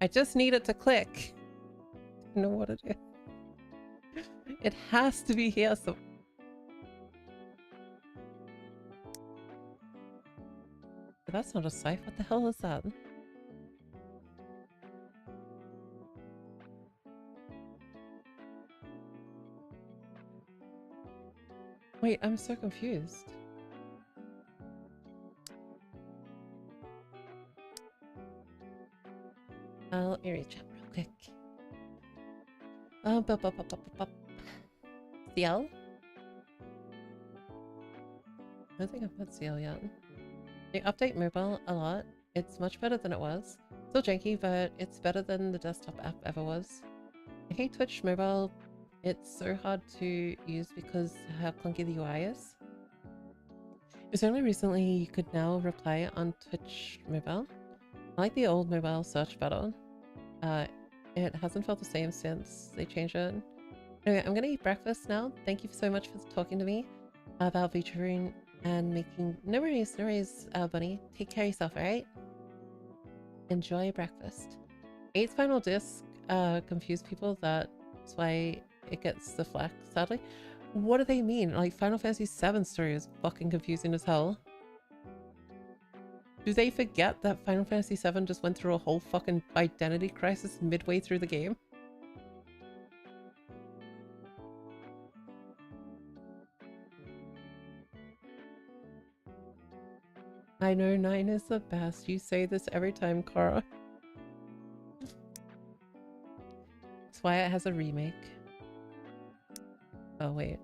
I just need it to click. I don't know what it is. It has to be here. So that's not a scythe. What the hell is that? Wait, I'm so confused. Let me reach out real quick. CL? I don't think I've had CL yet. They update mobile a lot. It's much better than it was. Still janky, but it's better than the desktop app ever was. I hate Twitch mobile. It's so hard to use because how clunky the UI is. It's only recently you could now reply on Twitch mobile. I like the old mobile search better. It hasn't felt the same since they changed it. Anyway, I'm gonna eat breakfast now. Thank you so much for talking to me about VTubing and making... No worries, Bunny. Take care of yourself, alright? Enjoy breakfast. 8's final disc confused people. That's why it gets the flack, sadly. What do they mean? Like, Final Fantasy VII story is fucking confusing as hell. Do they forget that Final Fantasy VII just went through a whole fucking identity crisis midway through the game? I know 9 is the best. You say this every time, Kara. That's why it has a remake. Oh, wait.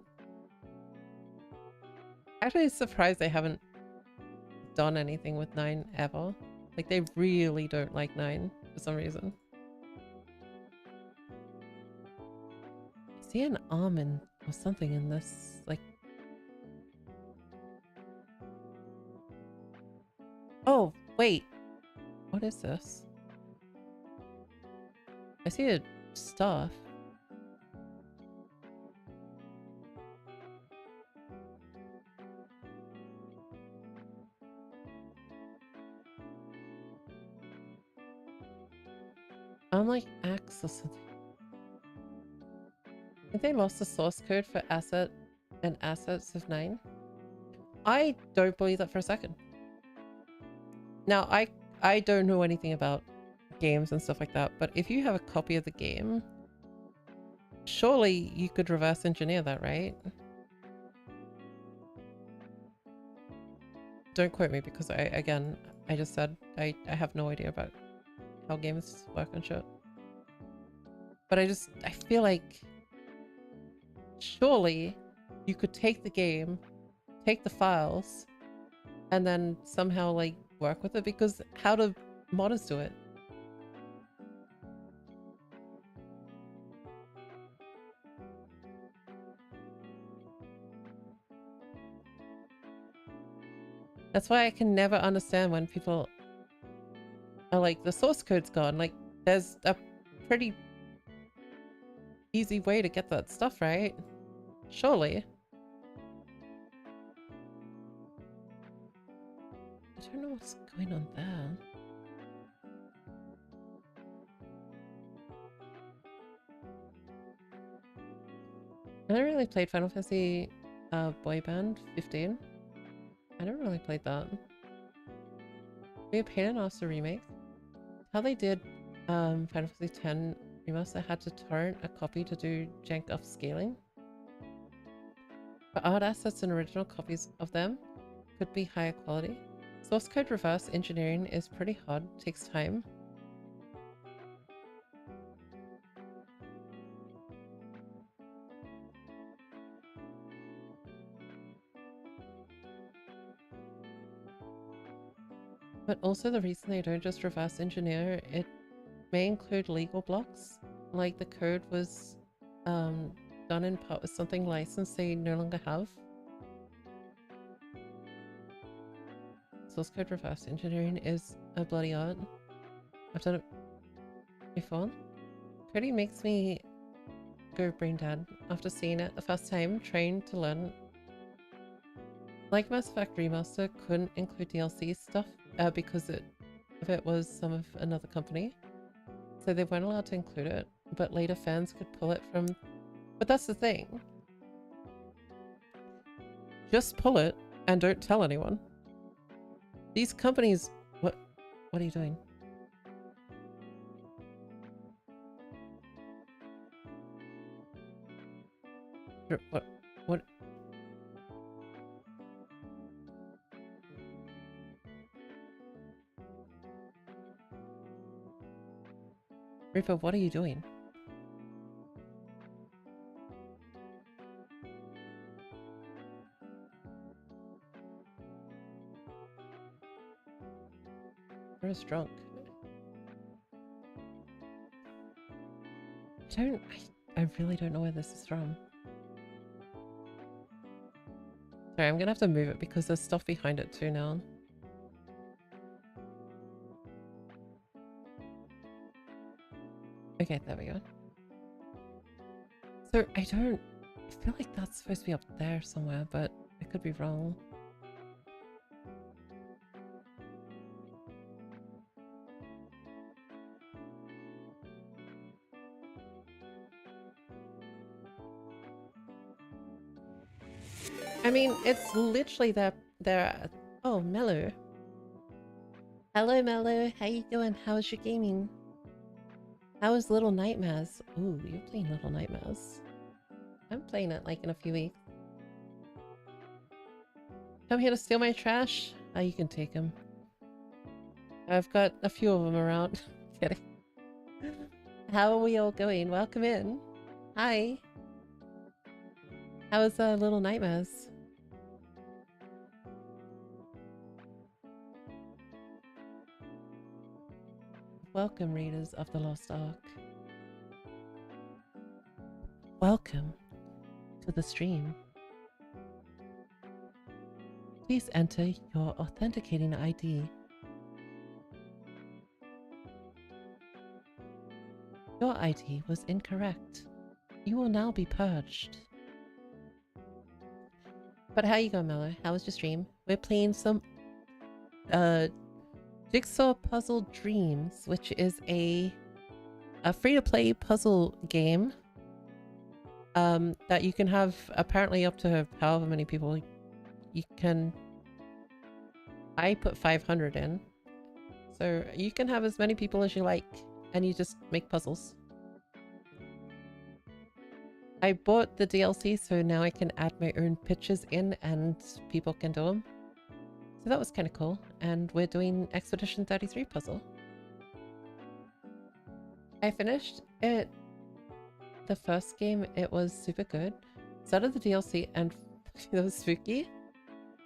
Actually, I'm surprised they haven't done anything with 9 ever. Like, they really don't like 9 for some reason. I see an almond or something in this, like... Oh, wait. What is this? I see a staff. I'm like axe or something. I think they lost the source code for asset and assets of 9. I don't believe that for a second. Now, I don't know anything about games and stuff like that, but if you have a copy of the game, surely you could reverse engineer that, right? Don't quote me because I just said I have no idea about how games work and shit. But I feel like surely you could take the game, take the files, and then somehow like work with it, because how do modders do it? That's why I can never understand when people are like, the source code's gone. Like, there's a pretty easy way to get that stuff, right? Surely. I don't know what's going on there. I never really played Final Fantasy Boy Band 15. I never really played that. Be a pain in the ass to remake. How they did Final Fantasy 10 remaster, I had to torrent a copy to do jank upscaling. But art assets and original copies of them could be higher quality. Source code reverse engineering is pretty hard, takes time. But also the reason they don't just reverse engineer, it may include legal blocks. Like the code was done in part with something licensed they no longer have. Source code reverse engineering is a bloody art. I've done it before. Coding makes me go brain dead after seeing it the first time, trying to learn. Like Mass Effect Remaster couldn't include DLC stuff because it was some of another company. So they weren't allowed to include it, but later fans could pull it from... But that's the thing. Just pull it and don't tell anyone. These companies... What are you doing? What? Reaper, what are you doing? I was drunk. I really don't know where this is from. Sorry, I'm gonna have to move it because there's stuff behind it too now. Okay, there we go. So I feel like that's supposed to be up there somewhere, but I could be wrong. I mean, it's literally there. Oh, Mello. Hello, Mello. How you doing? How's your gaming? How is Little Nightmares? Ooh, you're playing Little Nightmares. I'm playing it like in a few weeks. Come here to steal my trash? Oh, you can take them. I've got a few of them around. Kidding. How are we all going? Welcome in. Hi. How is Little Nightmares? Welcome, readers of the Lost Ark. Welcome to the stream. Please enter your authenticating ID. Your ID was incorrect. You will now be purged. But how you going, Mello? How was your stream? We're playing some Jigsaw Puzzle Dreams, which is a free-to-play puzzle game that you can have apparently up to however many people you can. I put 500 in, So you can have as many people as you like, and you just make puzzles. I bought the DLC, so now I can add my own pictures in and people can do them. So that was kind of cool. And we're doing Expedition 33 puzzle. I finished it, the first game. It was super good. Started the DLC and it was spooky.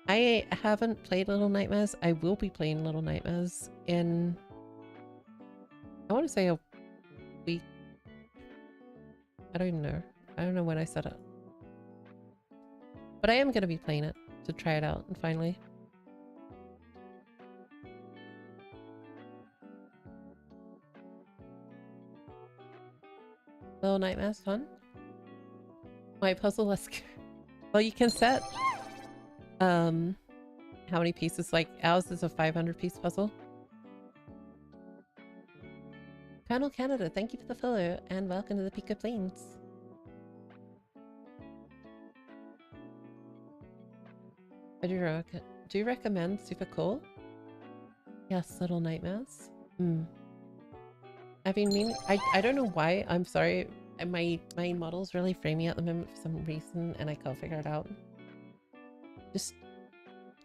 I haven't played Little Nightmares. I will be playing Little Nightmares in, I want to say a week. I don't even know. I don't know when I set it. But I am going to be playing it to try it out and finally. Little Nightmares fun. My puzzle, let's go. Well, you can set how many pieces. Like ours is a 500 piece puzzle. Colonel Canada, thank you for the follow and welcome to the Piko Plains. I do you recommend Super Cool? Yes, Little Nightmares. I've been meaning, I don't know why, I'm sorry. My model's really framing at the moment for some reason and I can't figure it out.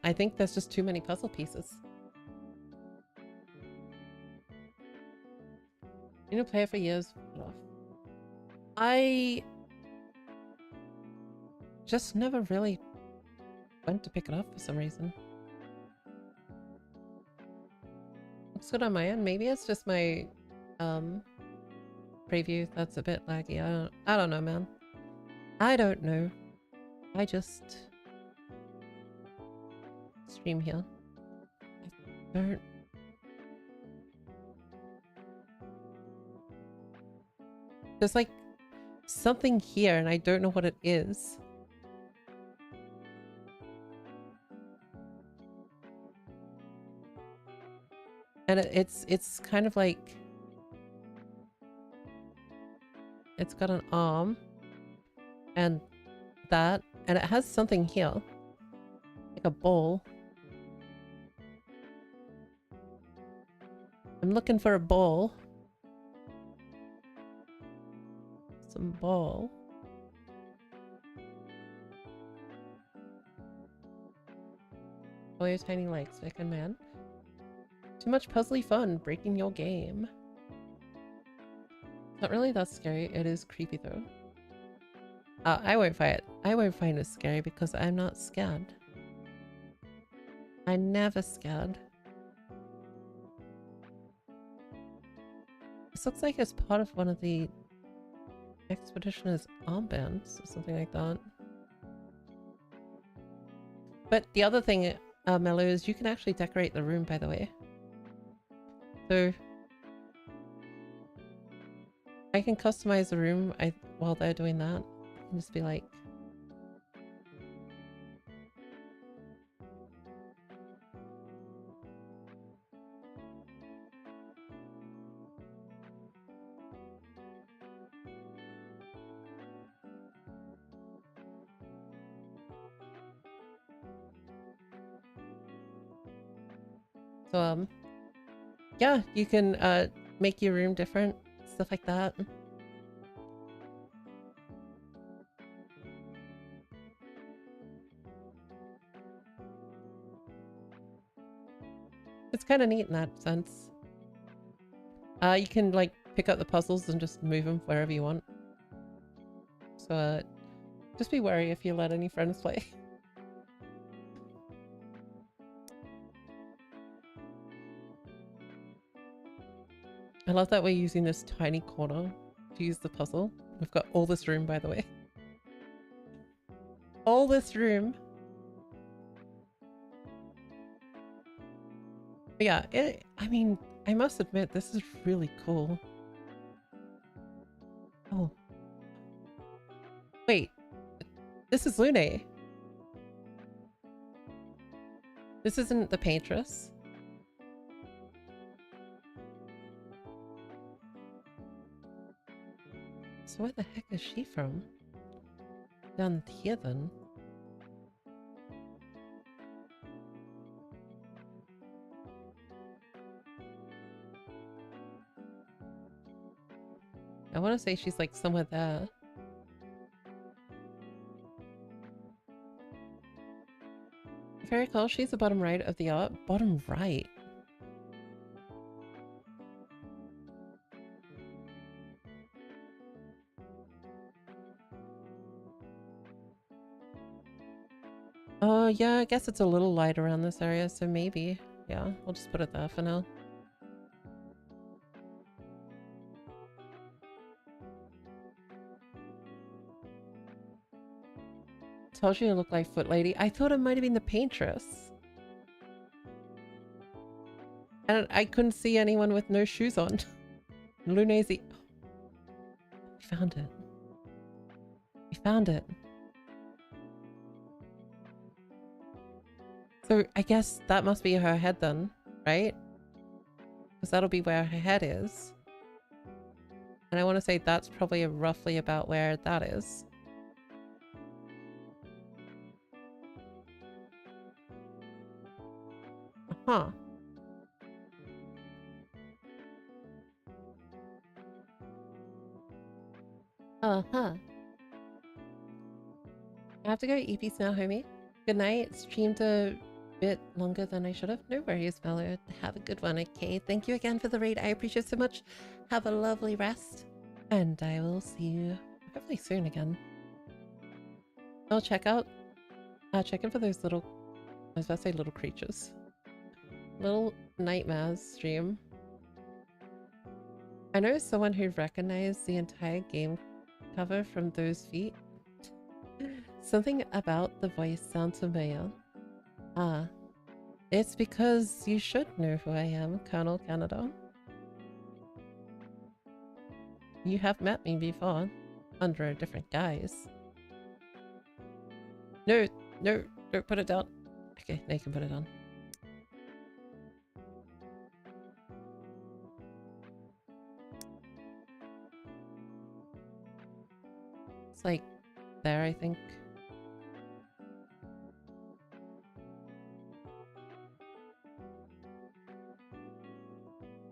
I think there's just too many puzzle pieces. You know, play it for years. I just never really went to pick it up for some reason. Looks good on my end. Maybe it's just my preview that's a bit laggy. I don't know, man. I don't know. I just stream here. I don't. There's like something here and I don't know what it is. And it's kind of like, it's got an arm and that, and it has something here, like a ball. I'm looking for a ball. Some ball. Oh, your tiny legs, Vicken man. Too much puzzly fun, breaking your game. Not really that scary. It is creepy though. I won't fight it. I won't find it scary because I'm not scared. I'm never scared. This looks like it's part of one of the expeditioner's armbands or something like that. But the other thing, Mello, is you can actually decorate the room, by the way. So I can customize the room while they're doing that. I can just be like, so yeah, you can make your room different, stuff like that. It's kind of neat in that sense. You can like pick up the puzzles and just move them wherever you want. So just be wary if you let any friends play. I love that we're using this tiny corner to use the puzzle. We've got all this room, by the way. All this room. But yeah, I mean, I must admit, this is really cool. Oh. Wait. This is Lune. This isn't the Paintress. So where the heck is she from? Down here then? I want to say she's like somewhere there. Very cool. She's the bottom right of the art. Bottom right. Oh, yeah, I guess it's a little light around this area, so maybe. Yeah, we'll just put it there for now. Told you to look like Foot Lady. I thought it might have been the paintress. And I couldn't see anyone with no shoes on. Lunacy. We found it. We found it. So I guess that must be her head then, right? Because that'll be where her head is. And I want to say that's probably roughly about where that is. Huh. Uh-huh. I have to go eat peace now, homie. Good night. Streamed a bit longer than I should have. No worries, Mello. Have a good one, okay? Thank you again for the raid. I appreciate it so much. Have a lovely rest. And I will see you hopefully soon again. I'll check in for those little, I was about to say little creatures. Little nightmares stream. I know someone who recognized the entire game cover from those feet. Something about the voice sounds familiar. Ah, it's because you should know who I am, Colonel Canada. You have met me before, under a different guise. No, no, don't put it down. Okay, now you can put it on. It's like there, I think.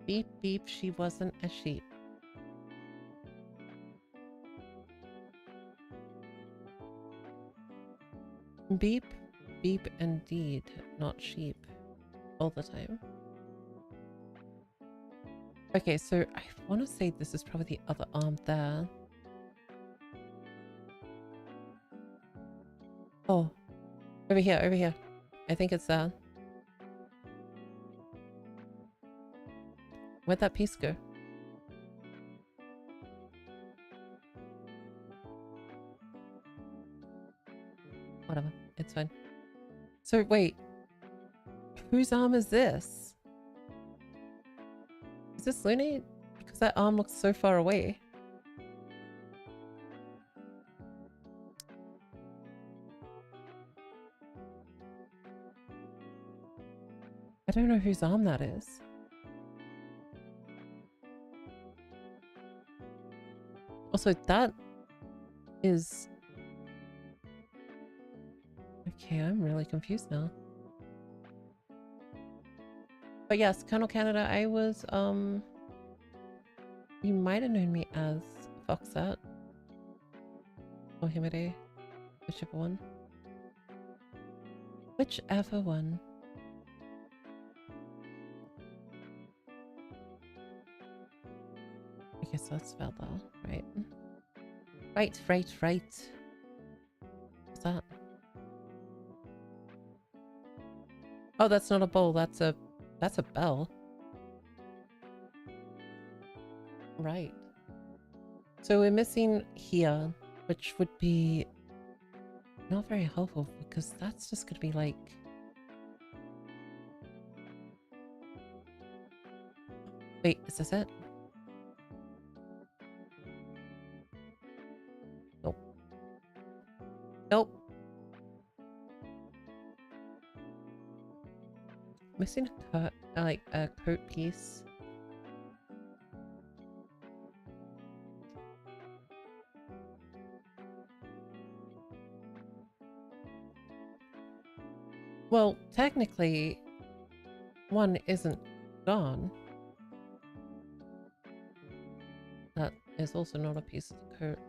Beep, beep, she wasn't a sheep. Beep, beep indeed, not sheep. All the time. Okay, so I want to say this is probably the other arm there. Oh, over here, over here. I think it's there. Where'd that piece go? Whatever, it's fine. So wait, whose arm is this? Is this Looney? Because that arm looks so far away. I don't know whose arm that is. Also, that is... Okay, I'm really confused now. But yes, Colonel Canada, I was, you might have known me as Foxat. Or Himade. Whichever one. Whichever one. Okay, so that's Velda, right? Right. What's that? Oh, that's not a bowl, that's a bell. Right. So we're missing here, which would be not very helpful because that's just gonna be like... Wait, is this it? Nope. Nope. Missing a cut, like a coat piece. Well, technically, one isn't gone. is also not a piece of the coat.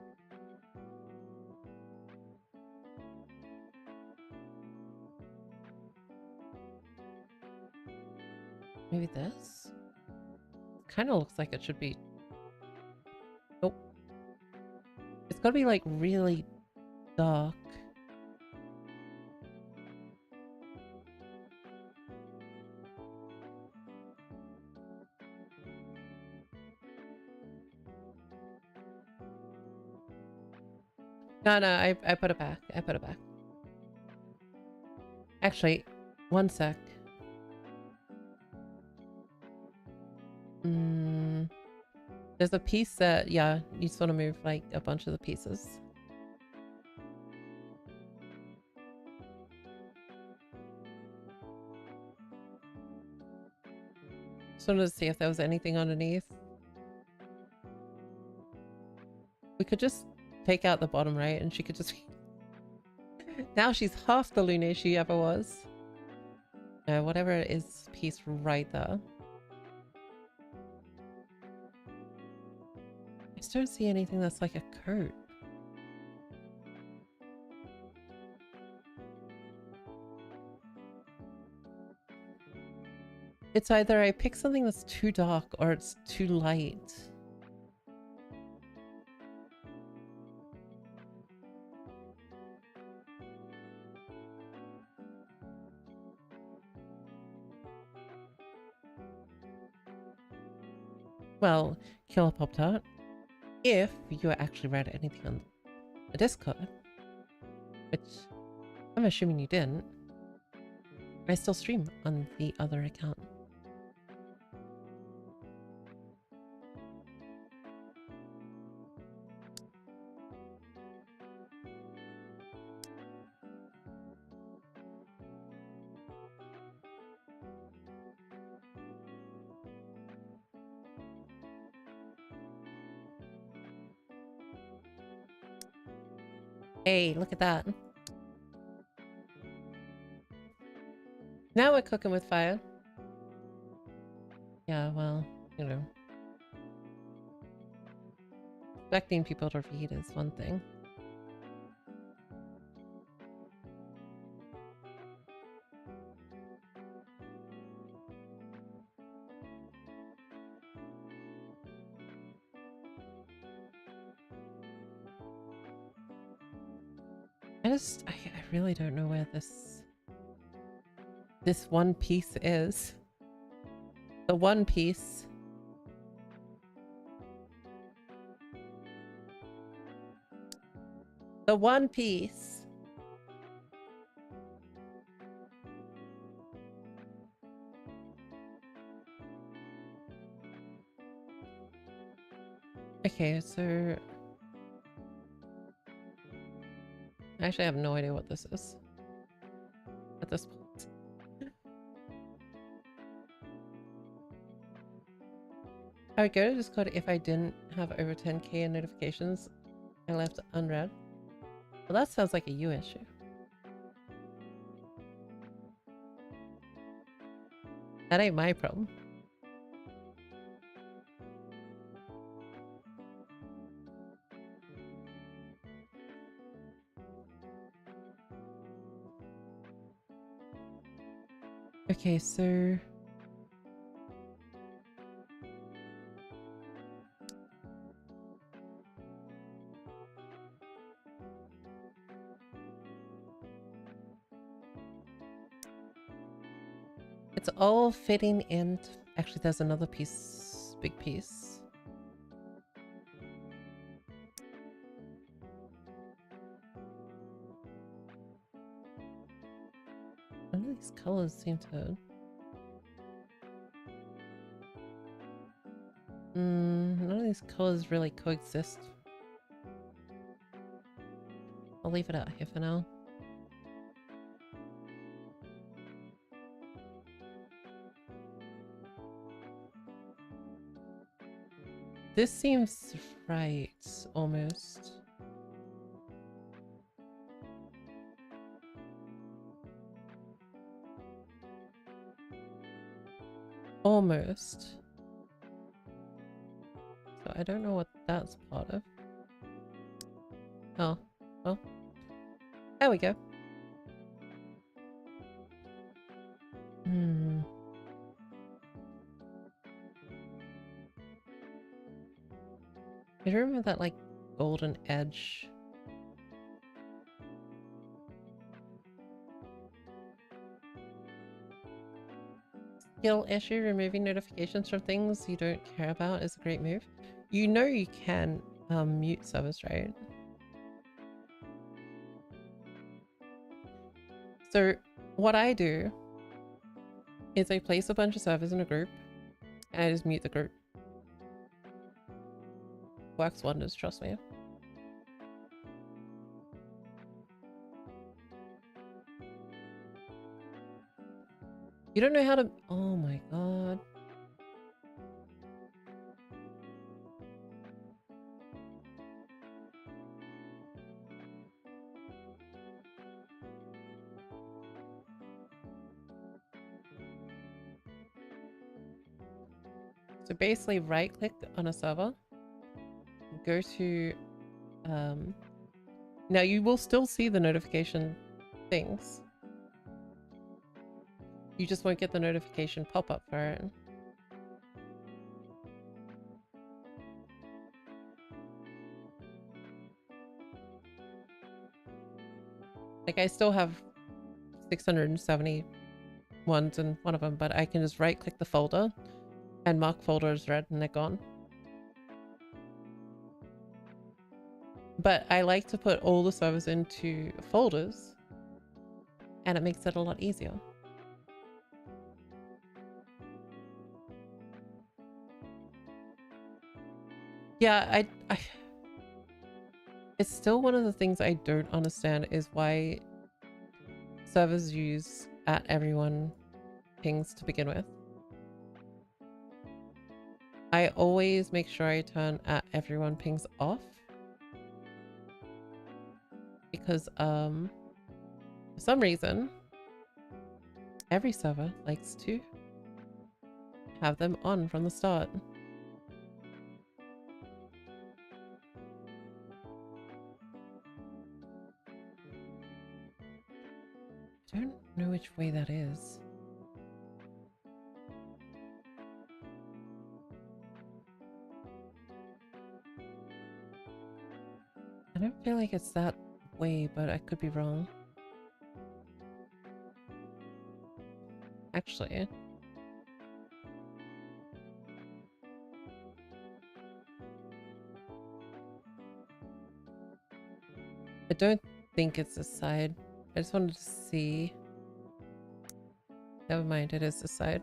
Maybe this? Kind of looks like it should be... Nope. It's gotta be like really dark. No, I put it back. I put it back. Actually, one sec. There's a piece that, yeah, you sort of move like a bunch of the pieces. Just wanted to see if there was anything underneath. We could just take out the bottom, right? And she could just... Now she's half the Lune she ever was. Whatever it is, piece right there. I just don't see anything that's like a coat. It's either I pick something that's too dark or it's too light. Well, Killer Pop-Tart, if you actually read anything on the Discord, which I'm assuming you didn't, I still stream on the other account. Hey, look at that. Now we're cooking with fire. Yeah, well, you know. Expecting people to read is one thing. I really don't know where this one piece is. The one piece. The one piece. Okay, so I actually have no idea what this is at this point. I would go to Discord if I didn't have over 10k in notifications. I left unread. Well, that sounds like a you issue. That ain't my problem. Okay, so... It's all fitting in. Actually, there's another piece, big piece. None of these colors seem to... none of these colors really coexist. I'll leave it out here for now. This seems right, almost. Almost. So I don't know what that's part of. Oh, well. There we go. Hmm. I don't remember that, like, golden edge. Skill issue, removing notifications from things you don't care about is a great move. You know you can mute servers, right? So what I do is I place a bunch of servers in a group and I just mute the group. Works wonders, trust me. You don't know how to... Oh my god. So basically right click on a server, go to... Now you will still see the notification things. You just won't get the notification pop-up for it. Like I still have 670 ones in one of them, but I can just right click the folder and mark folder as red and they're gone. But I like to put all the servers into folders and it makes it a lot easier. Yeah, I it's still one of the things I don't understand is why servers use @everyone pings to begin with. I always make sure I turn @everyone pings off because for some reason every server likes to have them on from the start. I don't know which way that is. I don't feel like it's that way, but I could be wrong. Actually, I don't think it's this side. I just wanted to see. Never mind, it is this side.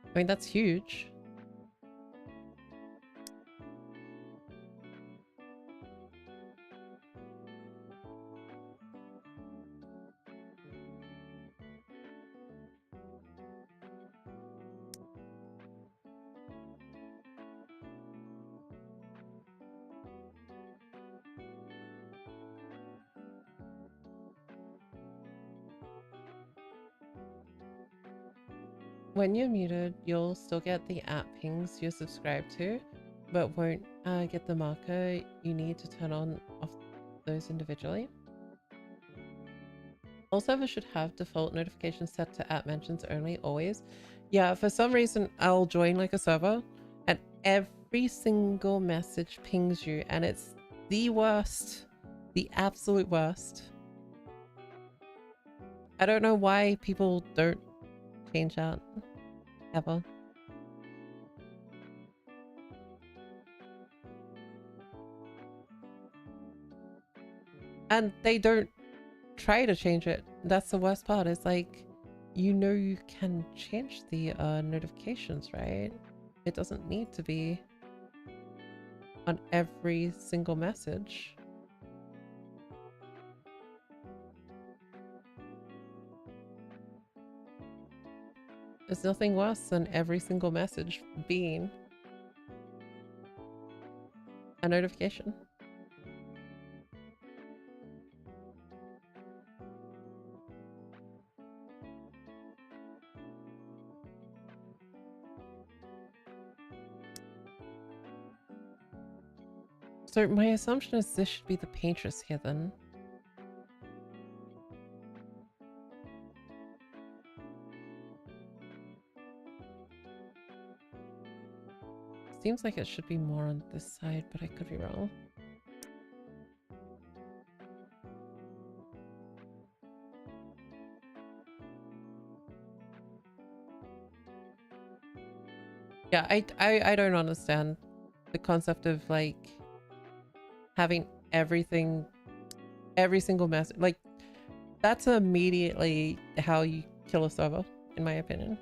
I mean, that's huge. When you're muted, you'll still get the app pings you're subscribed to, but won't get the marker. You need to turn on off those individually. All servers should have default notifications set to app mentions only, always. Yeah, for some reason, I'll join like a server and every single message pings you and it's the worst. The absolute worst. I don't know why people don't change that ever. And they don't try to change it. That's the worst part. It's like, you know, you can change the notifications, right? It doesn't need to be on every single message. There's nothing worse than every single message being a notification. So my assumption is this should be the paintress here then. Seems like it should be more on this side, but I could be wrong. Yeah, I don't understand the concept of like having everything, every single message. Like that's immediately how you kill a server, in my opinion.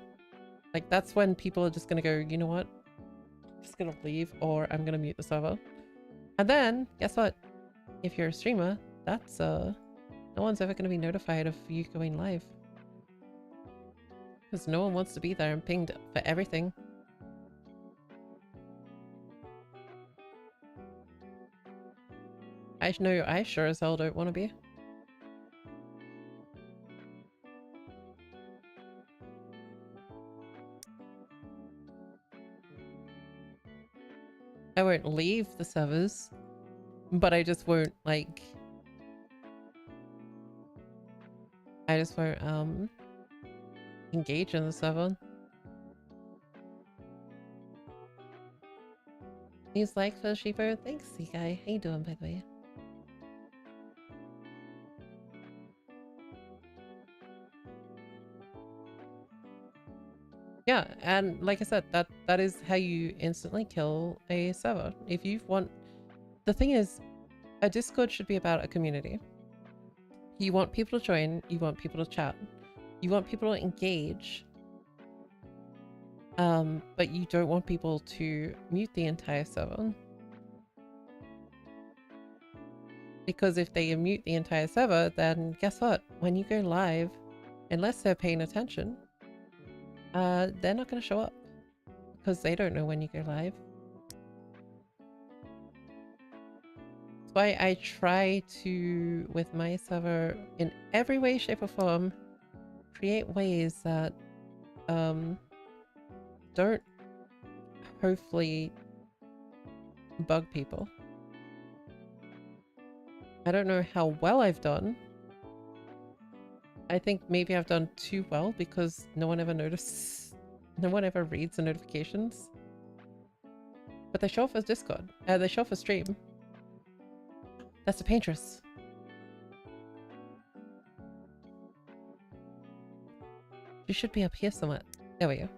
Like that's when people are just gonna go, you know what? I'm just gonna leave or I'm gonna mute the server. And then guess what? If you're a streamer, that's no one's ever gonna be notified of you going live. Because no one wants to be there and pinged for everything. I know I sure as hell don't want to be. I won't leave the servers, but I just won't like... I just won't engage in the server. He's like for Sheepo. Thanks, Seaguy. How you doing, by the way? Yeah, and like I said, that is how you instantly kill a server. If you want... The thing is, a Discord should be about a community. You want people to join, you want people to chat, you want people to engage, but you don't want people to mute the entire server. Because if they mute the entire server, then guess what? When you go live, unless they're paying attention, they're not going to show up because they don't know when you go live. That's why I try to, with my server, in every way, shape, or form, create ways that don't hopefully bug people. I don't know how well I've done. I think maybe I've done too well because no one ever notices. No one ever reads the notifications. But they show up as Discord. They show up as stream. That's the paintress. She should be up here somewhere. There we go.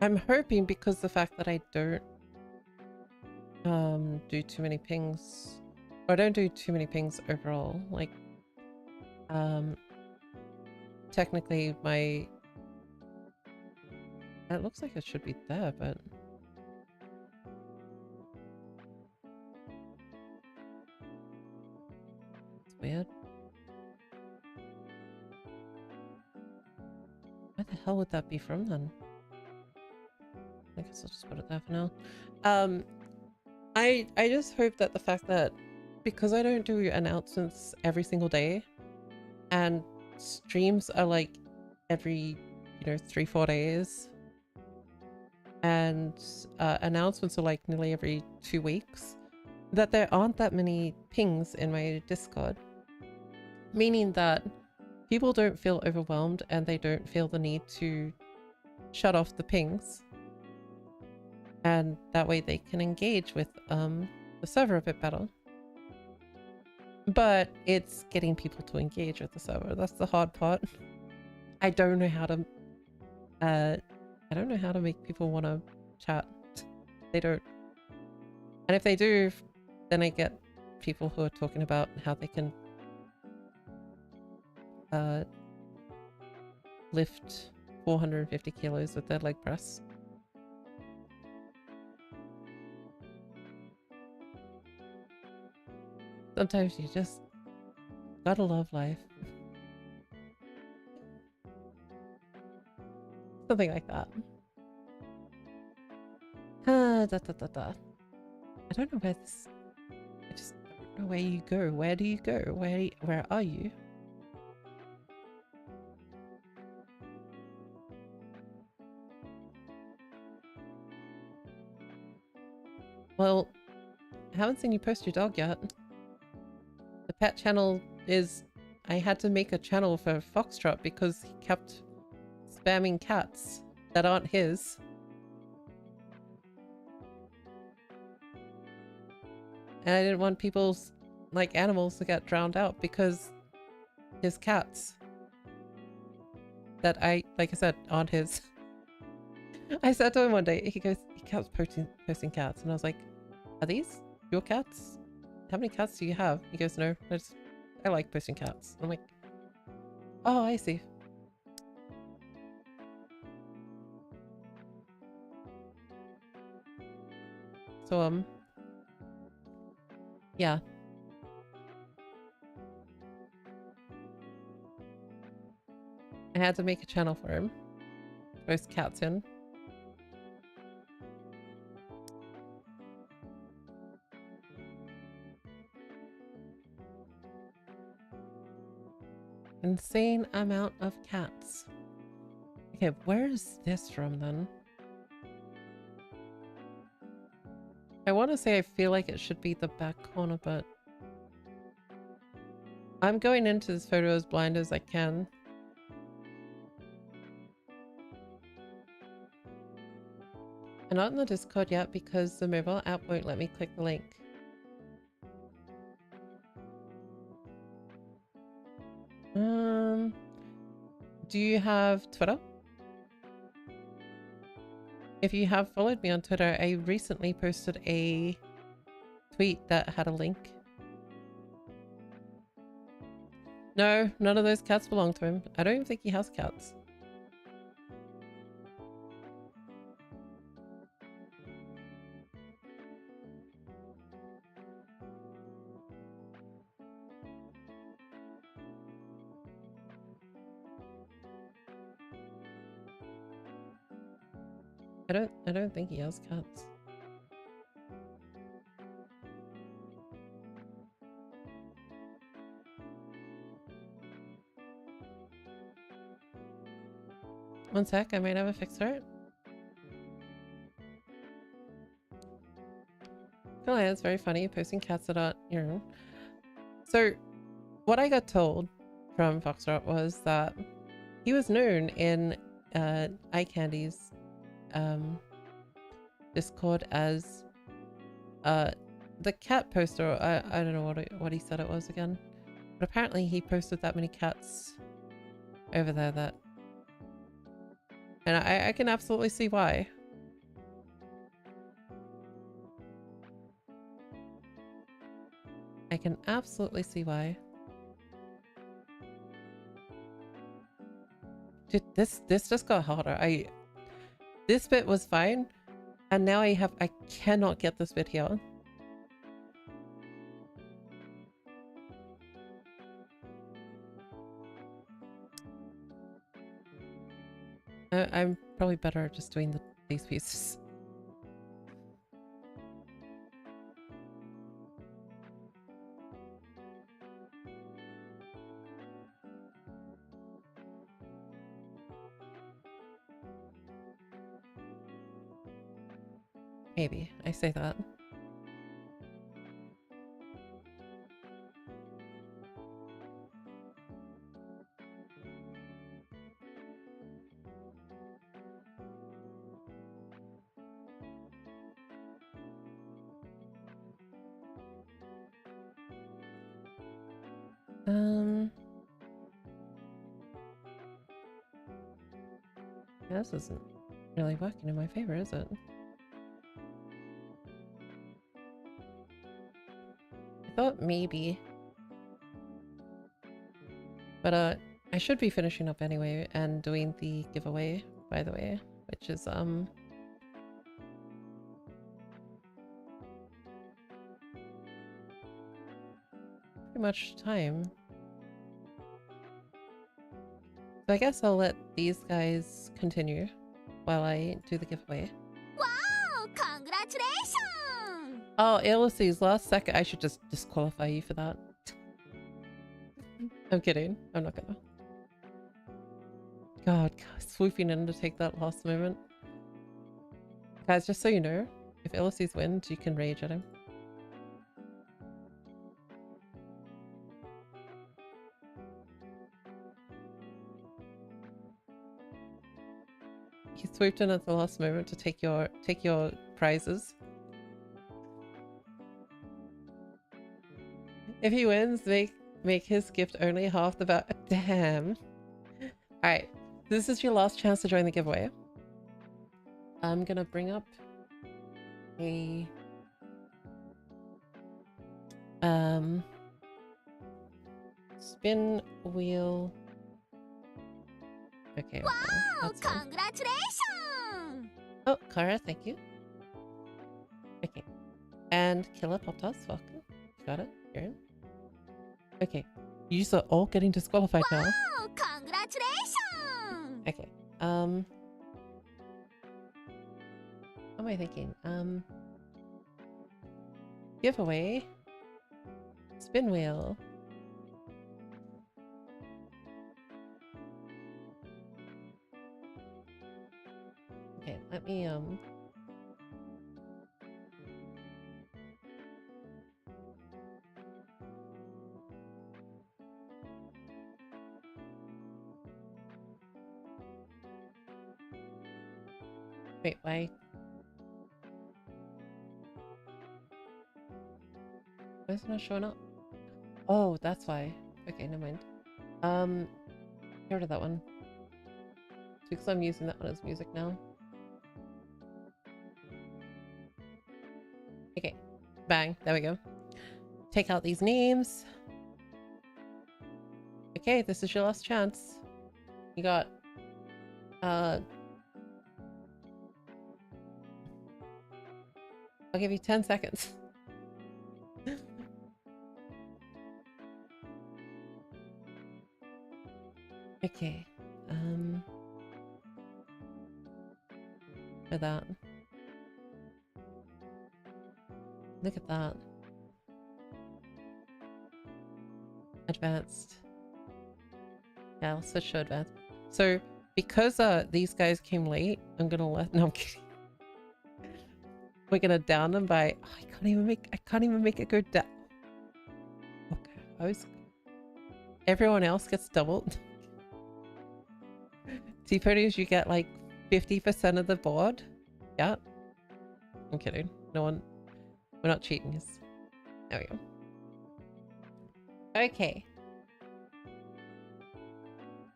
I'm hoping because the fact that I don't do too many pings, or I don't do too many pings overall, like technically my... It looks like it should be there, but it's weird. Where the hell would that be from then? I guess I'll just put it there for now. I just hope that the fact that because I don't do announcements every single day and streams are like every, 3-4 days and announcements are like nearly every 2 weeks, that there aren't that many pings in my Discord, meaning that people don't feel overwhelmed and they don't feel the need to shut off the pings, and that way they can engage with the server a bit better. But it's getting people to engage with the server. That's the hard part. I don't know how to make people want to chat. They don't. And if they do, then I get people who are talking about how they can lift 450 kilos with their leg press. Sometimes you just gotta love life. Something like that. Da, da, da, da. I don't know where this... I just don't know where you go. Where do you go? Where are you? Well, I haven't seen you post your dog yet. The pet channel is... I had to make a channel for Foxtrot because he kept spamming cats that aren't his. And I didn't want people's, like, animals to get drowned out because his cats that like I said, aren't his. I said to him one day, he kept posting cats, and I was like, are these your cats? How many cats do you have? He goes, no, I like posting cats. I'm like, oh, I see. So, yeah. I had to make a channel for him. Post cats in. Insane amount of cats. Okay, where is this from then? I want to say I feel like it should be the back corner, but I'm going into this photo as blind as I can. I'm not in the Discord yet because the mobile app won't let me click the link. Do you have Twitter? If you have followed me on Twitter, I recently posted a tweet that had a link. No, none of those cats belong to him. I don't even think he has cats. I don't think he has cats. One sec, I might have a fix for it. Oh yeah, it's very funny posting cats that aren't your own. So what I got told from Foxtrot was that he was known in Eye Candy's Discord as the cat poster. I don't know what he said it was again, but apparently he posted that many cats over there that, and I can absolutely see why. I can absolutely see why. Dude, this just got harder. This bit was fine, and now I cannot get this bit here. I'm probably better at just doing these pieces. Maybe. I say that. Yeah, this isn't really working in my favor, is it? I thought maybe. But I should be finishing up anyway and doing the giveaway, by the way, which is pretty much time. So I guess I'll let these guys continue. while I do the giveaway. Wow! Congratulations! Oh, Ulysses, last second. I should just disqualify you for that. I'm kidding. I'm not gonna. God, swooping in to take that last moment. Guys, just so you know, if Ulysses wins, you can rage at him. He swooped in at the last moment to take your prizes. If he wins, make his gift only half the value. Damn. All right, this is your last chance to join the giveaway. I'm gonna bring up a spin wheel. Okay. Wow! Congratulations! Oh, Kara, thank you. Okay. And Killer Pop-Tarts, welcome. You got it? You're in. Okay. You are all getting disqualified now. Wow! Congratulations! Okay. What am I thinking? Giveaway. Spin wheel. Okay, let me wait, why? Why is it not showing up? Oh, that's why. Okay, never mind. Get rid of that one. Because I'm using that one as music now. Okay. Bang. There we go. Take out these names. Okay, this is your last chance. You got I'll give you 10 seconds. Okay. For that. Look at that. Advanced. Yeah, I'll switch to advanced. So because these guys came late, I'm gonna let no I'm kidding. We're gonna down them by I can't even make it go down. Okay, everyone else gets doubled. T-ponies, you get like 50% of the board. Yeah. I'm kidding. No one. We're not cheating. There we go. Okay.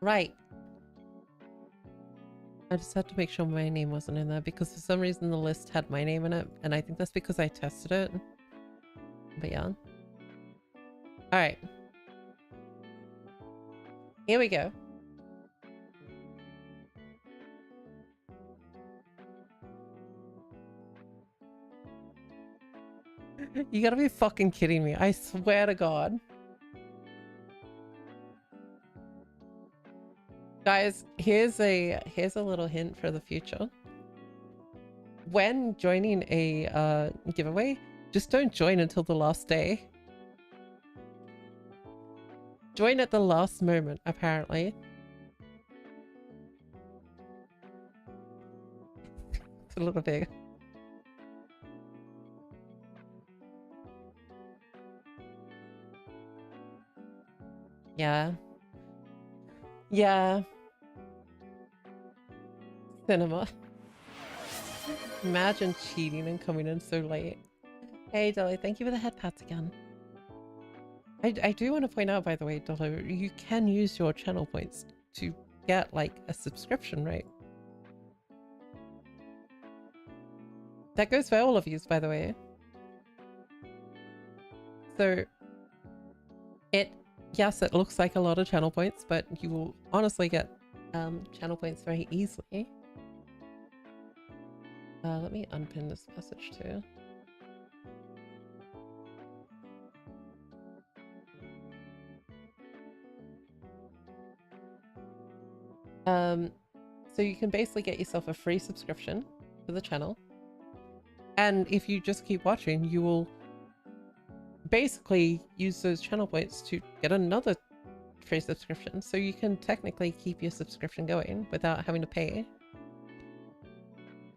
Right. I just had to make sure my name wasn't in there because for some reason the list had my name in it, and I think that's because I tested it. But yeah. Alright. Here we go. You gotta be fucking kidding me. I swear to God. Guys, here's a little hint for the future. When joining a giveaway, just don't join until the last day. Join at the last moment, apparently. It's a little big. Yeah. Yeah. Cinema. Imagine cheating and coming in so late. Hey, Dolly, thank you for the head pats again. I do want to point out, by the way, Dolly, you can use your channel points to get, like, a subscription, right? That goes for all of you, by the way. So, yes, it looks like a lot of channel points, but you will honestly get channel points very easily. Let me unpin this message too. So you can basically get yourself a free subscription to the channel. And if you just keep watching, you will basically use those channel points to get another free subscription. So you can technically keep your subscription going without having to pay.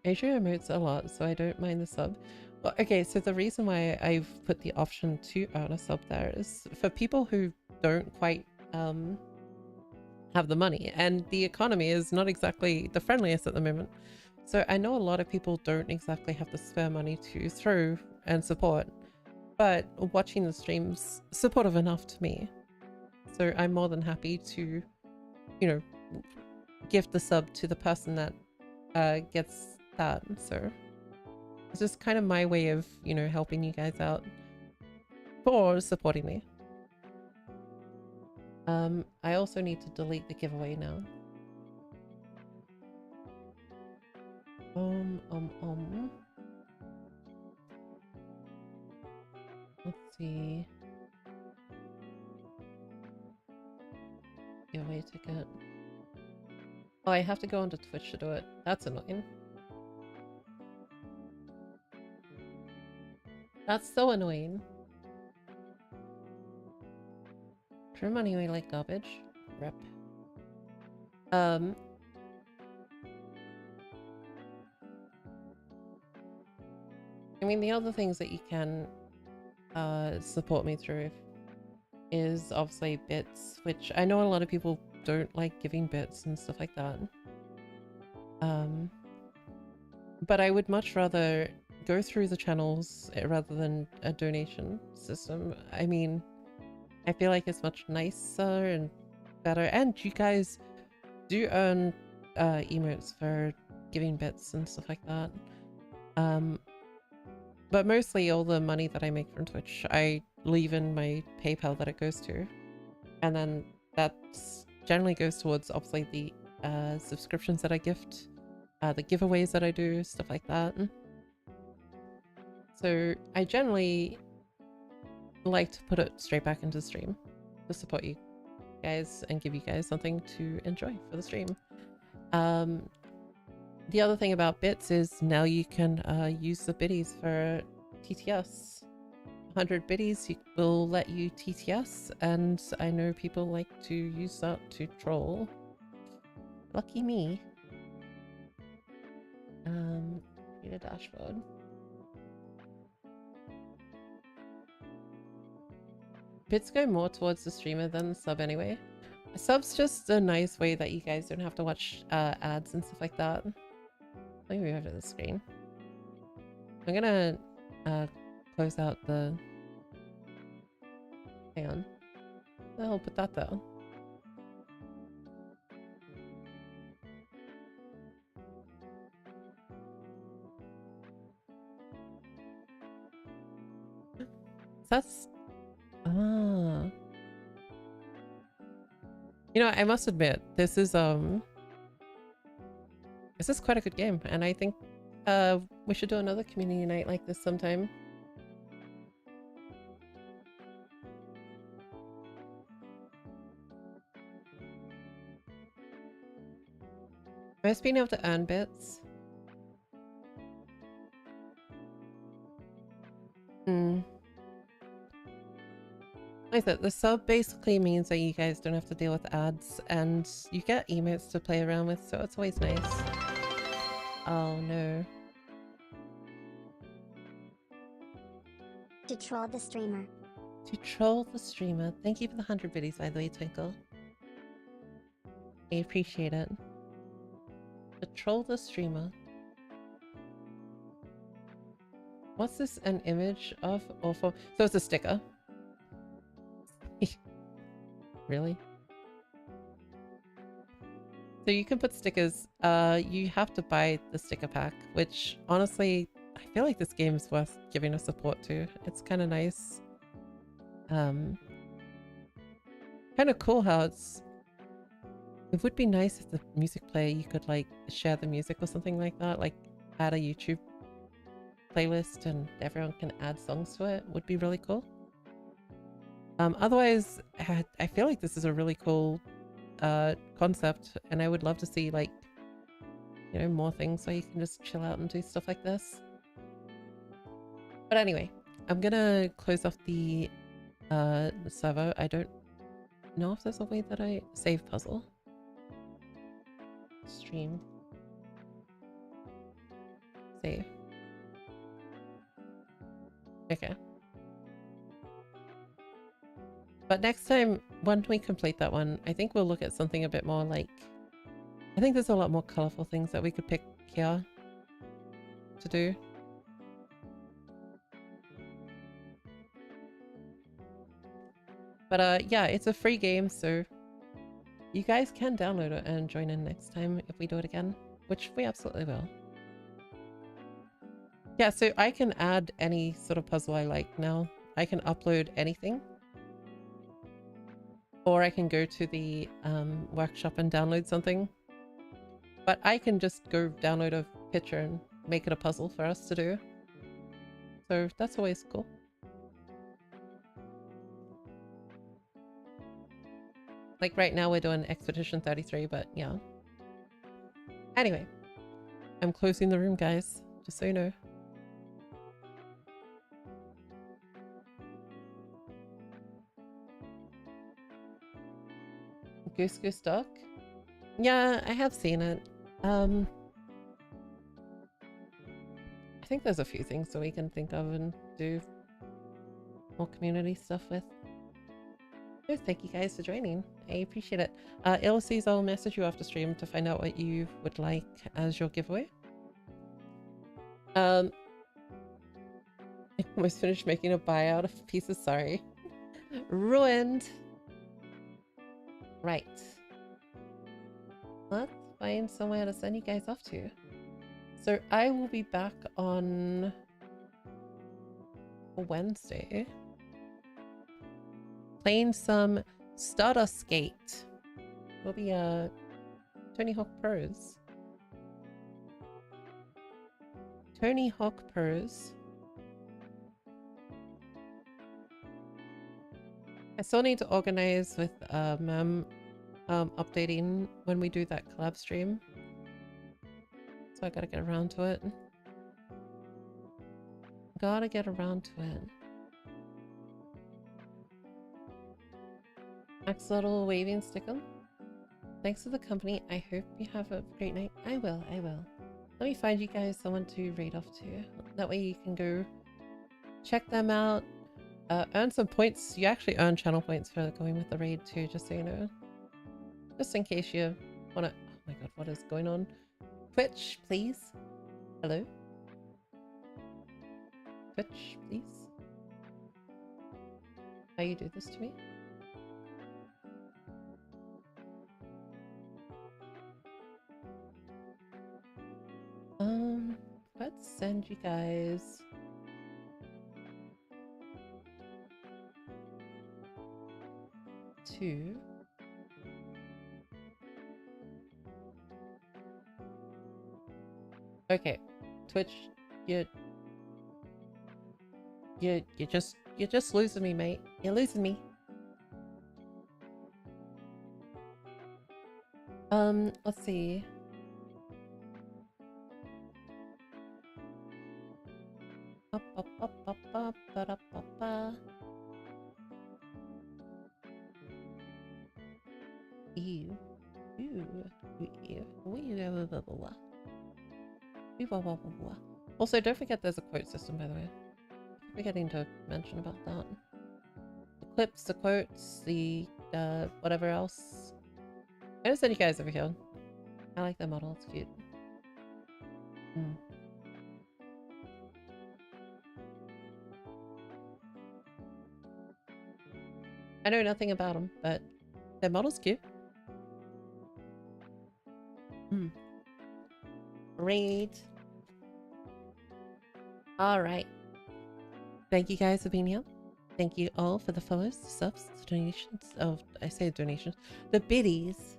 Asia emotes a lot, so I don't mind the sub. Well, okay, so the reason why I've put the option to earn a sub there is for people who don't quite have the money, and the economy is not exactly the friendliest at the moment. So I know a lot of people don't exactly have the spare money to throw and support, but watching the streams supportive enough to me. So I'm more than happy to, you know, gift the sub to the person that gets that. So it's just kind of my way of, you know, helping you guys out for supporting me. I also need to delete the giveaway now. Let's see. Giveaway ticket. Oh, I have to go onto Twitch to do it. That's annoying. That's so annoying. Throw money away like garbage. Rip. I mean, the other things that you can support me through is obviously bits, which I know a lot of people don't like giving bits and stuff like that. But I would much rather go through the channels rather than a donation system. I mean, I feel like it's much nicer and better, and you guys do earn emotes for giving bits and stuff like that. But mostly all the money that I make from Twitch, I leave in my PayPal that it goes to. And then that generally goes towards obviously the subscriptions that I gift, the giveaways that I do, stuff like that. So I generally like to put it straight back into the stream to support you guys and give you guys something to enjoy for the stream. The other thing about bits is now you can use the biddies for TTS. 100 biddies will let you TTS, and I know people like to use that to troll. Lucky me. Need a dashboard. Bits go more towards the streamer than the sub anyway. A sub's just a nice way that you guys don't have to watch ads and stuff like that. Let me move over the screen. I'm gonna close out the... Hang on. I'll put that though. That's... Ah. You know, I must admit, this is quite a good game, and I think we should do another community night like this sometime. Just being able to earn bits. Like that, the sub basically means that you guys don't have to deal with ads, and you get emotes to play around with, so it's always nice. Oh no. To troll the streamer. To troll the streamer. Thank you for the 100 biddies, by the way, Twinkle. I appreciate it. To troll the streamer. What's this an image of? Or for? So it's a sticker. Really? So you can put stickers. You have to buy the sticker pack, which honestly, I feel like this game is worth giving a support to. It's kind of nice. Kind of cool how it's... It would be nice if the music player, you could like share the music or something like that, like add a YouTube playlist and everyone can add songs to it. Would be really cool. Otherwise, I feel like this is a really cool concept, and I would love to see like you know, more things where you can just chill out and do stuff like this. But anyway, I'm gonna close off the server. I don't know if there's a way that I save puzzle. Stream. Save. Okay. But next time, when we complete that one, I think we'll look at something a bit more like... I think there's a lot more colourful things that we could pick here to do. But yeah, it's a free game, so you guys can download it and join in next time if we do it again, which we absolutely will. Yeah, so I can add any sort of puzzle I like now. I can upload anything. Or I can go to the workshop and download something. But I can just go download a picture and make it a puzzle for us to do. So that's always cool. Like right now we're doing Expedition 33, but yeah. Anyway, I'm closing the room, guys, just so you know. Goose Goose Duck? Yeah, I have seen it. I think there's a few things that we can think of and do more community stuff with. Oh, thank you guys for joining. I appreciate it. Illuses, I'll message you after stream to find out what you would like as your giveaway. I almost finished making a buyout of pieces, sorry. Ruined. Right. Let's find somewhere to send you guys off to. So I will be back on Wednesday. Playing some Stardust Gate. Will be Tony Hawk Pros. Tony Hawk Pros. I still need to organize with updating when we do that collab stream. So I gotta get around to it. Gotta get around to it. Axolotl waving sticker. Thanks for the company. I hope you have a great night. I will. Let me find you guys someone to raid off to. That way you can go check them out. Earn some points. You actually earn channel points for going with the raid too, just so you know. Just in case you wanna... Oh my god, what is going on? Twitch, please. Hello? Twitch, please. How you do this to me? Let's send you guys to okay, Twitch, you're just losing me, mate. You're losing me. Let's see. Also, don't forget there's a quote system, by the way. Keep forgetting to mention about that. The clips, the quotes, the whatever else. I'm gonna send you guys over here. I like that model, it's cute. I know nothing about them, but their model's cute. Great. Alright. Thank you guys for being here. Thank you all for the follows, the subs, the donations. Oh, I say donations. The biddies.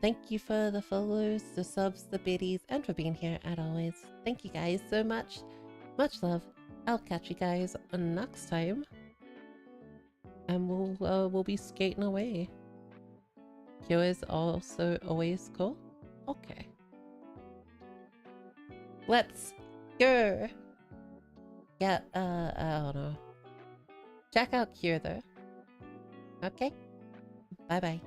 Thank you for the follows, the subs, the biddies, and for being here as always. Thank you guys so much. Much love. I'll catch you guys next time. And we'll be skating away. Q is also always cool. Okay. Let's go. Yeah, I don't know. Check out here though. Okay. Bye bye.